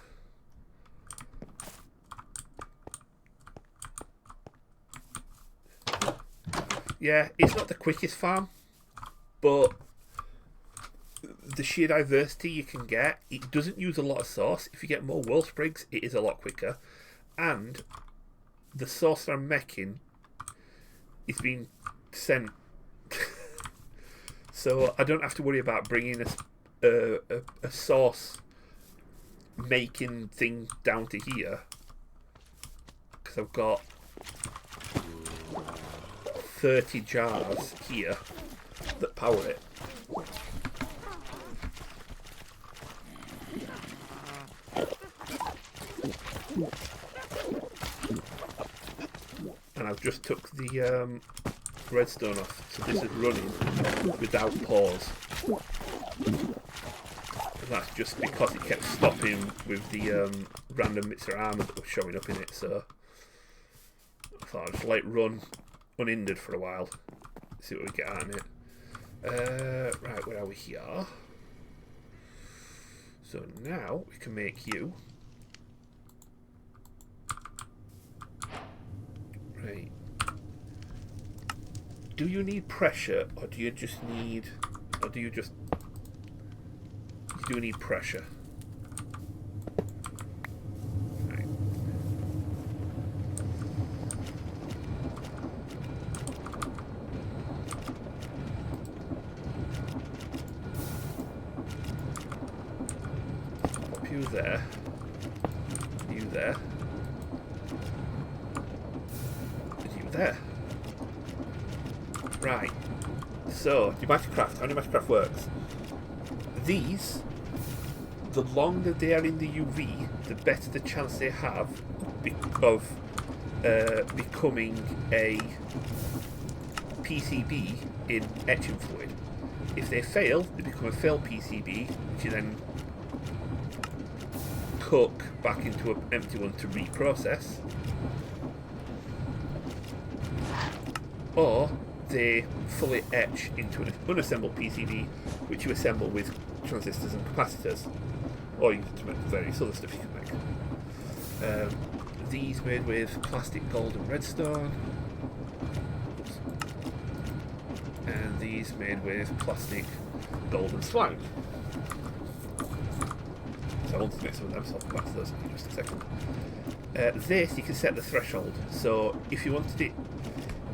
Yeah, it's not the quickest farm, but the sheer diversity you can get, it doesn't use a lot of sauce. If you get more wool sprigs, it is a lot quicker. And the sauce that I'm making is being sent. So I don't have to worry about bringing a sauce making thing down to here. Because I've got 30 jars here that power it. And I've just took the redstone off, so this is running without pause. And that's just because it kept stopping with the random bits of armour that were showing up in it, so I thought I'd just let it run unhindered for a while. See what we get out of it. Right, where are we here? So now we can make you. Right. Do you need pressure, or do you just need, or do you just? You do need pressure. Right. Pop you there. You there. There. Right. So, Craft. How Craft works. These, the longer they are in the UV, the better the chance they have of becoming a PCB in etching fluid. If they fail, they become a failed PCB, which you then cook back into an empty one to reprocess. Or they fully etch into an unassembled PCB, which you assemble with transistors and capacitors, or you can make various other stuff you can make. These made with plastic, gold, and redstone. Oops. And these made with plastic, gold, and slime. So I want to make some of them, so I'll come back to those in just a second. This, you can set the threshold. So if you wanted it,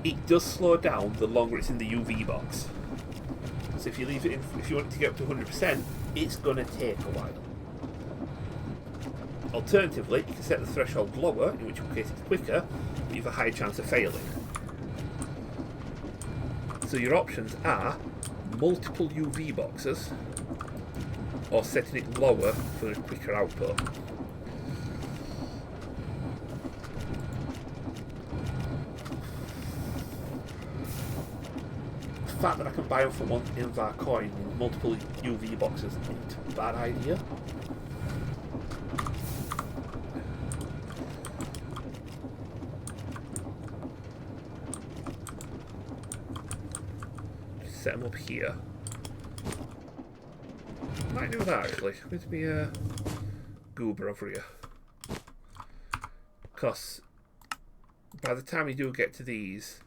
it does slow down the longer it's in the UV box. So if you leave it in, if you want it to get up to 100%, it's going to take a while. Alternatively, you can set the threshold lower, in which case it's quicker, but you have a higher chance of failing. So your options are multiple UV boxes, or setting it lower for a quicker output. The fact that I can buy them for one Invar coin in multiple UV boxes isn't a bad idea. set them up here. Might do that actually. With me a goober over here. Because by the time you do get to these,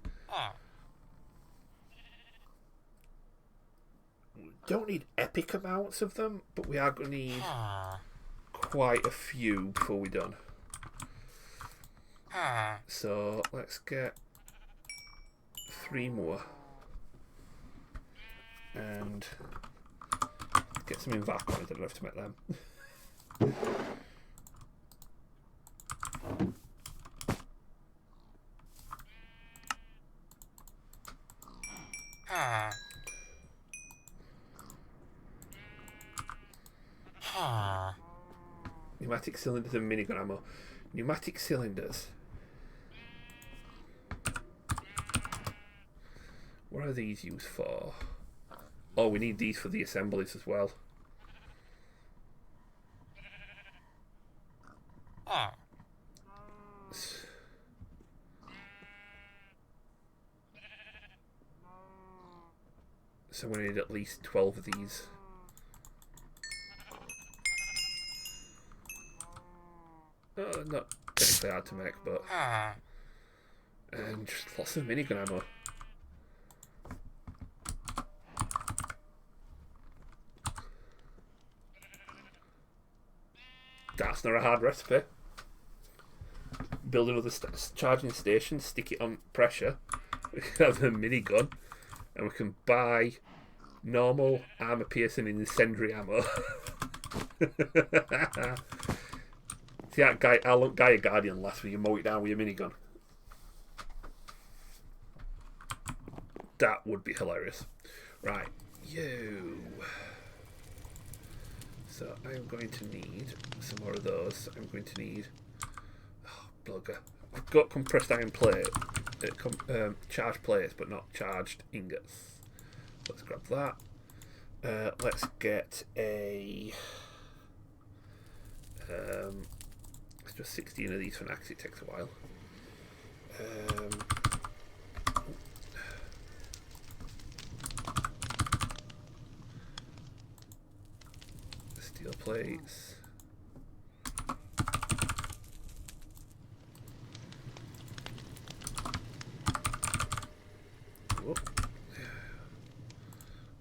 we don't need epic amounts of them, but we are going to need quite a few before we're done. So let's get 3 more and get some in vac on it. I don't have to make them. Pneumatic cylinders and minigun ammo. Pneumatic cylinders. What are these used for? Oh, we need these for the assemblies as well. So we need at least 12 of these. Not technically hard to make, but... And just lots of minigun ammo. That's not a hard recipe. Build another charging station, stick it on pressure. We can have a minigun, and we can buy normal armor piercing incendiary ammo. See that guy, Gaia Guardian last week, you mow it down with your minigun. That would be hilarious. Right, you. So I'm going to need some more of those. I'm going to need... Oh, blugger. I've got compressed iron plate. Charged plates, but not charged ingots. Let's grab that. Let's get a... let's do 16 of these for now because it takes a while. Steel plates. Whoop.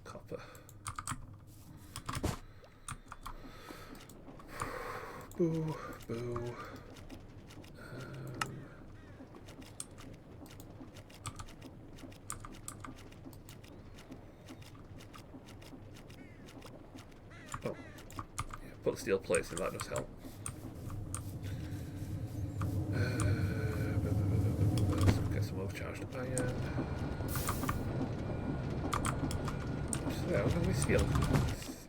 Copper. Boo, boo. Oh. Yeah, put steel plates in, that does help. Get some overcharged iron. So, how can we steel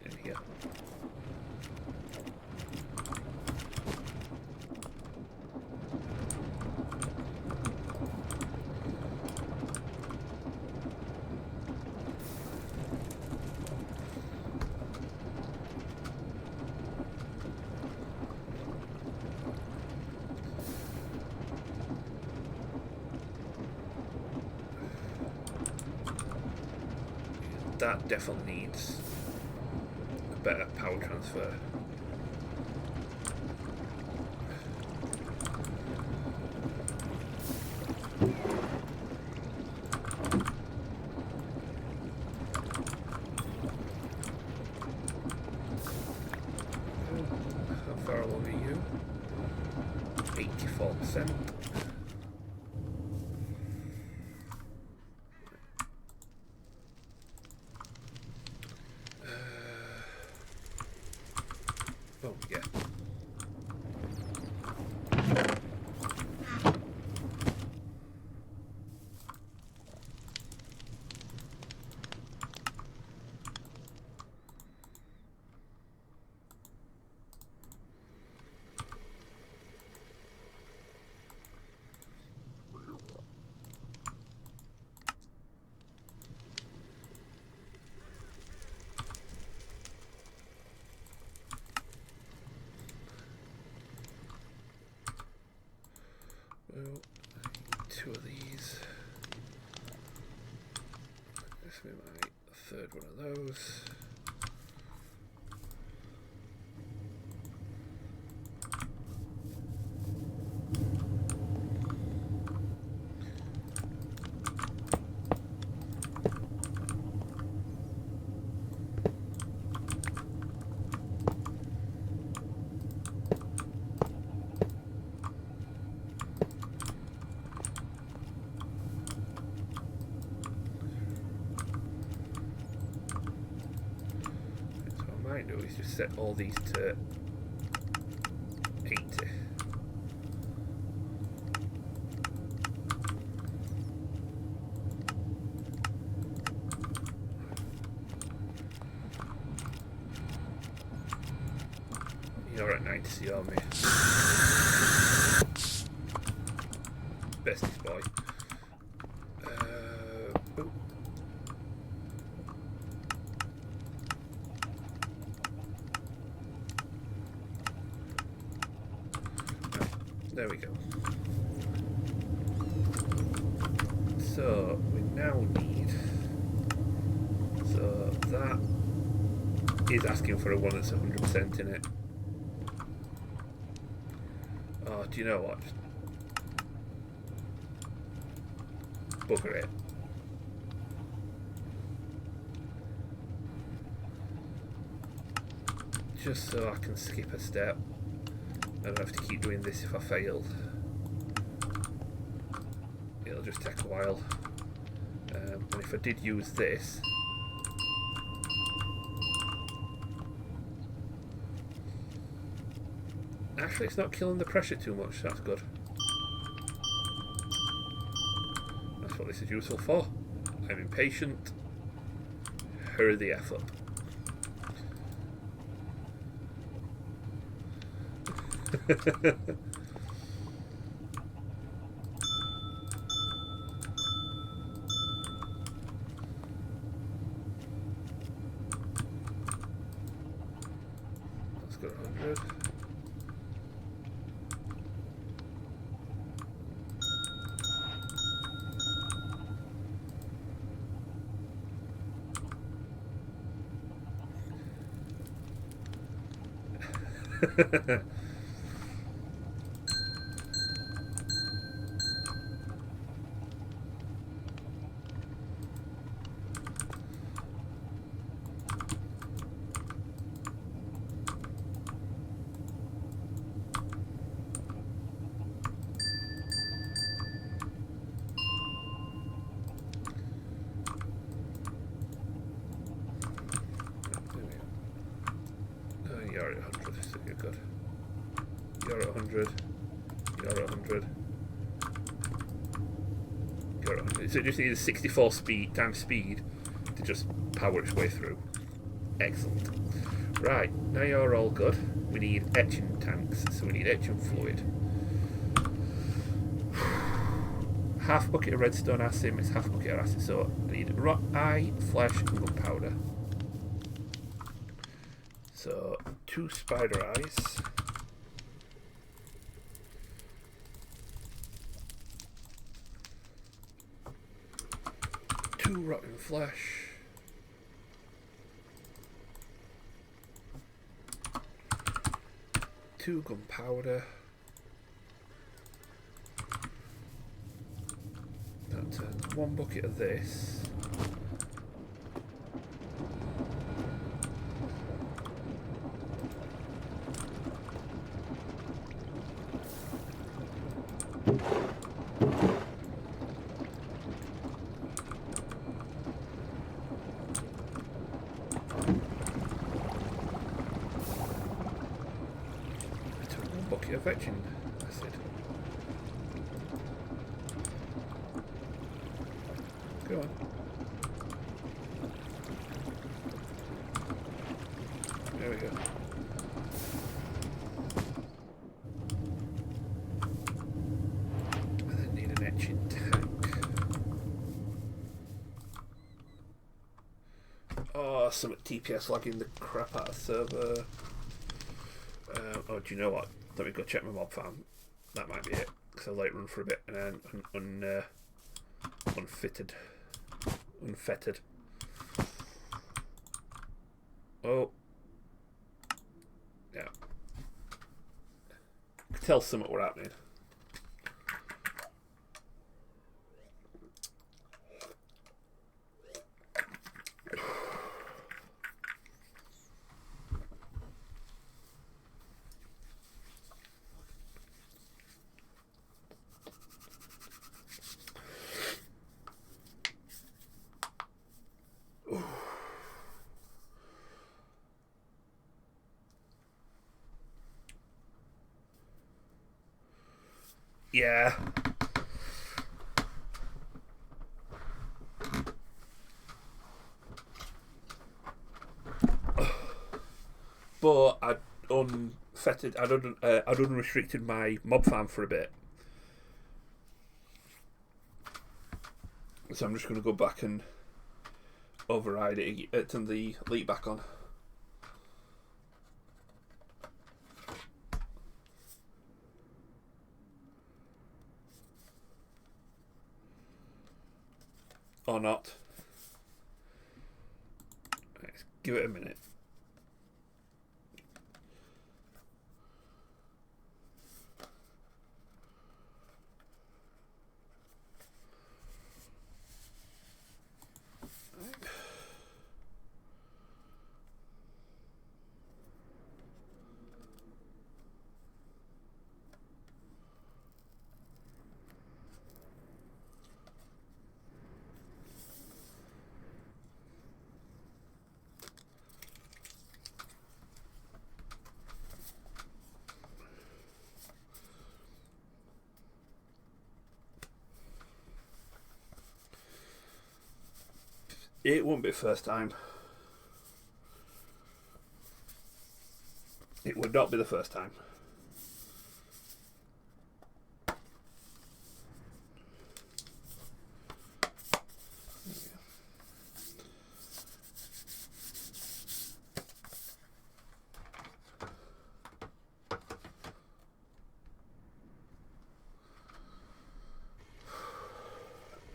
in here? That definitely needs a better power transfer. How far along are you? 84%. Oh, yeah. Well, 2 of these. This we might third one of those. Do is just set all these to 80. You're at 90, aren't we? Bestest boy. Oh. There we go. So we now need. So that is asking for a one that's 100% in it. Oh, do you know what? Just bugger it. Just so I can skip a step. I don't have to keep doing this if I fail. It'll just take a while. And if I did use this, actually it's not killing the pressure too much, that's good. That's what this is useful for. I'm impatient. Hurry the F up. Let's go 100. You're at 100, so you're good. You're at 100. You're at 100. You're at 100. So it just needs 64 times speed to just power its way through. Excellent. Right, now you're all good. We need etching tanks, so we need etching fluid. Half bucket of redstone acid is half bucket of acid, so I need eye, flesh, and gunpowder. So 2 spider eyes. Two rotten flesh. 2 gunpowder. That turns 1 bucket of this. Bucket of etching acid. Go on. There we go. I then need an etching tank. Oh, some TPS lagging the crap out of server. Oh, do you know what? Let me go check my mob farm. That might be it. Because I'll let it run for a bit and then unfettered. Oh. Yeah. I can tell something were happening. Yeah. But I'd unrestricted my mob farm for a bit. So I'm just going to go back and override it, turn the leak back on. Or not. Let's give it a minute. It won't be the first time. It would not be the first time.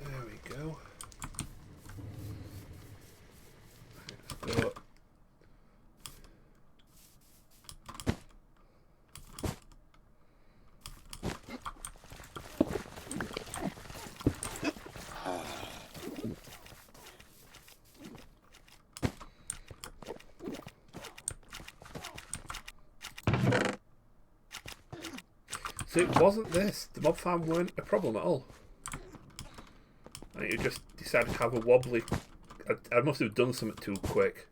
There we go. So it wasn't this. The mob farm weren't a problem at all. You just decided to have a wobbly. I must have done something too quick.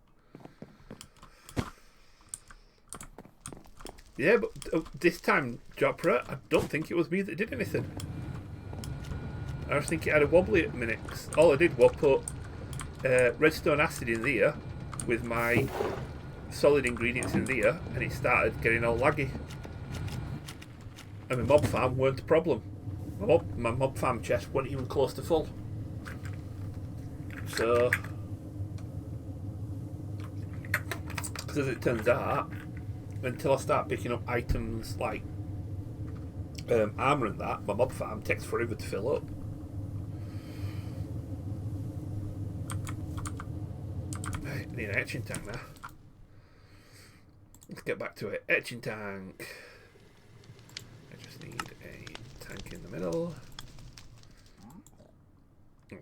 Yeah, but this time, Jopra, I don't think it was me that did anything. I was thinking I had a wobbly at minutes. All I did was put redstone acid in there with my solid ingredients in there, and it started getting all laggy. And my mob farm weren't a problem. My mob farm chest weren't even close to full. So, because as it turns out, until I start picking up items like armour and that, my mob farm takes forever to fill up. Right, I need an etching tank now. Let's get back to it. Etching tank. I just need a tank in the middle. Oh, yeah,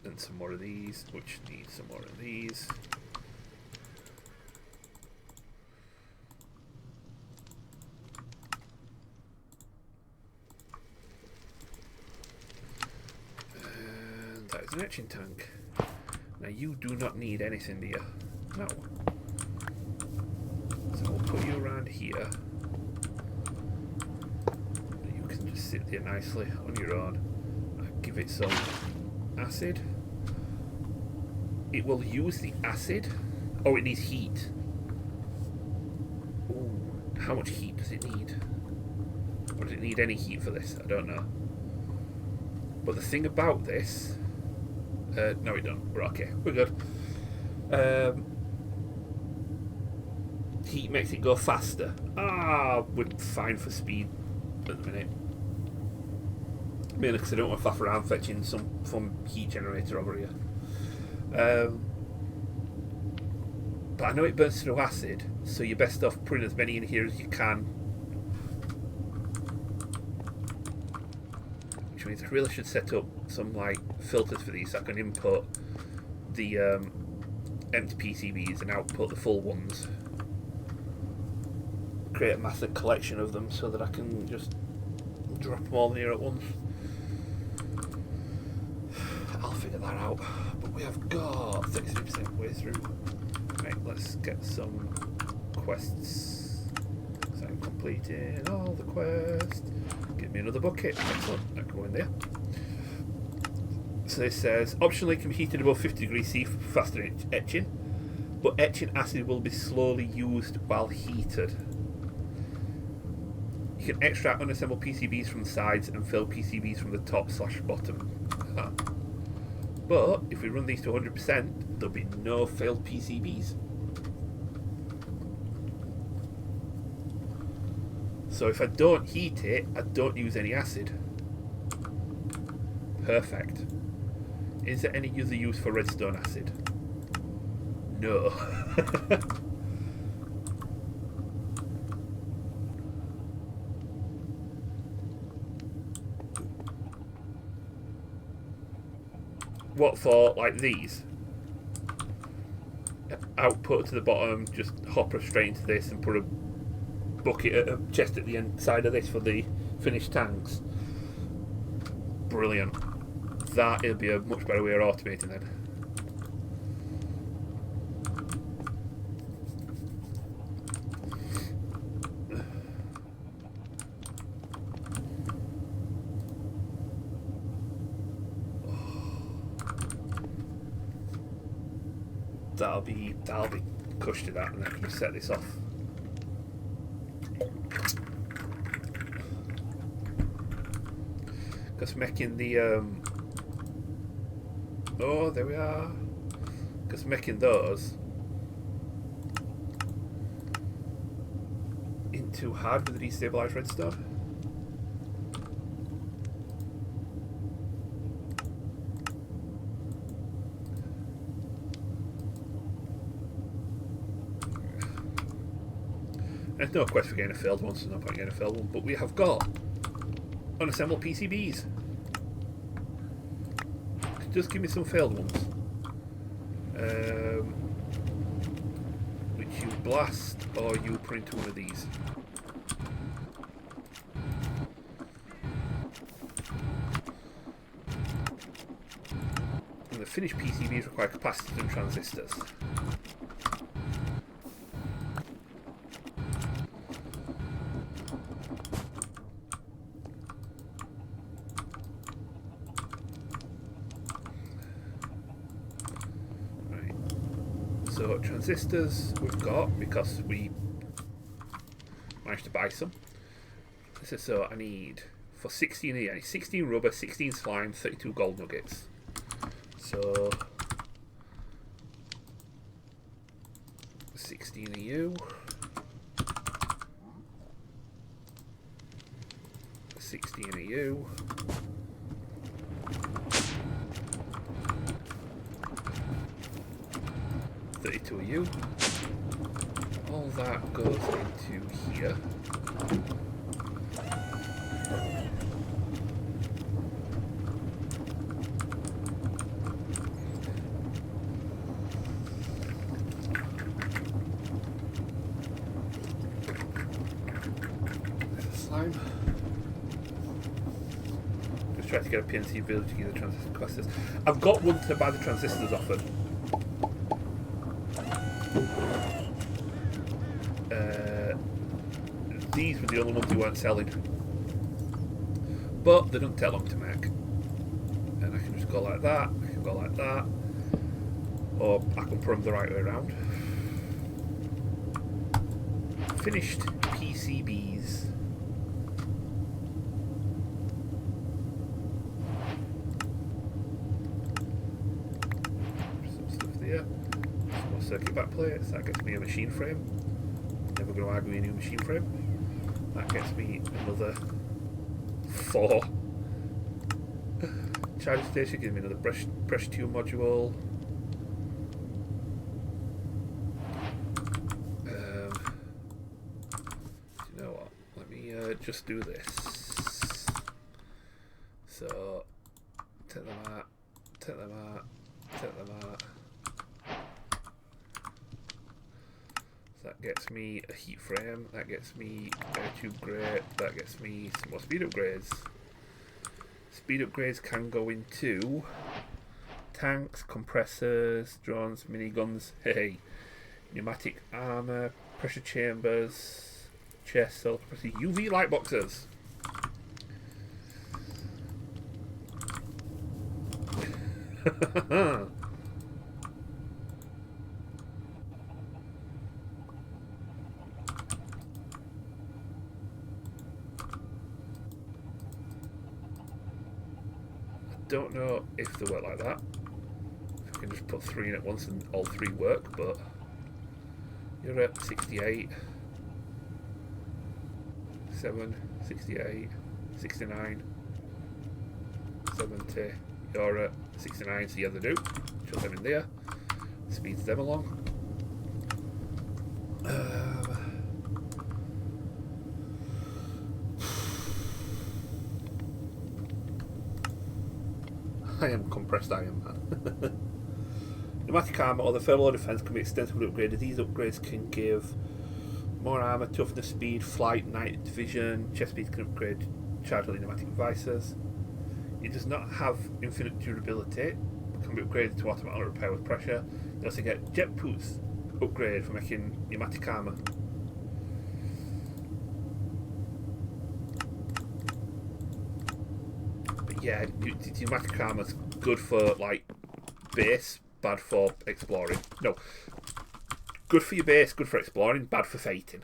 and some more of these, which need some more of these. And that is an etching tank. Now you do not need anything, do you? No. So I'll put you around here. You can just sit there nicely on your own. I'll give it some acid. It will use the acid. Oh, it needs heat. Ooh, how much heat does it need? Or does it need any heat for this? I don't know. But the thing about this... no, we don't. We're okay. We're good. Heat makes it go faster. We're fine for speed at the minute. Mainly because I don't want to faff around fetching some fun heat generator over here. But I know it burns through acid, so you're best off putting as many in here as you can. Which means I really should set up some like filters for these so I can input the empty PCBs and output the full ones. Create a massive collection of them so that I can just drop them all in here at once. I'll figure that out. But we have got 33% way through. Right, let's get some quests. So I'm completing all the quests. Give me another bucket. Excellent. That can go in there. So this says, optionally can be heated above 50 degrees C for faster etching, but etching acid will be slowly used while heated. You can extract unassembled PCBs from the sides and fill PCBs from the top/bottom. But if we run these to 100%, there'll be no failed PCBs. So if I don't heat it, I don't use any acid. Perfect. Is there any other use for redstone acid? No. What for, like these? Output to the bottom, just hopper straight into this and put a bucket, a chest at the end side of this for the finished tanks. Brilliant. That it'll be a much better way of automating then. That'll be cush to that, and then I can just set this off. Because making the oh, there we are. Because making those ain't too hard with the destabilized redstone. There's no quest for getting a failed one, so no point getting a failed one. But we have got unassembled PCBs. Just give me some failed ones. Which you blast or you put into one of these. And the finished PCBs require capacitors and transistors. So transistors we've got because we managed to buy some. So I need for 16 here, I need 16 rubber, 16 slime, 32 gold nuggets. So 16 of you, 16 of you. 32 of you. All that goes into here. There's a slime. Just try to get a PNC village to get the transistor clusters. I've got one to buy the transistors off of. These were the only ones we weren't selling, but they don't take long to make, and I can just go like that, I can go like that, or I can put them the right way around. Finished PCBs. Some stuff there, some more circuit back plates, that gets me a machine frame. Never going to argue with a new machine frame. That gets me another 4. Charge station gives me another pressure tube module. just do this. So take them out, take them out, take them out. So that gets me a heat frame, that gets me air tube grate, that gets me some more speed upgrades. Speed upgrades can go into tanks, compressors, drones, miniguns, hey, pneumatic armour, pressure chambers, chests, solar capacity, UV light boxes. Don't know if they work like that. If I can just put 3 in at once and all 3 work, but you're at 68, 7, 68, 69, 70. You're at 69, so yeah, they do. Chuck them in there. Speeds them along. I am compressed iron man. Pneumatic armour or the thermal defence can be extensively upgraded. These upgrades can give more armour, toughness, speed, flight, night vision. Chest speed can upgrade chargeable pneumatic visors. It does not have infinite durability. It can be upgraded to automatic repair with pressure. You also get jet boots upgrade for making pneumatic armour. But yeah, pneumatic armour's good for like base, bad for exploring. No, good for your base, good for exploring, bad for fighting.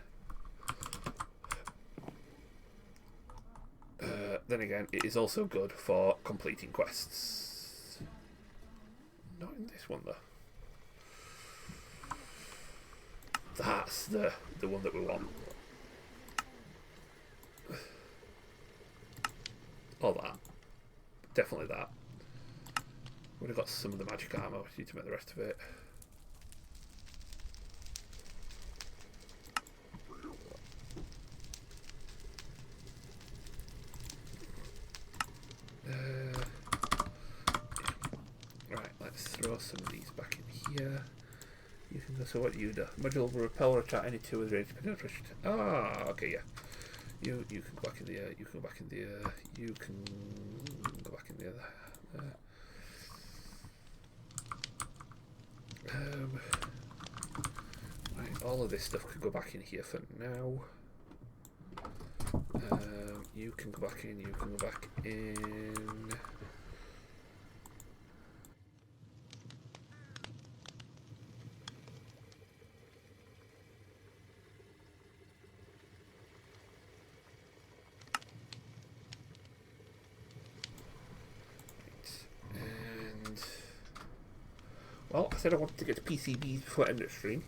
Then again, it is also good for completing quests. Not in this one though. That's the one that we want. All that. Definitely that. We've already got some of the magic armor. We need to make the rest of it. Right, let's throw some of these back in here. You can go. So what do you do? Module will repel or attract any two with range depending on pressure. Ah, okay, yeah. You can go back in the air. You can go back in the air. You can go back in the air. Right, all of this stuff could go back in here for now. You can go back in. You can go back in. Well, I said I wanted to get to PCBs before I end the stream.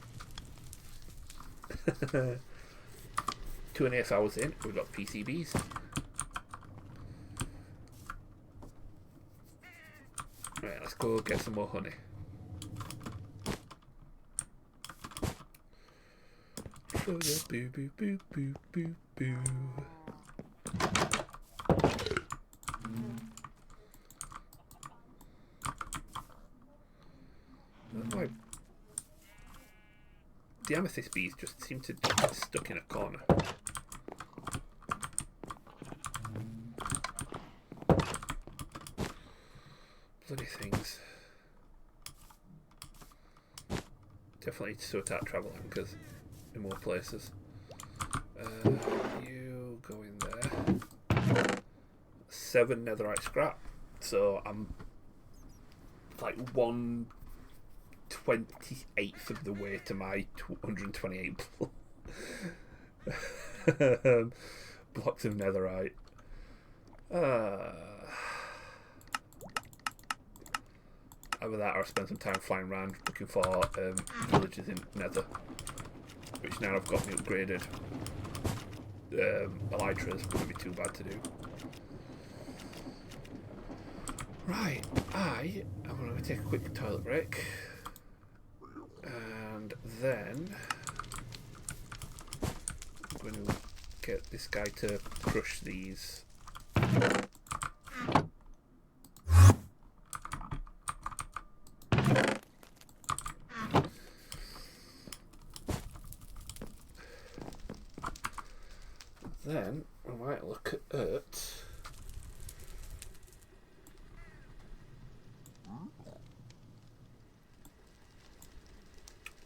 2.5 hours in, we've got PCBs. Right, let's go get some more honey. Oh yeah, boo boo boo boo boo boo. Oh, the amethyst bees just seem to get stuck in a corner. Bloody things. Definitely need to sort out travel anchors in more places. You go in there. 7 netherite scrap. So I'm like 1/28th of the way to my 128 blocks of netherite. Over that, I'll spend some time flying around looking for villages in Nether, which now I've got me upgraded elytras wouldn't be too bad to do. Right, I'm going to take a quick toilet break, and then I'm going to get this guy to crush these. Then I might look at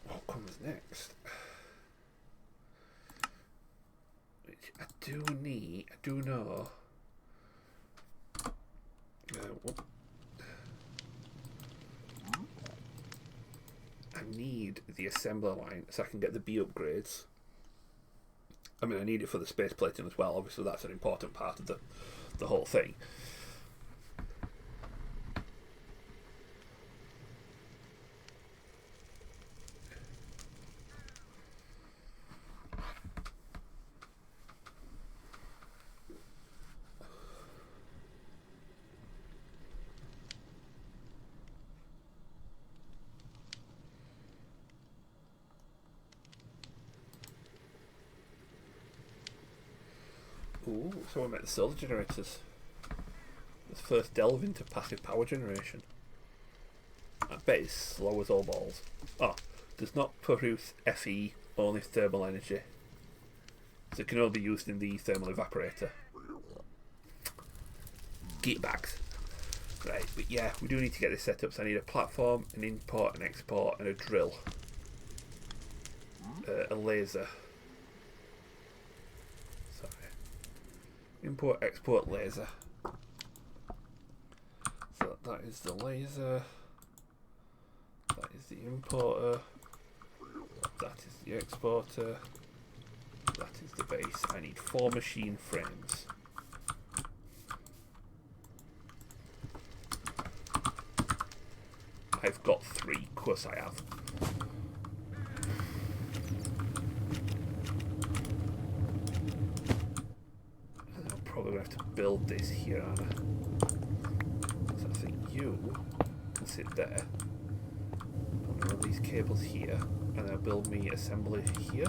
what comes next. Which I do know. I need the assembler line so I can get the B upgrades. I mean, I need it for the space plating as well. Obviously, that's an important part of the whole thing. Ooh, so we met the solar generators. Let's first delve into passive power generation. I bet it's slow as all balls. Oh, does not produce FE, only thermal energy. So it can only be used in the thermal evaporator. Get bags. Right, but yeah, we do need to get this set up. So I need a platform, an import, an export, and a drill. A laser. Import, export, laser. So that is the laser. That is the importer. That is the exporter. That is the base. I need 4 machine frames. I've got 3. Of course I have. Probably going to have to build this here, aren't I? So I think you can sit there. I'm going to run these cables here, and then I'll build me assembly here.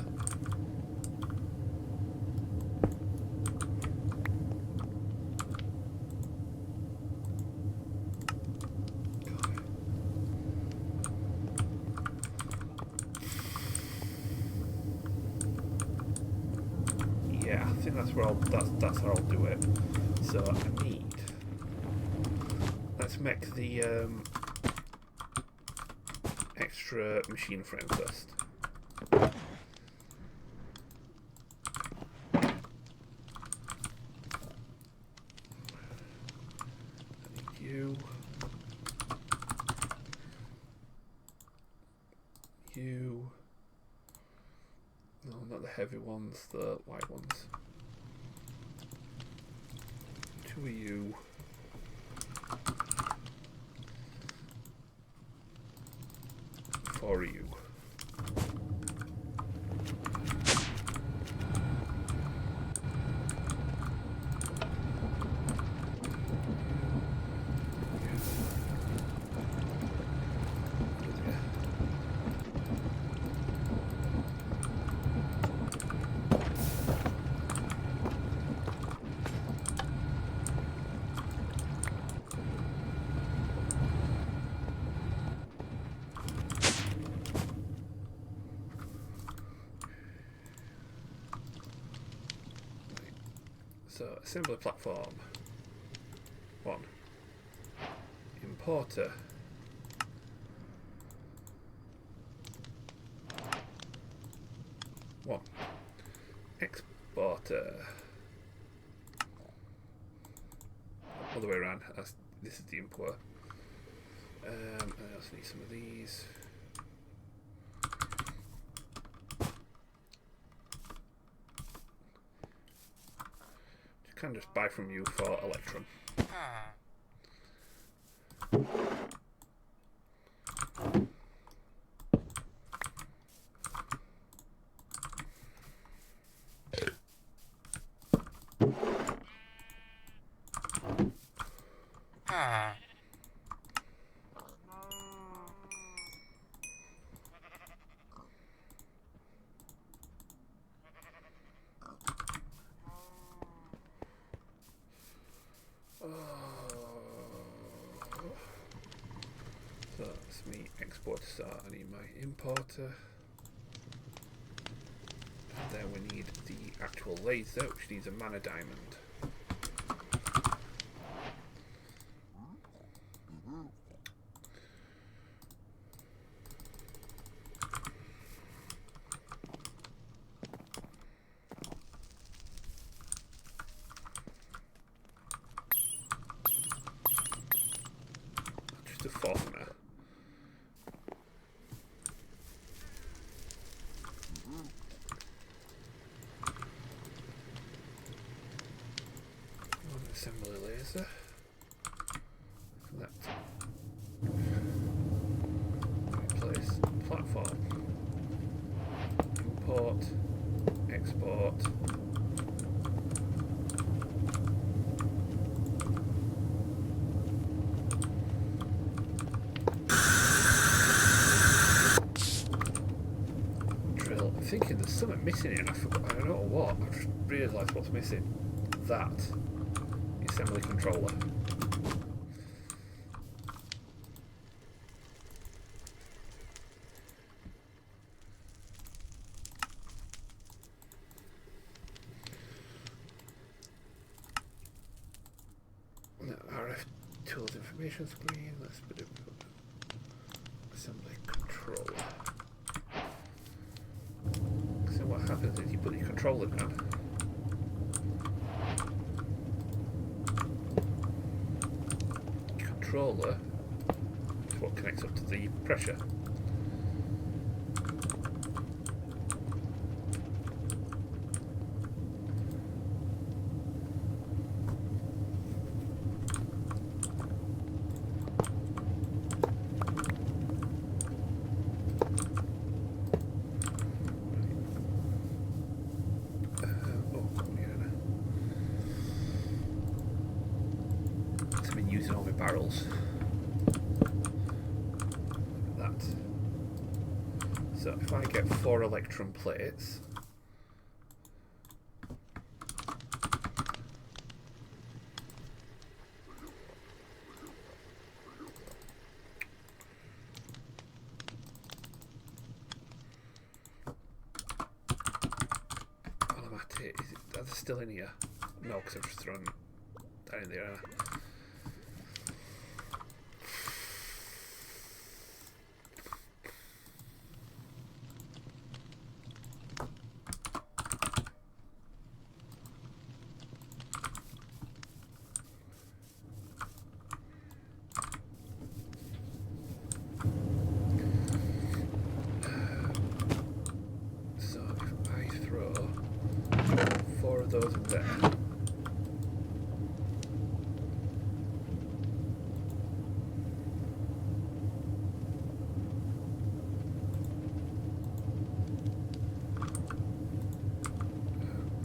Yeah, I think that's where that's how I'll do it. So I need. Let's make the extra machine frame first. I need you. You. No, not the heavy ones, the light ones. 2 of you. 4 of you. So, assembly platform. 1. Importer. 1. Exporter. Other way around. This is the importer. I also need some of these. Can just buy from you for Electrum. exporter, so I need my importer. And then we need the actual laser, which needs a mana diamond. Just a fastener. Assembly laser. Select. Replace platform. Import. Export. Drill. I'm thinking there's something missing here and I forgot. I don't know what. I've just realised what's missing. That. Assembly controller. No, RF tools information screen. Let's put it assembly controller. So what happens is you put your controller down. Controller is what connects up to the pressure. I've been using all my barrels. That. So if I get 4 electron plates, while I'm at it, are they still in here? No, because I've just thrown that in there. Those in there.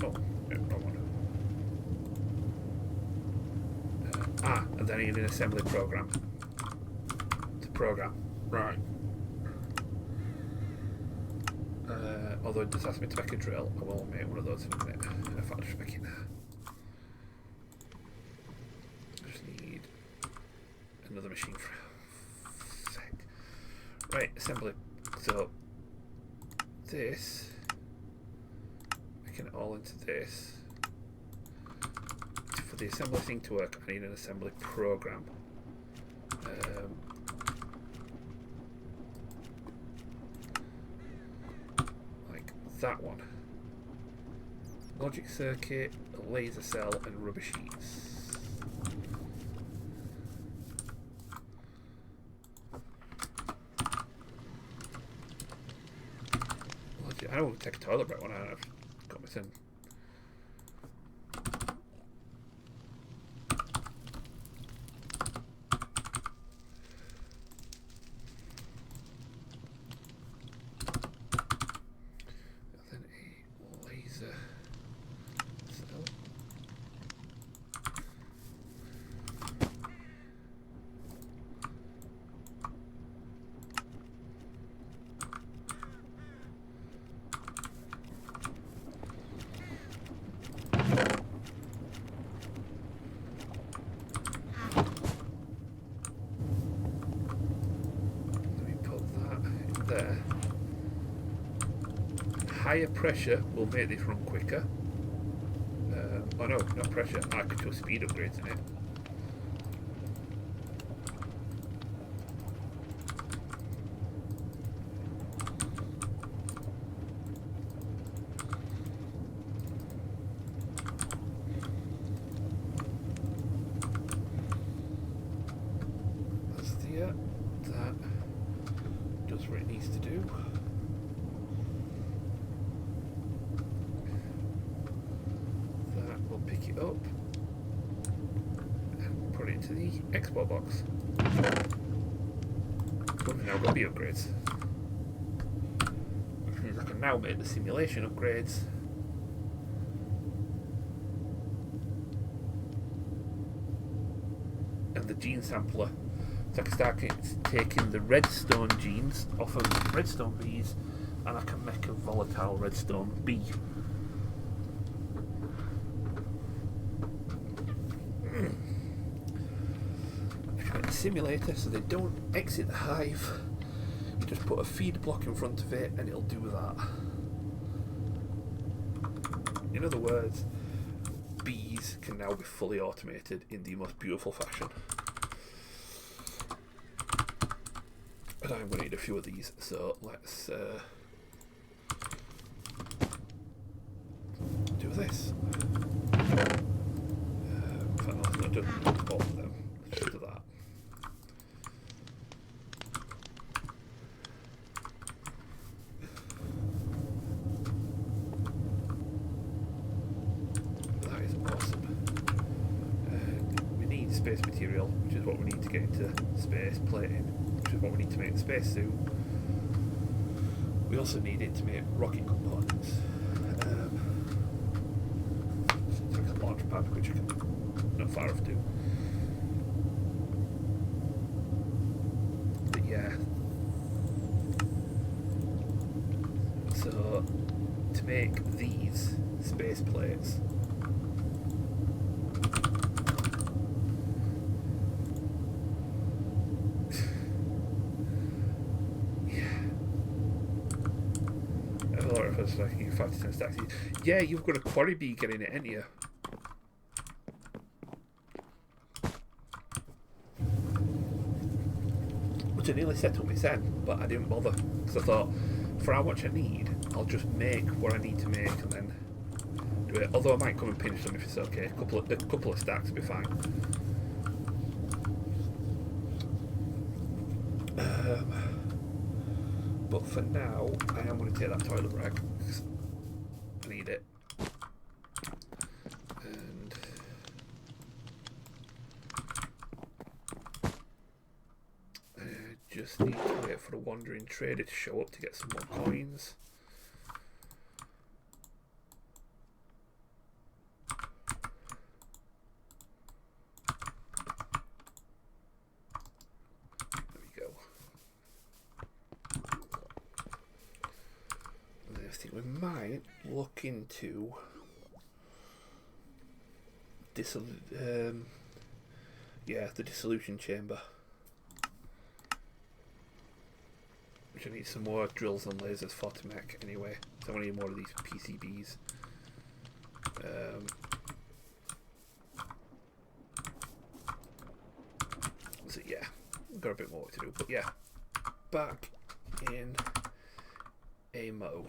Oh, no, wrong one. And then I need an assembly program to program. Right. Although it does ask me to make a drill, I will make one of those in a minute. If I'll just make it now. I just need another machine for a sec. Right, assembly. So this, making it all into this. For the assembly thing to work, I need an assembly program. That one. Logic circuit, a laser cell, and rubber sheets. Logic, I don't want to take a toilet break when I've got my thing. there. Higher pressure will make this run quicker. Oh no, not pressure, actual speed upgrades in it. That's the that does what it needs to do. Pick it up and put it into the export box. We've now got the upgrades, which means I can now make the simulation upgrades. And the gene sampler, so I can start taking the redstone genes off of redstone bees, and I can make a volatile redstone bee. Simulator so they don't exit the hive. You just put a feed block in front of it and it'll do that. In other words, bees can now be fully automated in the most beautiful fashion. And I'm going to need a few of these, so let's do this. In fact, I've not done all of them. Let's just do that. Space material, which is what we need to get into space plating, which is what we need to make the spacesuit. We also need it to make rocket components. So take a launch pad, which I can not far off do. But yeah. So to make these space plates, like you 5 to 10 stacks. Yeah, you've got a quarry bee getting it, ain't you? Which I nearly set up my sen, but I didn't bother because I thought, for how much I need, I'll just make what I need to make and then do it. Although I might come and pinch them if it's okay. A couple of stacks will be fine. But for now, I am going to take that toilet rag. I need it. And I just need to wait for the wandering trader to show up to get some more coins. We might look into the dissolution chamber, which I need some more drills and lasers for to make anyway. So I need more of these PCBs. So yeah, got a bit more work to do, but yeah, back in AMO.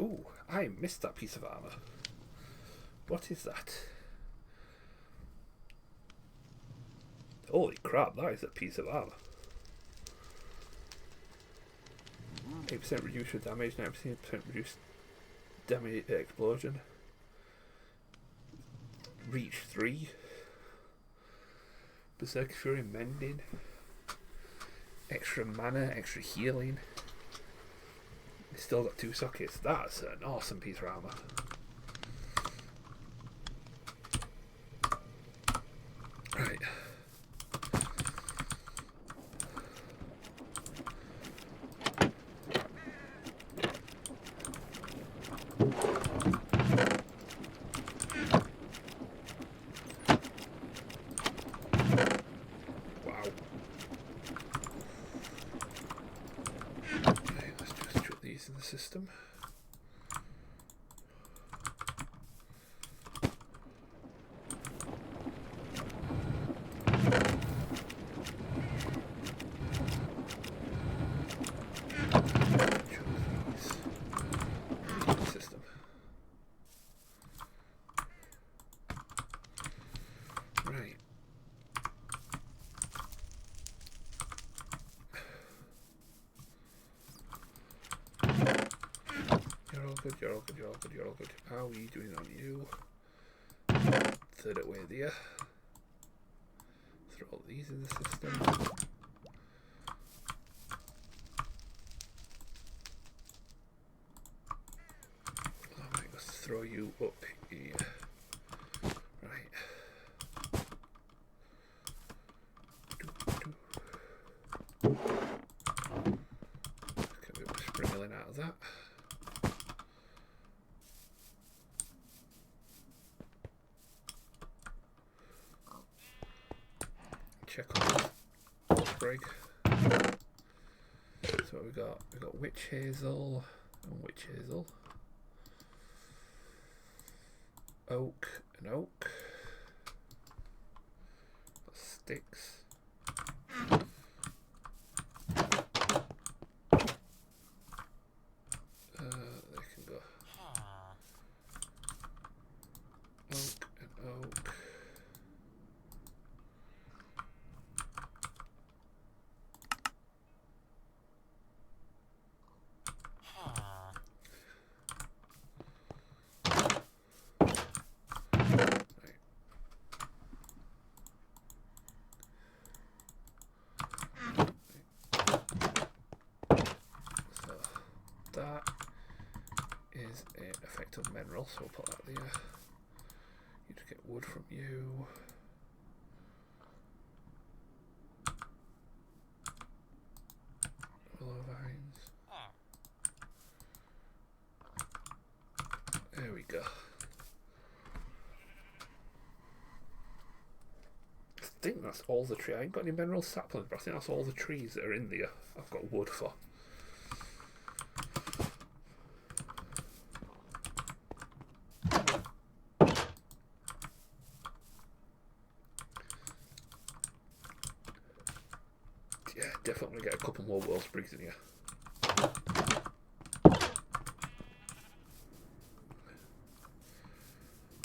Ooh, I missed that piece of armour. What is that? Holy crap, that is a piece of armour. 8% reduce your damage, 9% reduce damage explosion. Reach 3. Berserk Fury Mending. Extra mana, extra healing. It's still got 2 sockets. That's an awesome piece of armour. Right. System. System. Right. You're all good, you're all good, you're all good, you're all good. How are we doing on you? Third it away there. Throw all these in the system. I might just throw you up here. Right. Get a bit of sprinkling out of that. Check on this sprig. So we got witch hazel and witch hazel. Oak and oak. Sticks. They can go oak and oak. That is an effective mineral, so we'll put that there. You just get wood from you. Willow vines. There we go. I think that's all the trees. I ain't got any mineral saplings, but I think that's all the trees that are in there I've got wood for. Yeah, definitely get a couple more world sprigs in here.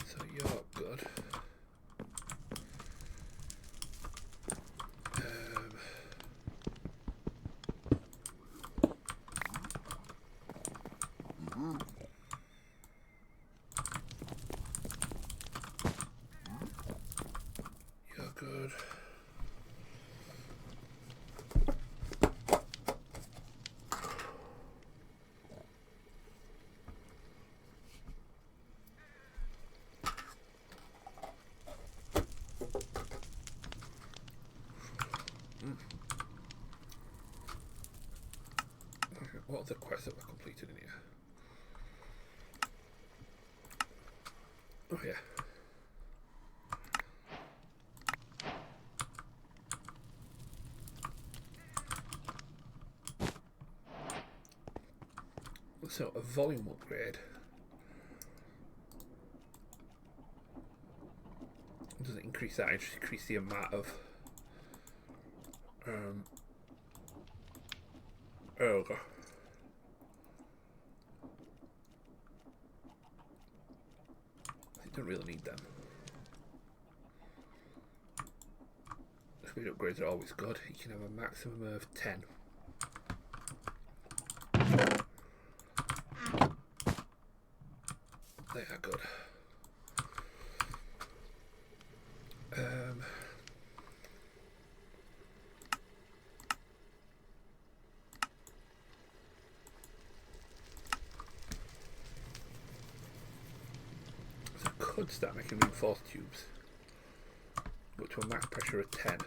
So you're good. You're good. What are the quests that were completed in here? Oh yeah. So a volume upgrade doesn't increase that, it just increase the amount of oh god. Don't really need them. Speed upgrades are always good. You can have a maximum of 10. They are good. So I could start making reinforced tubes. Go to a max pressure of 10.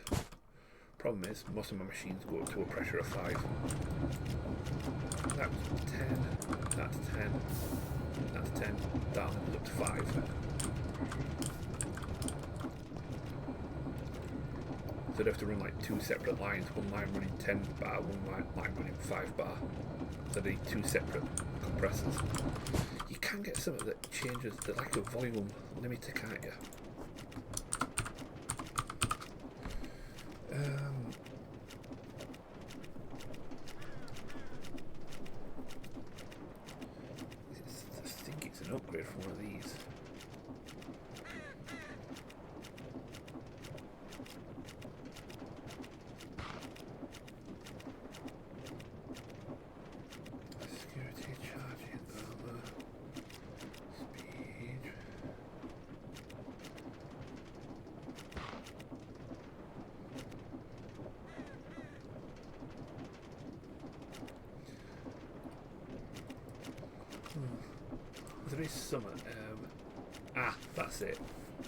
Problem is, most of my machines go up to a pressure of 5. That was 10, that's 10, that's 10, that one goes up to 5. So I'd have to run like 2 separate lines, one line running 10 bar, one line running 5 bar. So they need 2 separate compressors. You can get something that changes the like a volume limiter, can't you? I think it's an upgrade from one of these. Security, charging, armor, speed. There is some. That's it.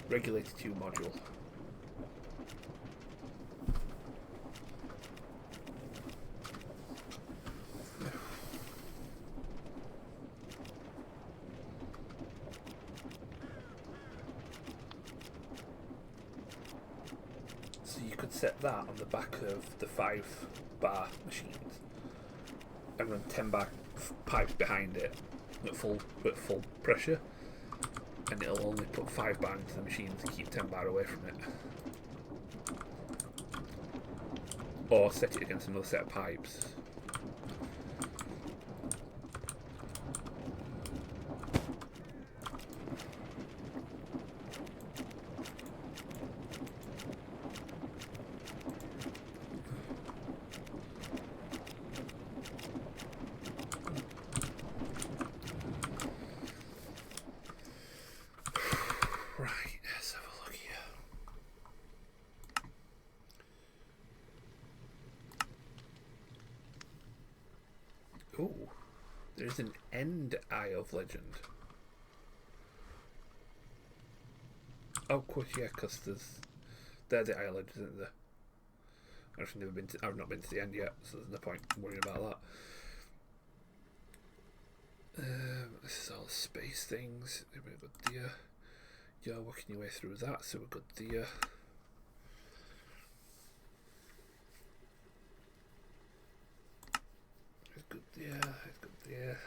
Regulator 2 module. So you could set that on the back of the 5 bar machines and run 10 bar pipes behind it at full pressure, and it'll only put 5 bar into the machine to keep 10 bar away from it. Or set it against another set of pipes. Oh, there's an end Eye of Legend. Oh, of course, yeah, because they're the Eye of Legend, isn't there? I've not been to the end yet, so there's no point worrying about that. This is all space things. We've got deer. You're working your way through that, so we've got deer. It's good there, it's good there.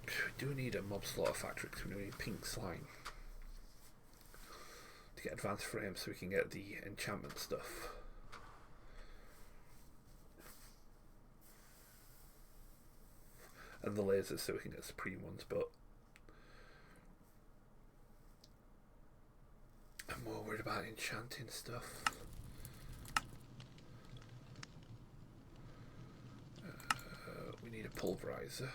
We do need a mob slaughter factory because we need pink slime to get advanced frames so we can get the enchantment stuff. And the lasers so we can get supreme ones, but I'm more worried about enchanting stuff. We need a pulverizer.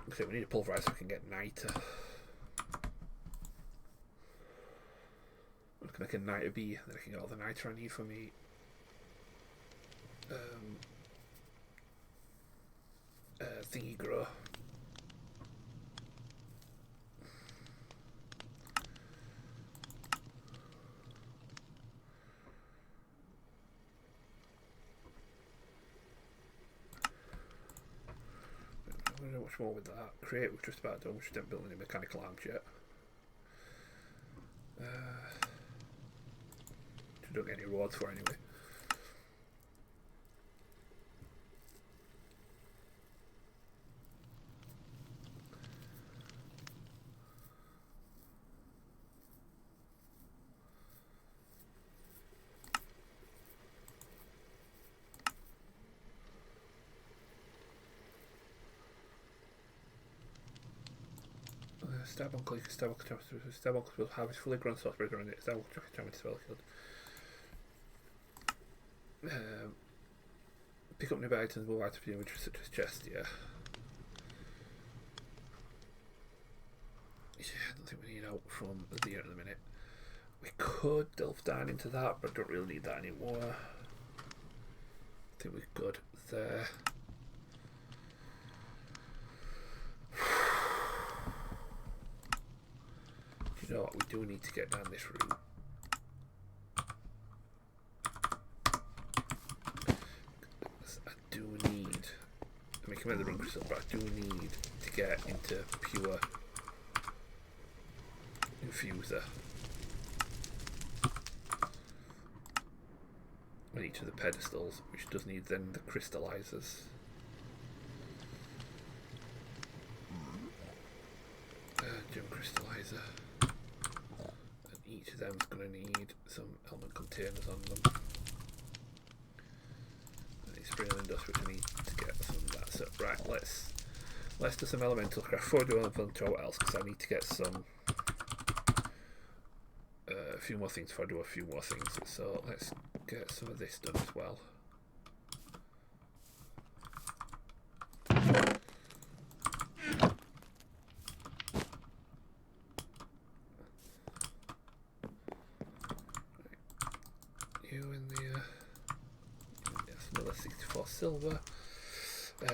Okay, we need a pulverizer so we can get niter. I can make a niter B, then I can get all the niter I need for me. Thingy grow. I don't know much more with that. Create, we've just about done. We shouldn't build any mechanical arms yet. We don't get any rewards for anyway. Stab on click, stab on contaminated, stab on will harvest fully grown sauceberry around it, stab on contaminated well killed. Pick up nearby items, move items for you, such as chest, yeah. Yeah, I don't think we need out from the deer at the minute. We could delve down into that, but I don't really need that anymore. I think we're good there. You know what, we do need to get down this route. I do need, I mean, come out the run crystal, but I do need to get into pure infuser on each of the pedestals, which does need then the crystallizers. Gem crystallizer, and each of them is going to need some element containers on them. I need spring and dust, which I need to get some of that. So right, let's do some elemental craft before I do elemental what else, because I need to get some a few more things before I do a few more things. So let's get some of this done as well. You in there. Yes, another 64 silver. I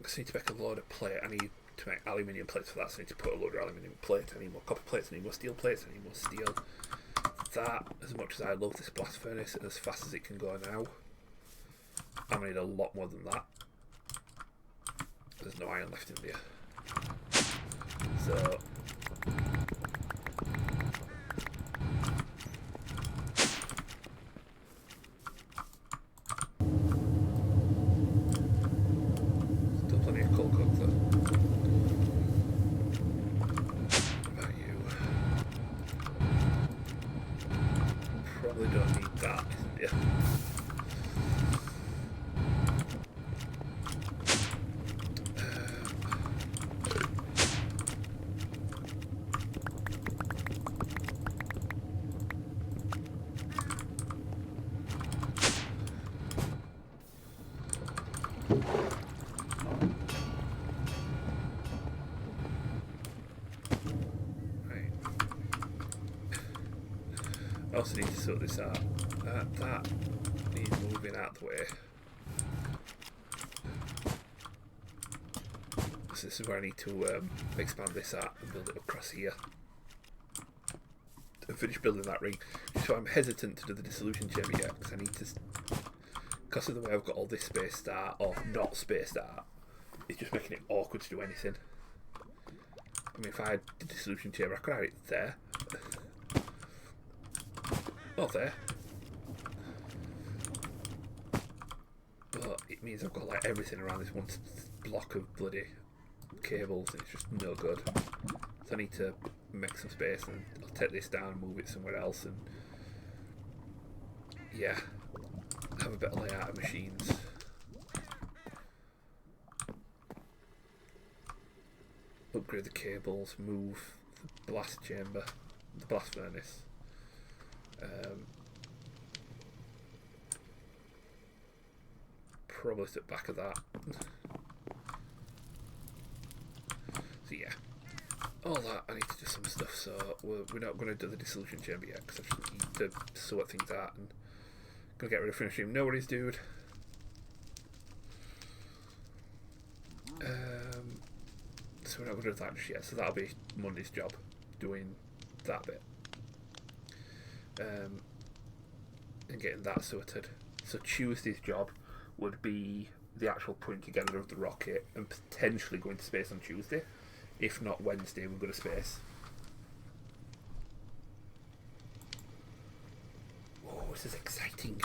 just need to make a load of plate. I need to make aluminium plates for that, so I need to put a load of aluminium plate. I need more copper plates, I need more steel plates, I need more steel. That, as much as I love this blast furnace and as fast as it can go now, I'm going to need a lot more than that. There's no iron left in there. So still plenty of coal coke though. What about you? Probably don't need that, yeah. I also need to sort this out. That needs moving out the way. So this is where I need to expand this out and build it across here. And finish building that ring. So I'm hesitant to do the dissolution chamber yet, because I need to, because of the way I've got all this spaced out, or not spaced out, it's just making it awkward to do anything. I mean, if I had the dissolution chamber, I could have it there. Not there. But it means I've got like everything around this one block of bloody cables, and it's just no good. So I need to make some space, and I'll take this down and move it somewhere else, and yeah, have a better layout of machines. Upgrade the cables, move the blast chamber, the blast furnace. Probably sit back of that. So yeah, all that I need to do some stuff. So we're not going to do the dissolution chamber yet, because I just need to sort things out and gonna get rid of finishing. No worries, dude. So we're not going to do that just yet. So that'll be Monday's job, doing that bit. And getting that sorted. So Tuesday's job would be the actual putting together of the rocket and potentially going to space on Tuesday. If not Wednesday, we'll go to space. Oh, this is exciting.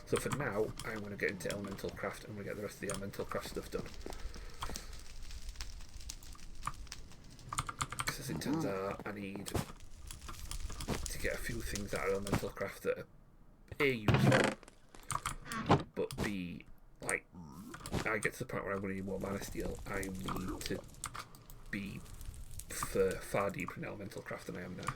So for now, I'm going to get into elemental craft and we'll get the rest of the elemental craft stuff done. Because as it turns out, I need to get a few things out of elemental craft that are A, useful, but B, like, I get to the point where I'm going to need more mana steel, I need to be far deeper in elemental craft than I am now.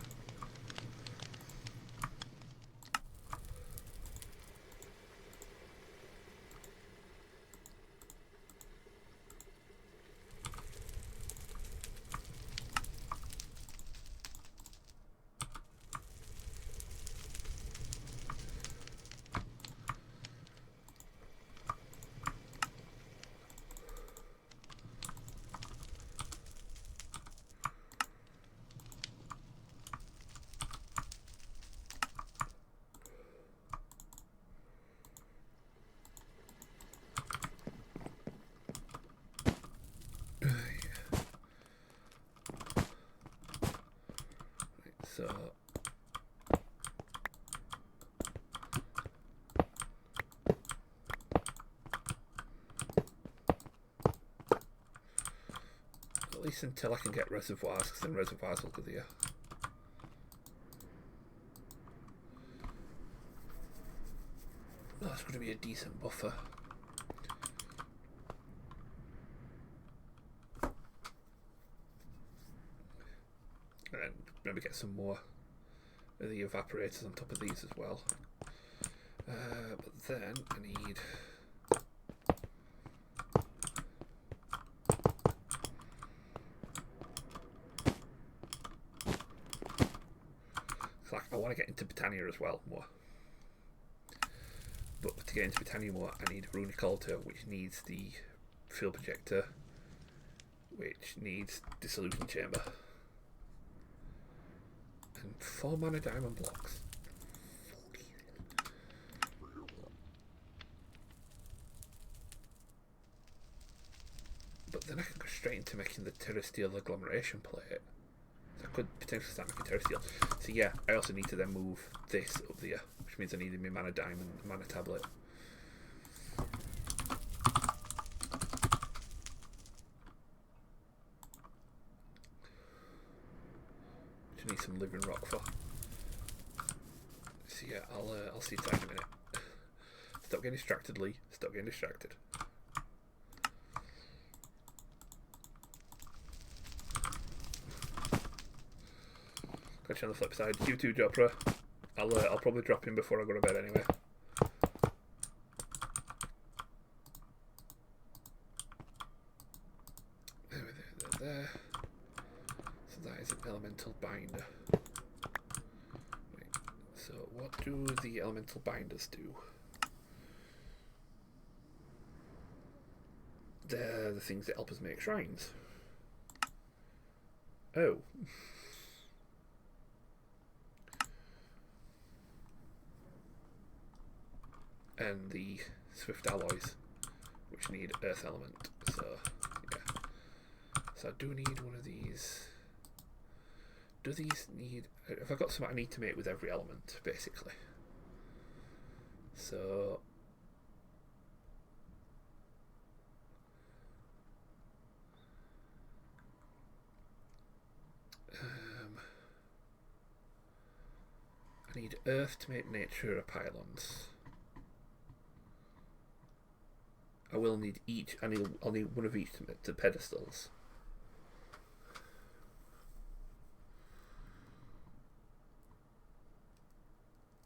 So at least until I can get reservoirs, because then reservoirs will go there. That's going to be a decent buffer. And then maybe get some more of the evaporators on top of these as well. But then I need I want to get into Britannia as well more. But to get into Britannia more, I need a runic altar, which needs the field projector, which needs dissolution chamber. And 4 mana diamond blocks. But then I can go straight into making the terrestrial agglomeration plate. So I could potentially start making terrestrial. So yeah, I also need to then move this up there, which means I need my mana diamond, mana tablet. Which I need some living rock for. So yeah, I'll see that in a minute. Stop getting distracted, Lee. Stop getting distracted. Catch you on the flip side. You too, Jopra. I'll probably drop in before I go to bed anyway. There. So that is an elemental binder. Right. So what do the elemental binders do? They're the things that help us make shrines. Oh. And the swift alloys, which need earth element. So yeah. So I do need one of these. Do these need... Have I got something I need to make with every element, basically? So... I need earth to make nature pylons. I will need each. I'll need one of each to make the pedestals.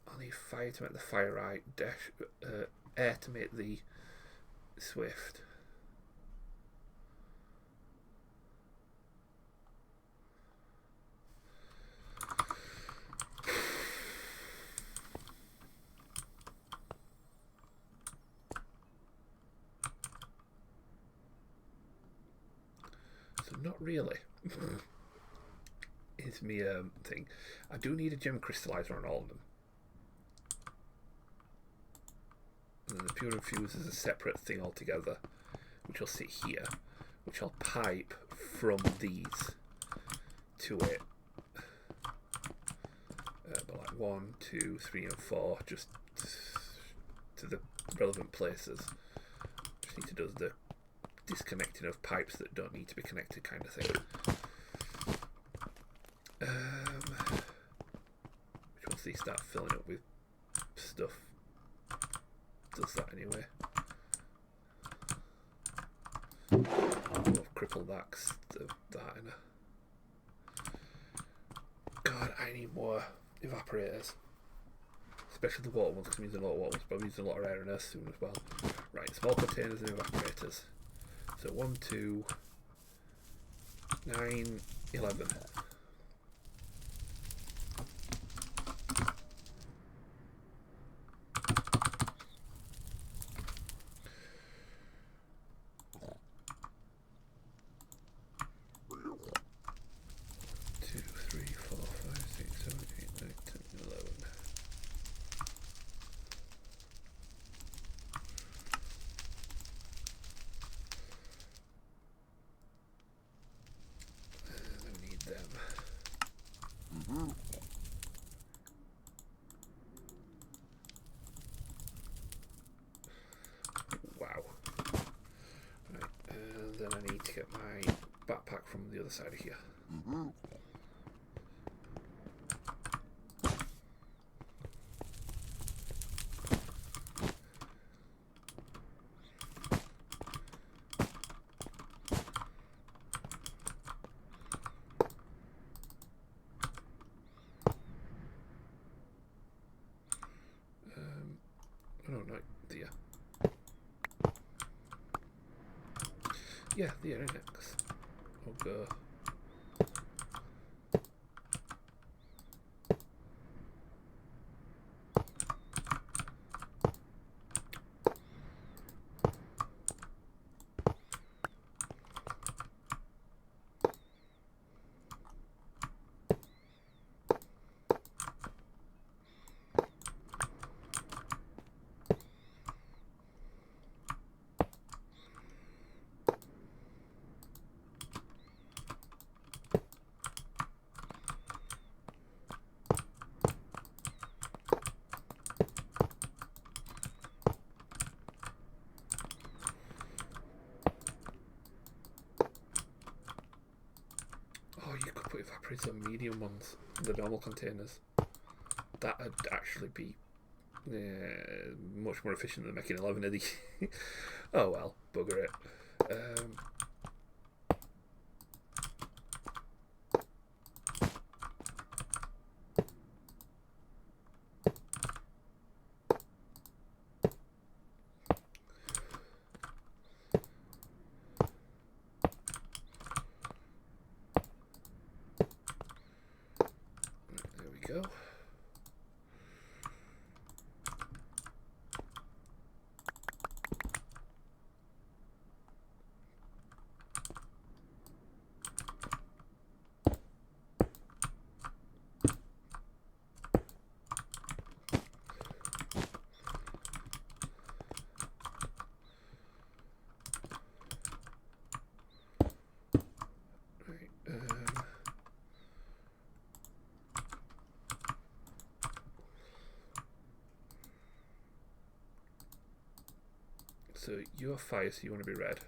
I'll need fire to make the fire right. Air to make the swift. Not really. It's me thing. I do need a gem crystallizer on all of them. And then the pure infuse is a separate thing altogether, which will sit here, which I'll pipe from these to it. But like 1, 2, 3, and 4, just to the relevant places. Just need to do the disconnecting of pipes that don't need to be connected kind of thing. Which once these start filling up with stuff, does that anyway. I've crippled that in a... God, I need more evaporators. Especially the water ones, because I'm using a lot of water ones, but I'm using a lot of air in there soon as well. Right, small containers and evaporators. So 1, 2, 9, 11. Wow. Right, and then I need to get my backpack from the other side of here. Oh no, the yeah, the index. Oh god. Oh, you could put evaporators on medium ones, the normal containers. That would actually be much more efficient than making 11 of these. Oh well, bugger it. There we go. So you're fire, so you want to be red.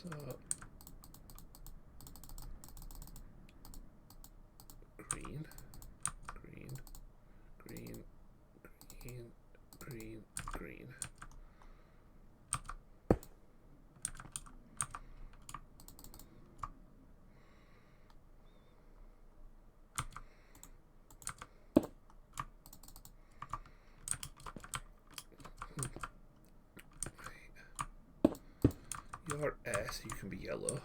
So green, green, green, green, green, green. You're S, you can be yellow.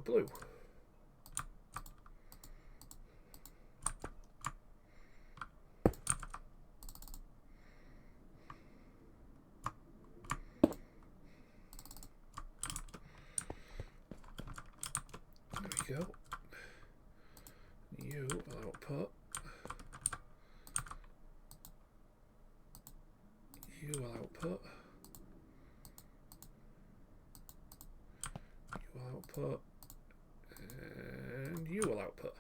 blue. There we go. You will output. You will output. You will output. And you will output.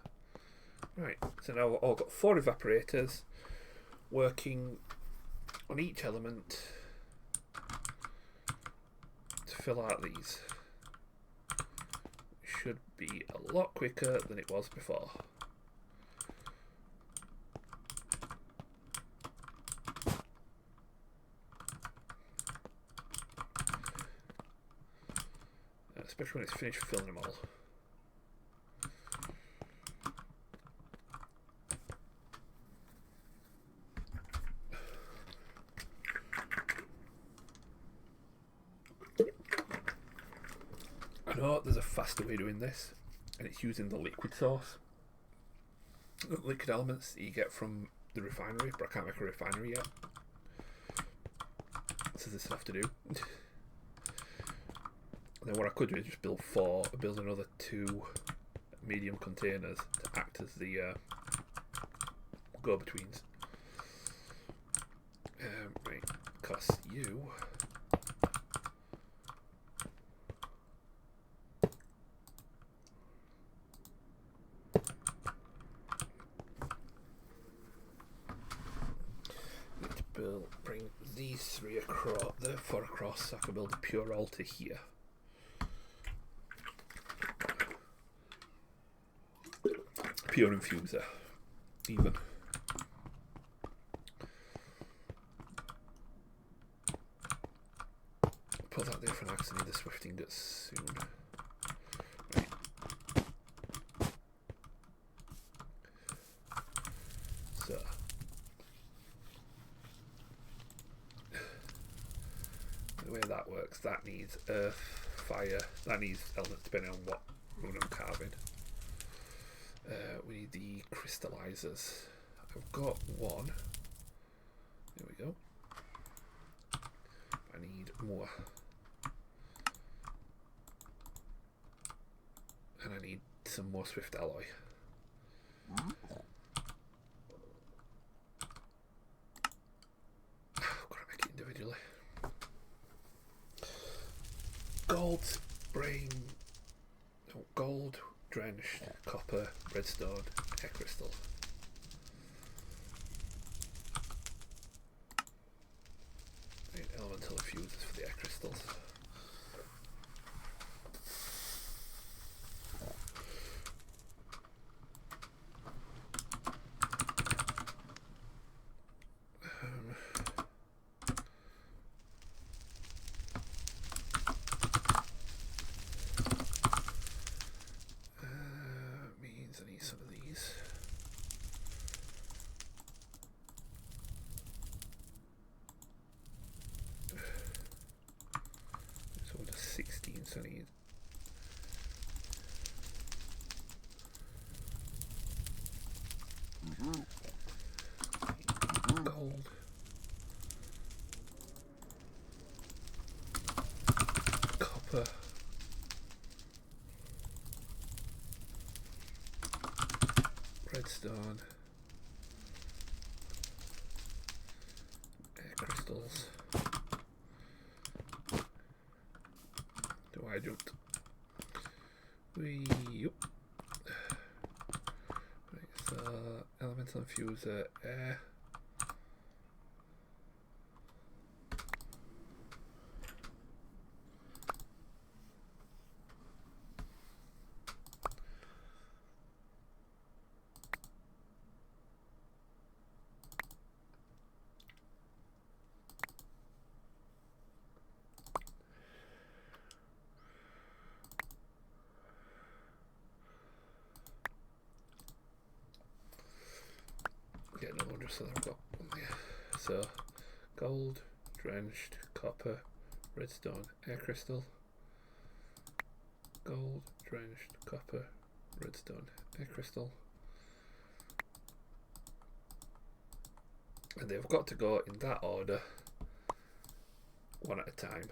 Right, so now we've all got 4 evaporators working on each element to fill out these. Should be a lot quicker than it was before. Especially when it's finished filling them all. I know there's a faster way of doing this, and it's using the liquid source. The liquid elements that you get from the refinery, but I can't make a refinery yet. So this is have to do. And then what I could do is just build another 2 medium containers to act as the go-betweens. Right, because you need to bring these 3 across, the 4 across, so I can build a pure altar here. Pure infuser, even. Put that there for now because I need the swift ingots soon. Right. So. The way that works, that needs earth, fire, that needs elements depending on what rune I'm carving. We need the crystallizers. I've got 1. There we go. I need more. And I need some more swift alloy. I've got to make it individually. Gold, drenched, copper, redstone, air crystal. Right, elemental infusers for the air crystals. Means I need some of these. So what is 16? So I need gold. Copper. Redstone. Air crystals. Do I jumped? Yep. Right, so elemental infuser, air. Get another one just so that I've got one there. So, gold, drenched, copper, redstone, air crystal, gold, drenched, copper, redstone, air crystal. And they've got to go in that order, one at a time.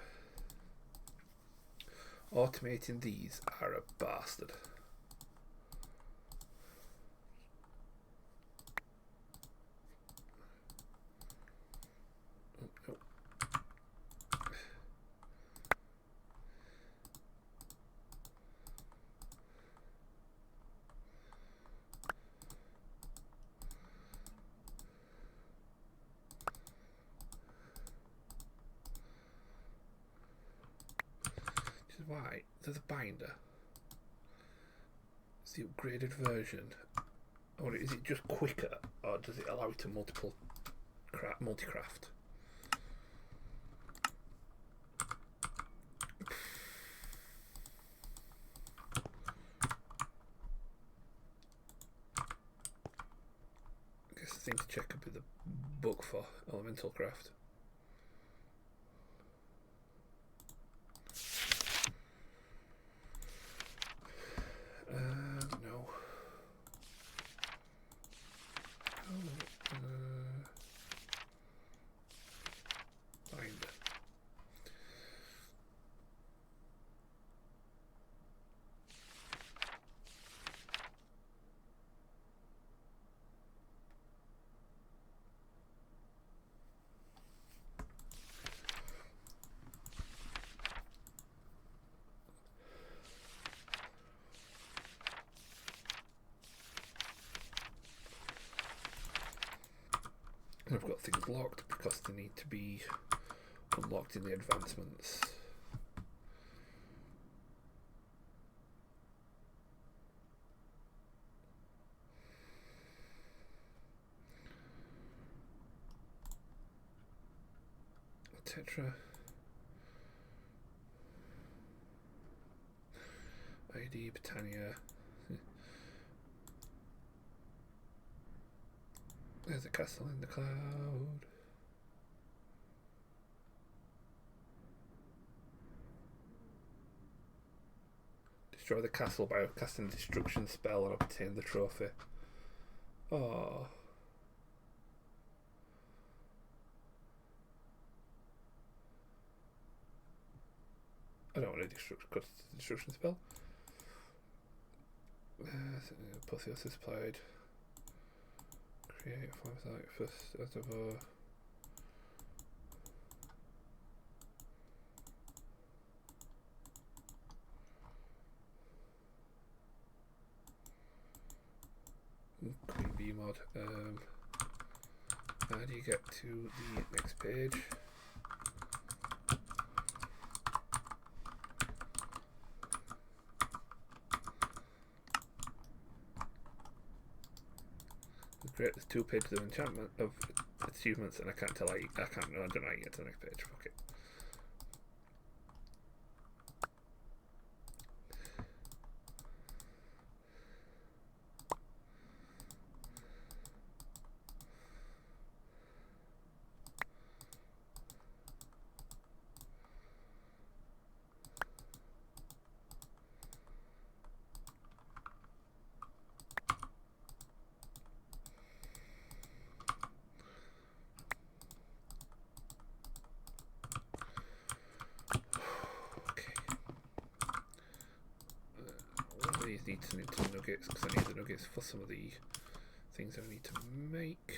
Automating these are a bastard. Why? There's a binder. It's the upgraded version. Or is it just quicker, or does it allow you to multi-craft? I guess the thing to check would be the book for elemental craft. No. Binder. I've got things locked because they need to be unlocked in the advancements. Tetra. ID, Britannia. There's a castle in the cloud. Destroy the castle by casting a destruction spell and obtain the trophy. Oh. I don't want to cast a destruction spell. Apotheosis supplied. Create a farm site first out of a Queen Bee mod. How do you get to the next page? Great, there's 2 pages of enchantment of achievements, and I can't tell. I don't know how to get to the next page. Fuck it. Need some nuggets because I need the nuggets for some of the things I need to make,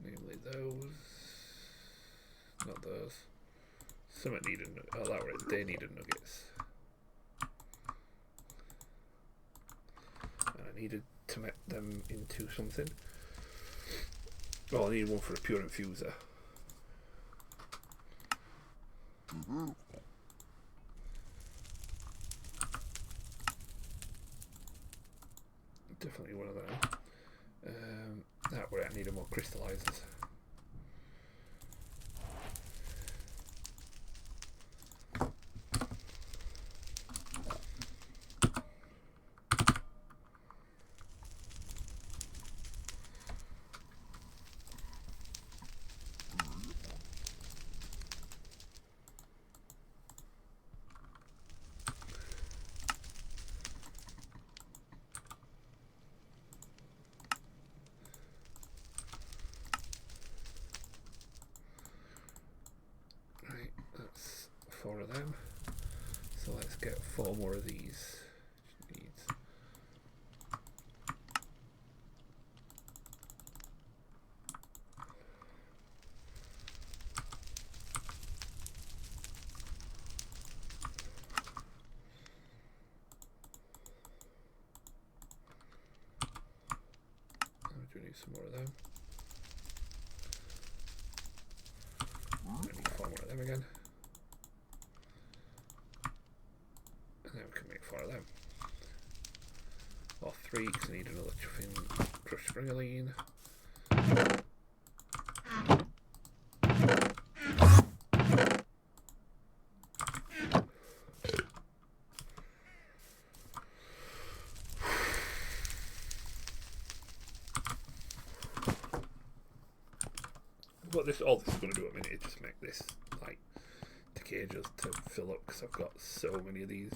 namely those, not those. Some needed. Oh, that right. They needed nuggets, and I needed to make them into something. Oh, I need one for a pure infuser. Definitely one of them. That way I need more crystallizers. them. So let's get 4 more of these. Needs. We do need some more of them. I need 4 more of them again. And then we can make 4 of them. Or 3, because I need another chuffing crushed springaline. What all this is going to do at a minute is just make this like cages to fill up because I've got so many of these.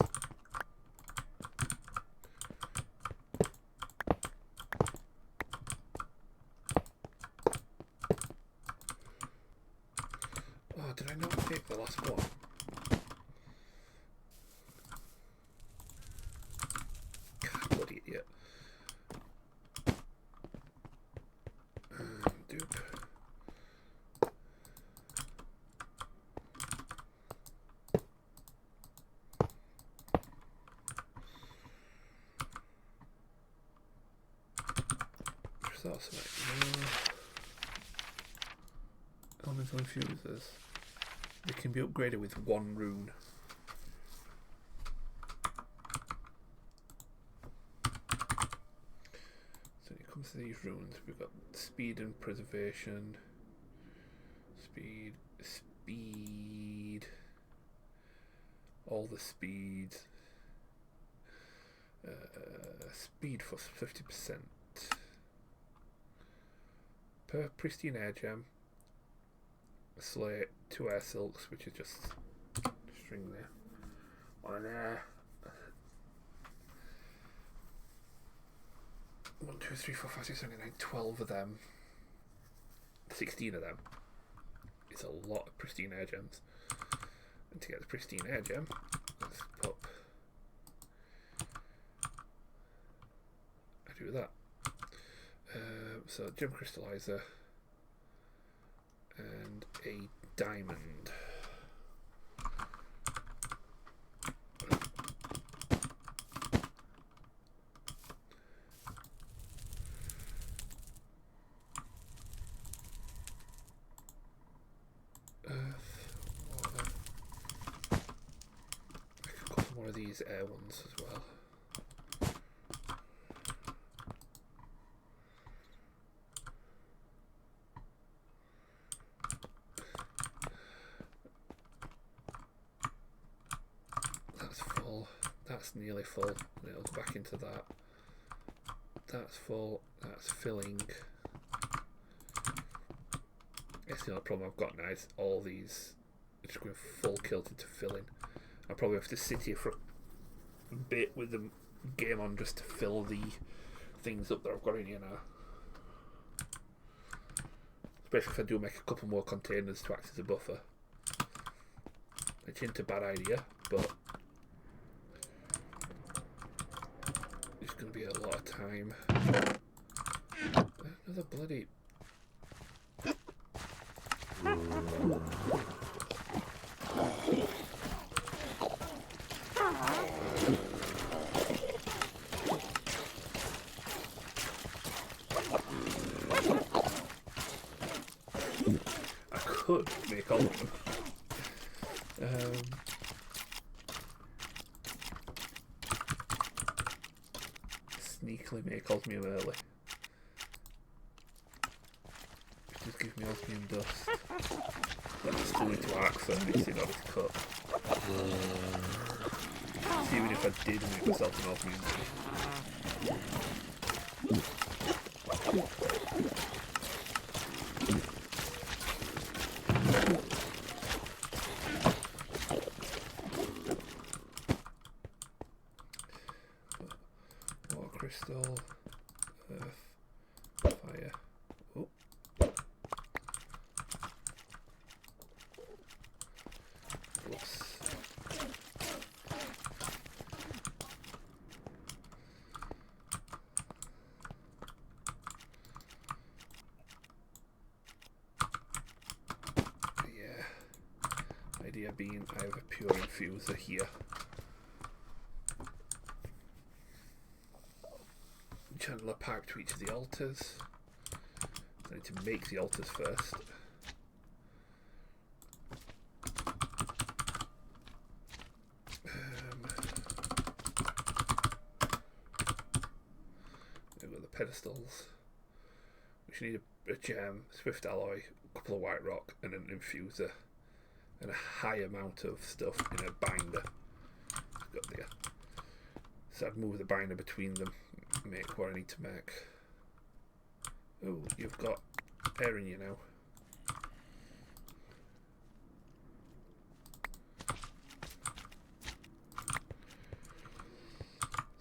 Oh, did I not take the last one? God, bloody idiot. Dupe. That's right. Elemental infusers. They can be upgraded with 1 rune. So when it comes to these runes, we've got speed and preservation. Speed. All the speeds. Speed for 50%. Per pristine air gem, a slate, 2 air silks, which is just string there on an air. 1, 2, 3, 4, 5, 6, 7, 8, 9, 12 of them. 16 of them. It's a lot of pristine air gems. And to get the pristine air gem, let's pop. I do that. So gem crystallizer and a diamond. Water. Make a couple more of these air ones as well. That's nearly full, and it'll go back into that. That's full, that's filling. Guess the only problem I've got now is all these are just going full kilted to filling. I'll probably have to sit here for a bit with the game on just to fill the things up that I've got in here now. Especially if I do make a couple more containers to act as a buffer. Which isn't a bad idea, but it's going to be a lot of time. Another bloody... I could make all of them. Sneakily make osmium early. Just give me osmium dust. Let me still into arc furnace in order to cut. Even if I did make myself an osmium water crystal, earth, fire. Oh. Plus idea being I have a pure infuser here. Channel a pipe to each of the altars. So I need to make the altars first. We've got the pedestals. We need a gem, swift alloy, a couple of white rock, and an infuser, and a high amount of stuff in a binder. Got there. So I'd move the binder between them, make what I need to make. Oh, you've got air in you now.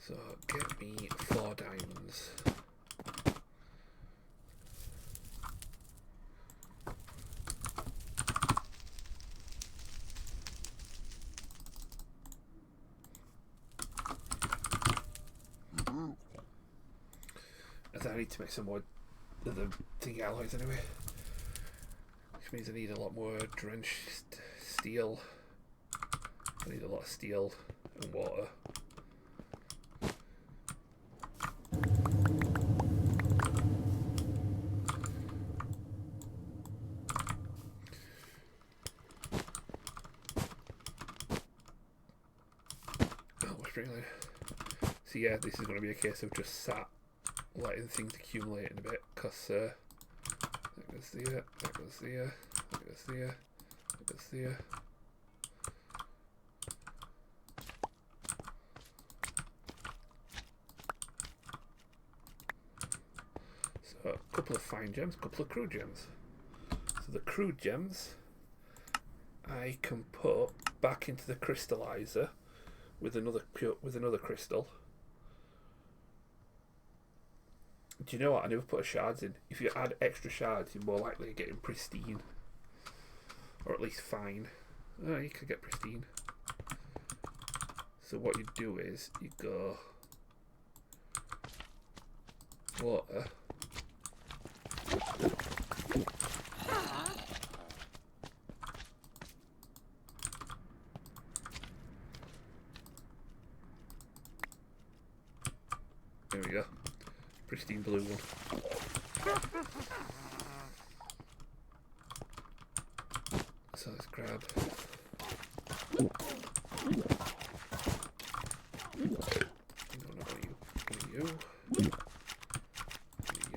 So get me 4 diamonds. I need to make some more of the thing alloys anyway, which means I need a lot more drenched steel. I need a lot of steel and water. Oh, we're struggling. So yeah, this is going to be a case of just sat letting things accumulate in a bit, because that goes there, that goes there, that goes there, that goes there. So a couple of fine gems, a couple of crude gems. So the crude gems I can put back into the crystallizer with another crystal. Do you know what? I never put shards in. If you add extra shards, you're more likely to get them pristine. Or at least fine. Oh, you could get pristine. So what you do is, you go water. There we go. Pristine blue one. So let's grab. No, not you. You.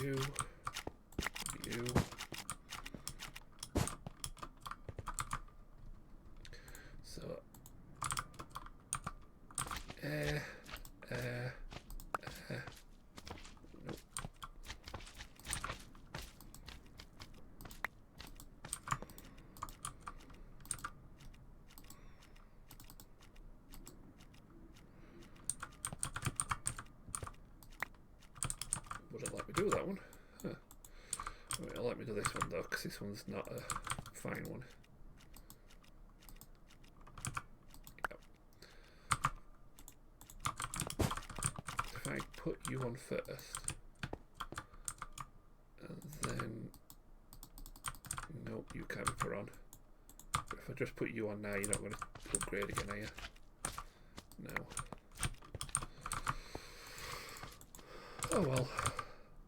You. You. So. Would it let me do that one? Huh. Wait, it'll let me do this one though, because this one's not a fine one. Yep. If I put you on first, and then nope, you can't be put on. But if I just put you on now, you're not going to upgrade again, are you? No. Oh well.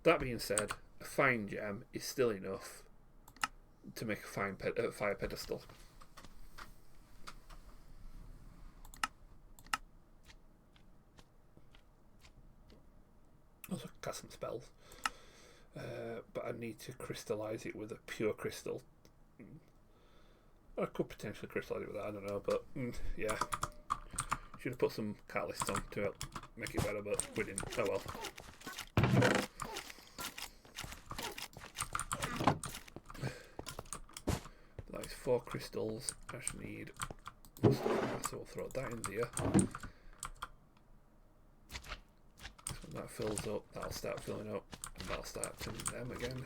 That being said, a fine gem is still enough to make a fine fire pedestal. Also cast some spells. But I need to crystallise it with a pure crystal. I could potentially crystallise it with that, I don't know, but yeah. Should have put some catalysts on to make it better, but we didn't. Oh well. That's 4 crystals. I should need more stuff, so we'll throw that in there. So when that fills up, that'll start filling up, and that'll start turning them again.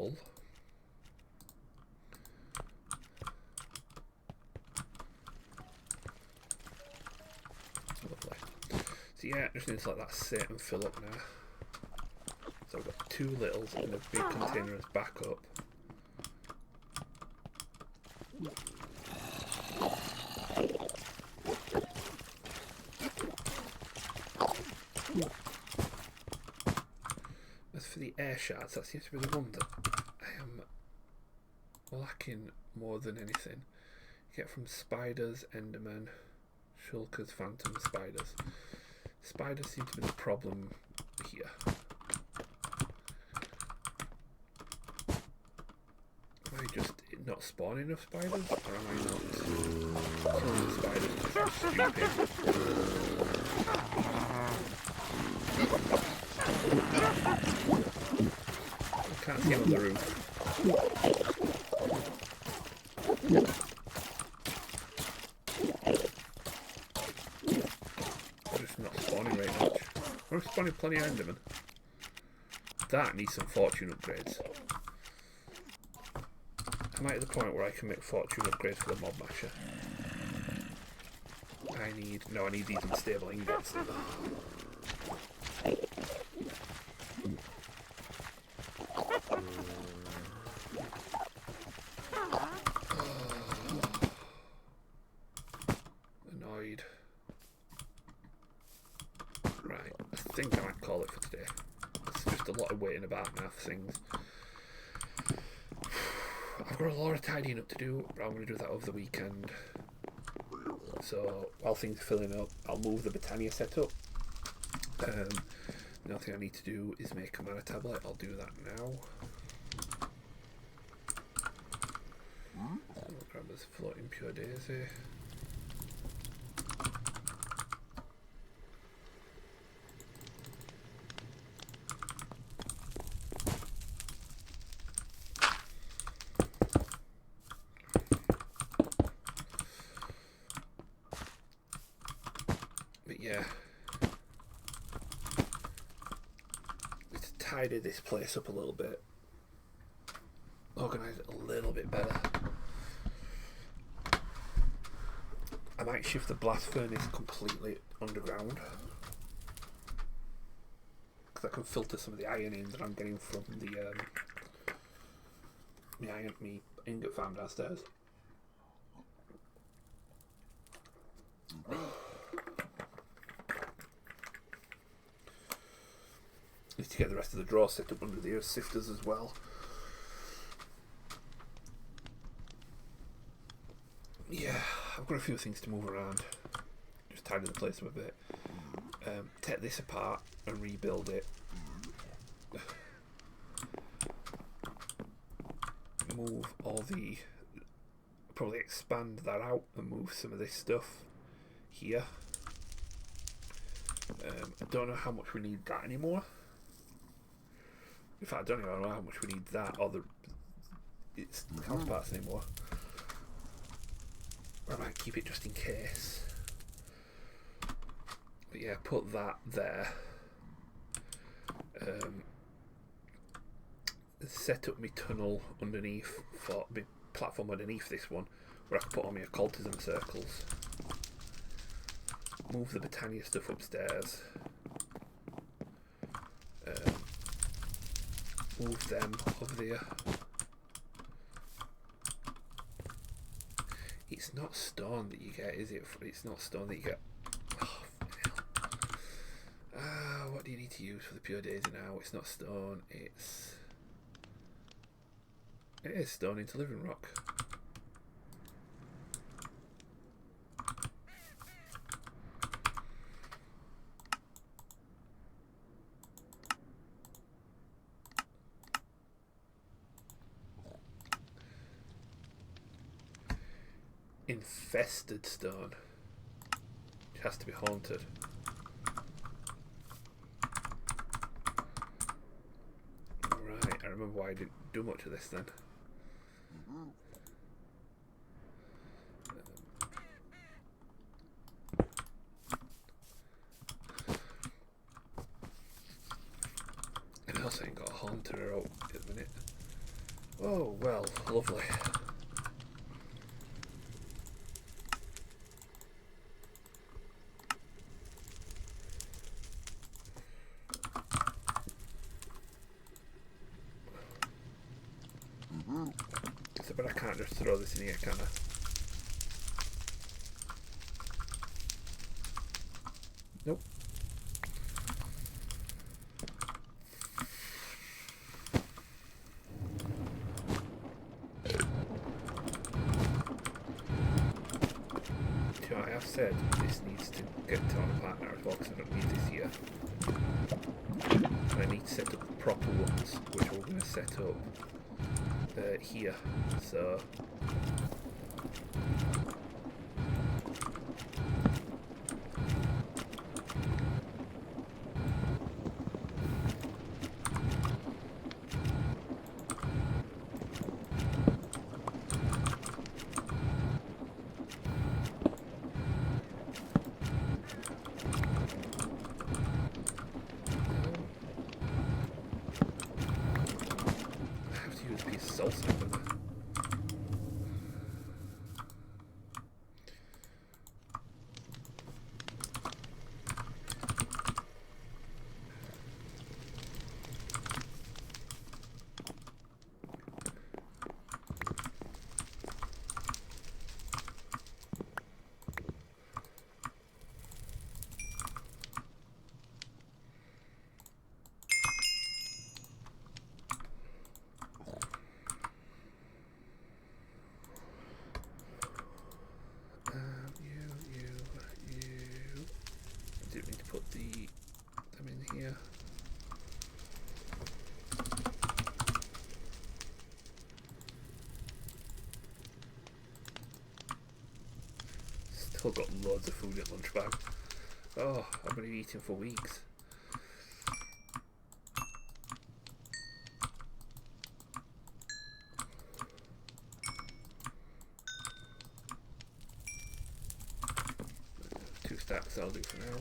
wool. Lovely. So yeah, just need to let that sit and fill up now. So I've got 2 littles and a big container as backup. As for the air shards, that seems to be the one that I am lacking more than anything. You get from spiders, endermen, shulkers, phantom spiders. Spiders seem to be the problem here. Am I just not spawning enough spiders, or am I not killing the spiders because I'm stupid? I can't see him on the roof. I'm just not spawning very much. I'm spawning plenty of endermen. That needs some fortune upgrades. I'm at the point where I can make fortune upgrades for the mob masher. I need these unstable ingots. Annoyed. Right, I think I might call it for today. It's just a lot of waiting about now for things. I've got a lot of tidying up to do, but I'm going to do that over the weekend. So while things are filling up, I'll move the Britannia setup. The only thing I need to do is make a mana tablet. I'll do that now. I'll grab this floating pure daisy. Yeah, let's tidy this place up a little bit, organise it a little bit better. I might shift the blast furnace completely underground because I can filter some of the iron in that I'm getting from the me ingot farm downstairs. Need to get the rest of the drawer set up under the earth sifters as well. Yeah, I've got a few things to move around. Just tidy the place up a bit. Take this apart and rebuild it. Move all the... Probably expand that out and move some of this stuff here. I don't know how much we need that anymore. In fact, I don't even know how much we need that or its counterparts anymore. I might keep it just in case. But yeah, put that there. Set up my tunnel underneath, for my platform underneath this one, where I can put all my occultism circles. Move the Britannia stuff upstairs. Move them over there. It's not stone that you get, is it? It's not stone that you get. Oh, what do you need to use for the pure daisy now? It's not stone. It is stone into living rock. Infested stone. It has to be haunted. Right, I remember why I didn't do much of this then. And I also ain't got a haunter out at the minute. Oh, well, lovely. So, but I can't just throw this in here, can I? Nope. So I have said this needs to get torn apart now as well, because I don't need this here. And I need to set up the proper ones, which we're going to set up here. So I have to use a piece of salt over there. I do need to put them in here. Still got loads of food at lunch bag. Oh, I'm going to be eating for weeks. Two stacks I'll do for now.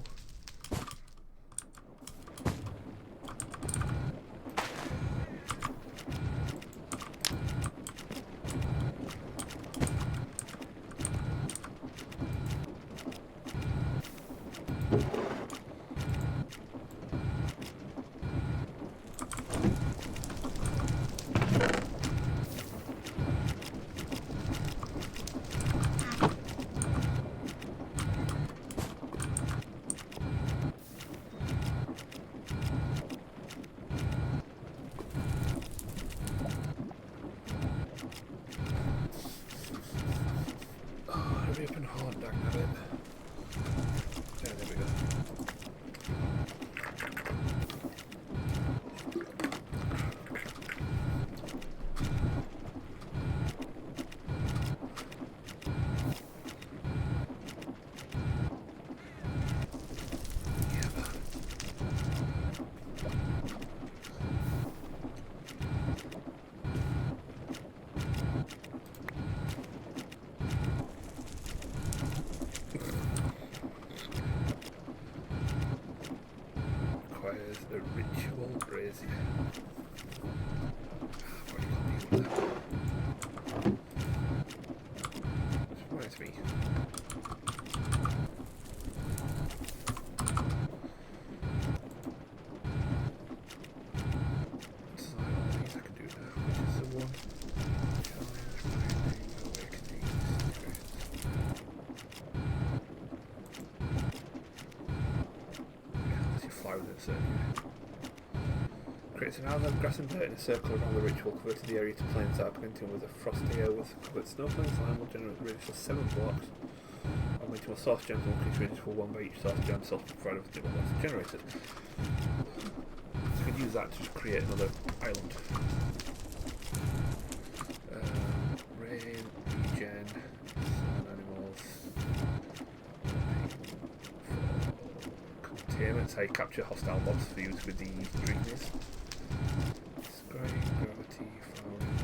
Hurry up and hard, dagnabbit. Yeah, there we go. Requires a ritual brazier. I've already got the other. Which reminds me. So all these I can do now, which is the one. Fly with it, so creates an outline of grass and dirt in a circle around the ritual, converting the area to plains that painting with a frosty air with covered snow plains. Slime will generate the radius of 7 blocks. Augmenting with source gems will increase radius for 1 by each source gem, source provided with different blocks generated. So we can use that to just create another island. Rain, regen, sun animals. Containment, I capture hostile mobs for use with the dreamies. Scrying, gravity, flowering.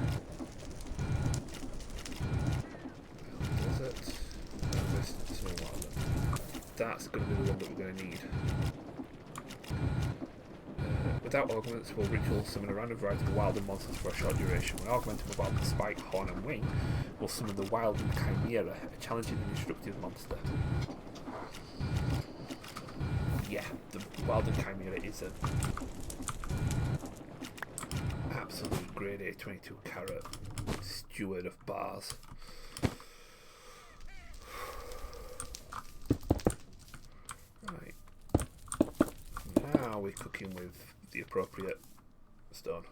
Desert. Harvest, snow wildland. That's going to be the one that we're going to need. Without augments, will ritual summon a random variety of wild and monsters for a short duration. When augmented with wild spike, horn and wing, will summon the wild and chimera, a challenging and destructive monster. Yeah, the wild and chimera is an absolute grade A 22 carat steward of bars. Right. Now we're cooking with the appropriate stone.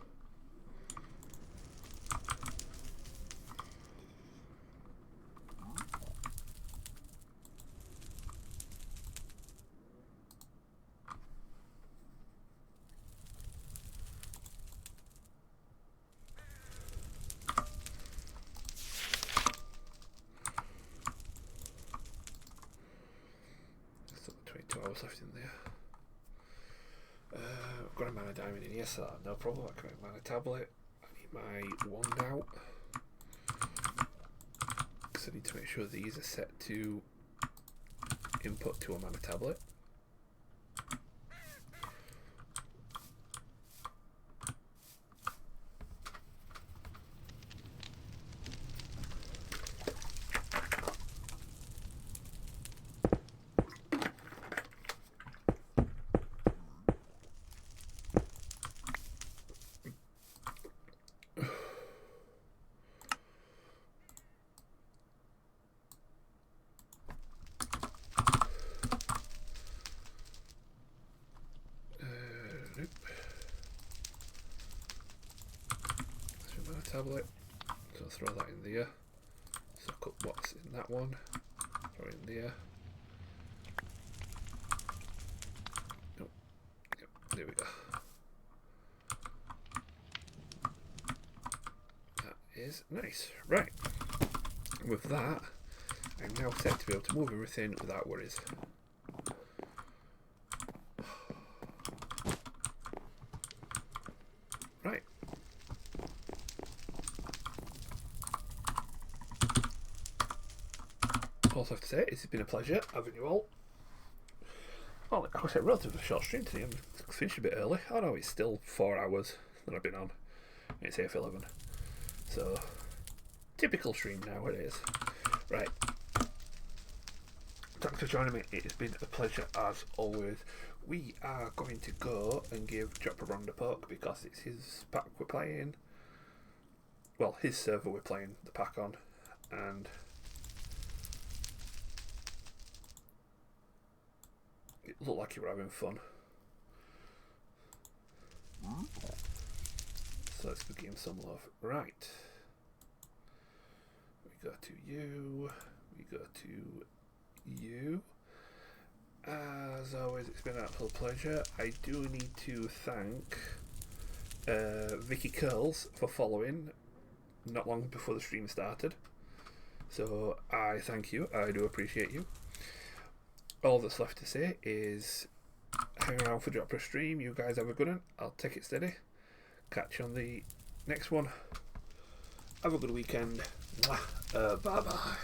Still 22 hours left in there. I've got a mana diamond in here, so no problem. I can make mana tablet. I need my wand out, because I need to make sure these are set to input to a mana tablet. Tablet, so I'll throw that in there. Suck up what's in that one, throw it in there. Nope. Yep, there we go. That is nice. Right. With that, I'm now set to be able to move everything without worries. Right. All I have to say is it's been a pleasure having you all. Well, like I said, relatively short stream today. I'm finished a bit early. I know it's still 4 hours that I've been on. It's F11. So, typical stream nowadays. Right. Thanks for joining me. It's been a pleasure as always. We are going to go and give Chopper Round a poke because it's his pack we're playing. Well, his server we're playing the pack on. And it looked like you were having fun. So let's give him some love. Right. We go to you. We go to you. As always, it's been an absolute pleasure. I do need to thank Vicky Curls for following not long before the stream started. So I thank you. I do appreciate you. All that's left to say is hang around for Dropper stream. You guys have a good one. I'll take it steady. Catch you on the next one. Have a good weekend. Bye bye.